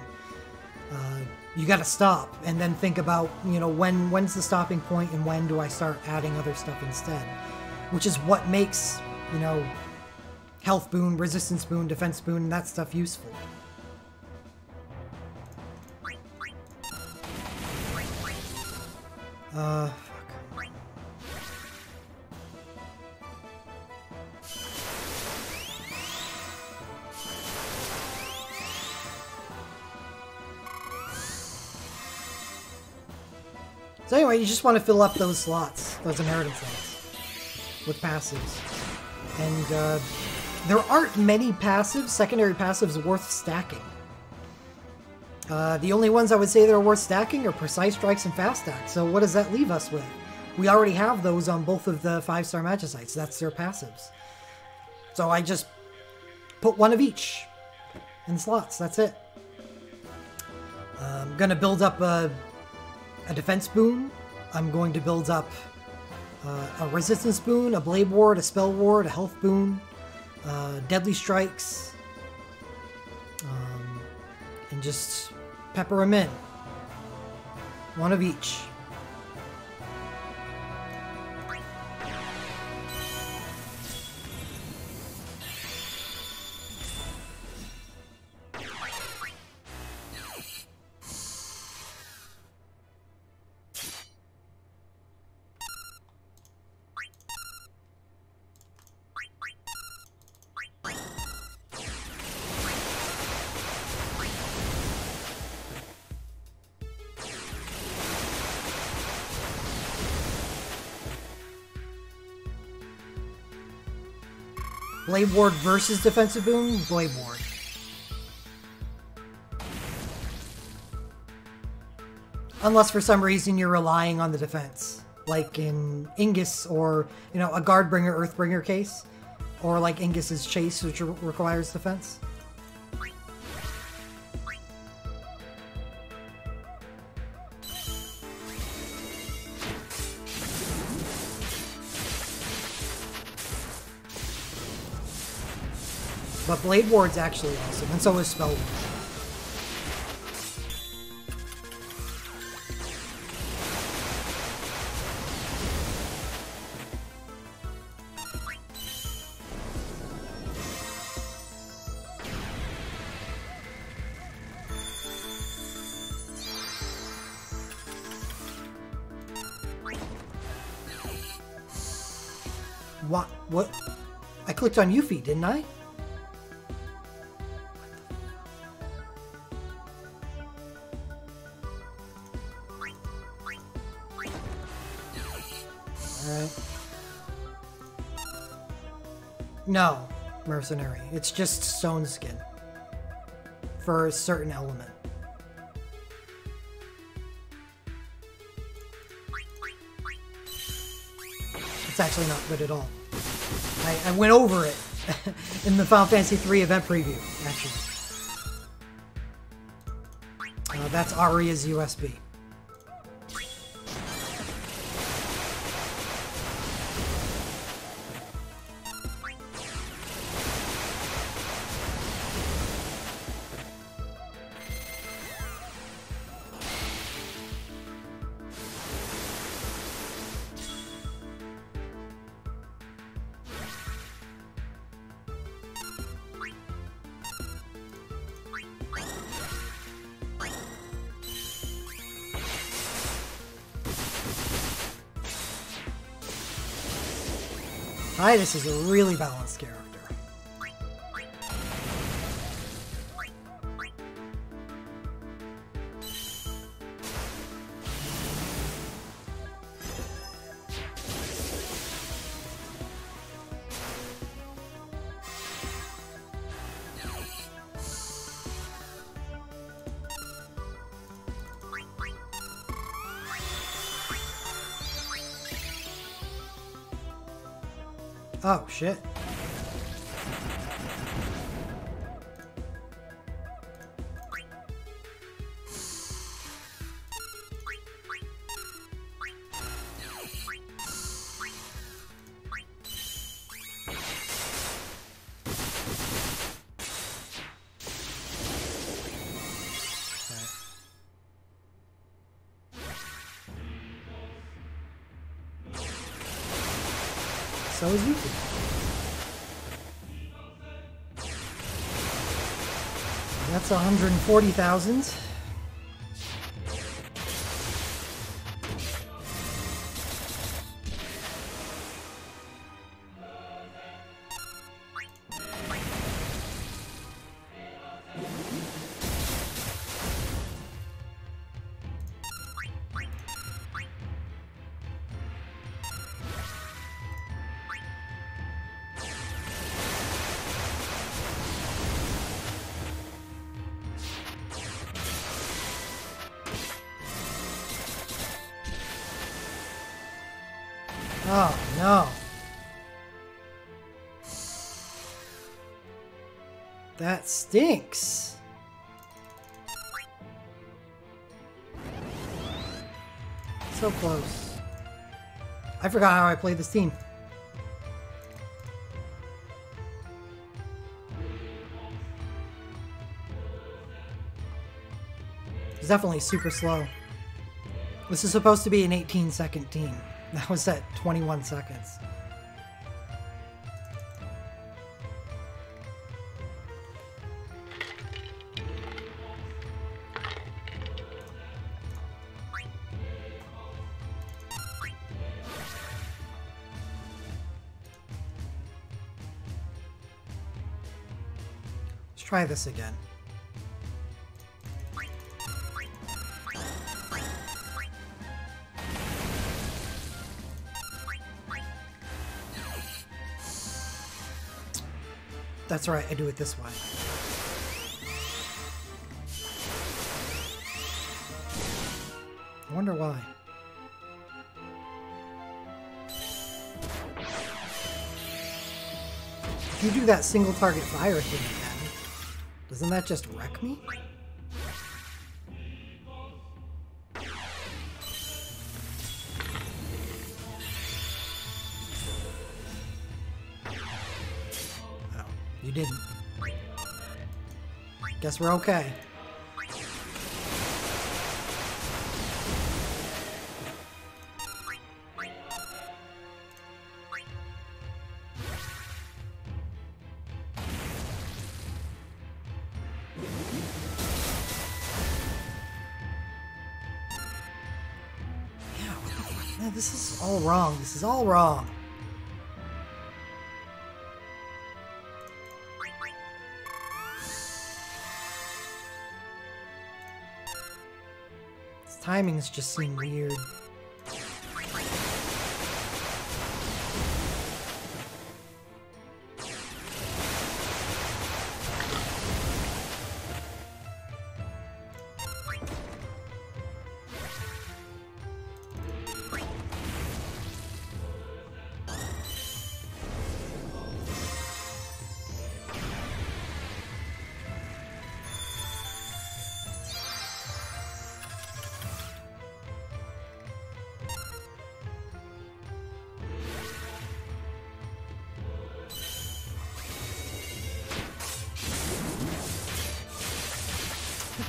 You gotta stop and then think about, when's the stopping point and when do I start adding other stuff instead? Which is what makes, health boon, resistance boon, defense boon, and that stuff useful. Fuck. So anyway, you just want to fill up those slots, those inheritance slots, with passives. And there aren't many passives, secondary passives, worth stacking. The only ones I would say that are worth stacking are Precise Strikes and Fast Stack. So what does that leave us with? We already have those on both of the 5-star Magicites. That's their passives. So I just put 1 of each in slots. That's it. I'm going to build up a defense boon. I'm going to build up a resistance boon, a blade ward, a spell ward, a health boon, deadly strikes, and just pepper them in. 1 of each. Blade Ward versus Defensive Boon? Blade Ward. Unless for some reason you're relying on the defense. Like in Ingus or, a Guardbringer, Earthbringer case. Or like Ingus's Chase, which requires defense. But Blade Ward's actually awesome, and so is Spell Ward. What? I clicked on Yuffie, didn't I? No, mercenary. It's just stone skin for a certain element. It's actually not good at all. I went over it in the Final Fantasy III event preview, actually. That's Aria's USB. Titus is a really balanced character. Oh, shit. So is Yuki. That's 140,000. Oh, no. That stinks. So close. I forgot how I played this team. It's definitely super slow. This is supposed to be an 18-second team. That was at 21 seconds. Let's try this again. That's right, I do it this way. I wonder why. If you do that single target fire thing again, doesn't that just wreck me? You didn't. Guess we're okay. Yeah, what the fuck? Man, this is all wrong. This is all wrong. Timings just seem weird.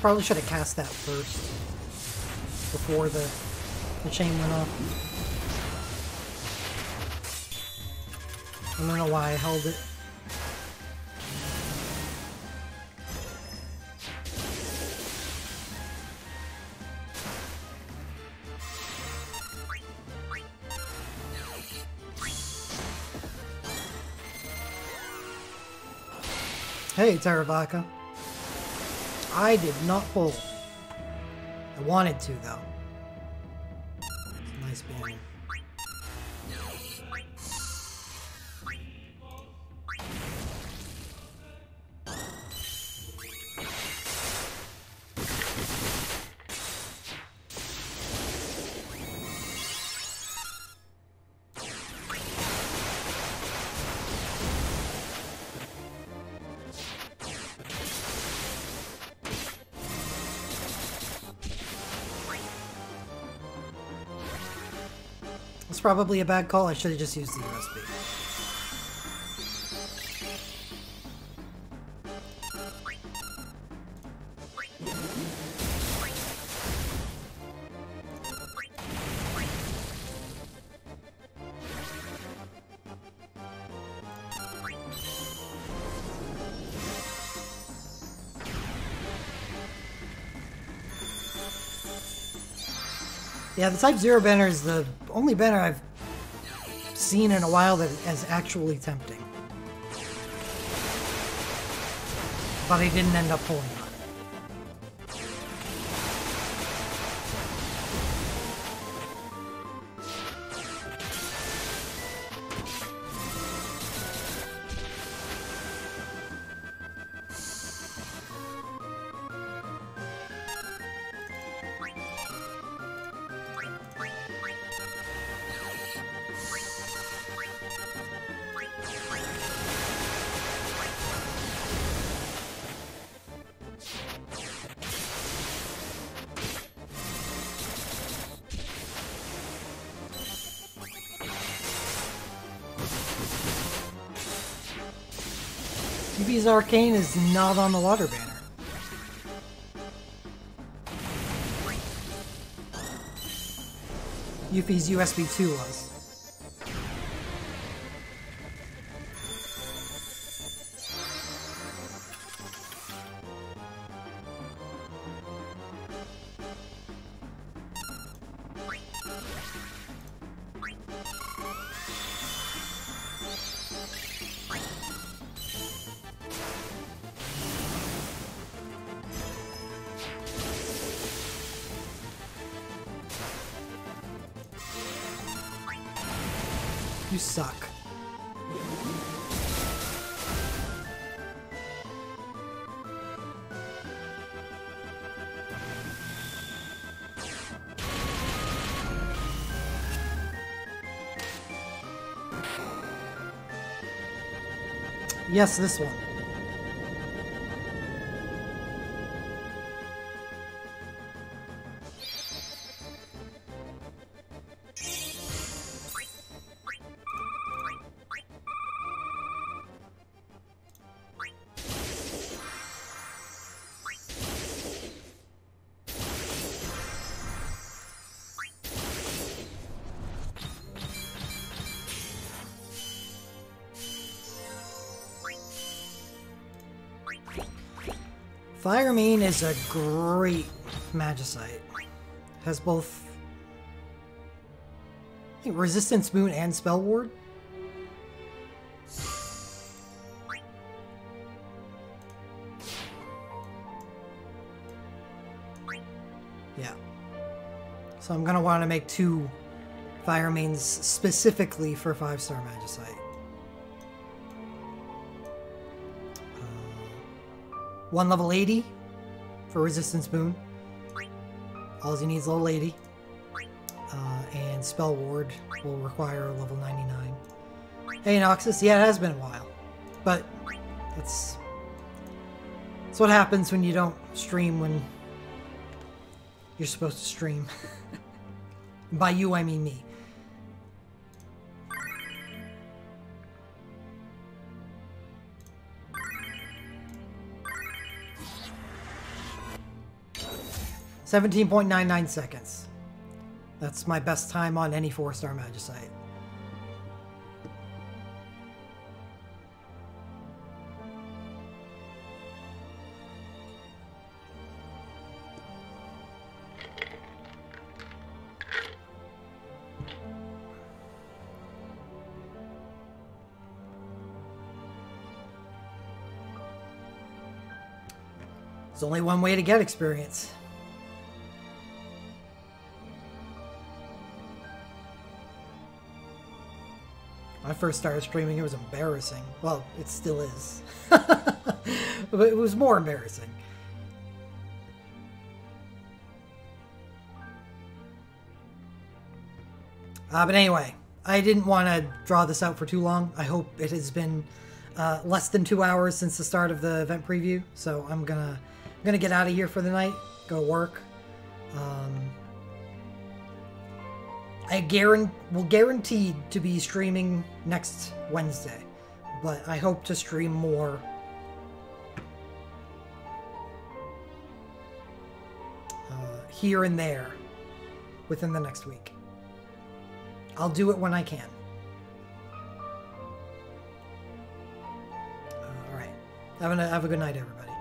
probably should have cast that first before the chain went off. I don't know why I held it. Hey, Taravaka. I did not pull. I wanted to, though. It's a nice banner. It's probably a bad call. I should have just used the USB. Yeah, the Type 0 banner is the only banner I've seen in a while that is actually tempting. But I didn't end up pulling on it. UB's Arcane is not on the water banner. Yuffie's USB 2 was. You suck. Yes, this one. Fire Mane is a great Magicite. Has both I think Resistance Moon and Spell Ward. Yeah. So I'm gonna want to make 2 Fire Manes specifically for 5-star Magicite. One level 80 for Resistance Boon. All he needs level 80. And Spell Ward will require level 99. Hey Noxus, yeah, it has been a while. But that's what happens when you don't stream when you're supposed to stream. By you, I mean me. 17.99 seconds. That's my best time on any 4-star Magicite. There's only one way to get experience. When I first started streaming, it was embarrassing. Well, it still is. But it was more embarrassing. But anyway, I didn't want to draw this out for too long. I hope it has been less than 2 hours since the start of the event preview. So I'm gonna get out of here for the night. Go work. We'll guaranteed to be streaming next Wednesday, but I hope to stream more here and there within the next week. I'll do it when I can. All right. Have a good night, everybody.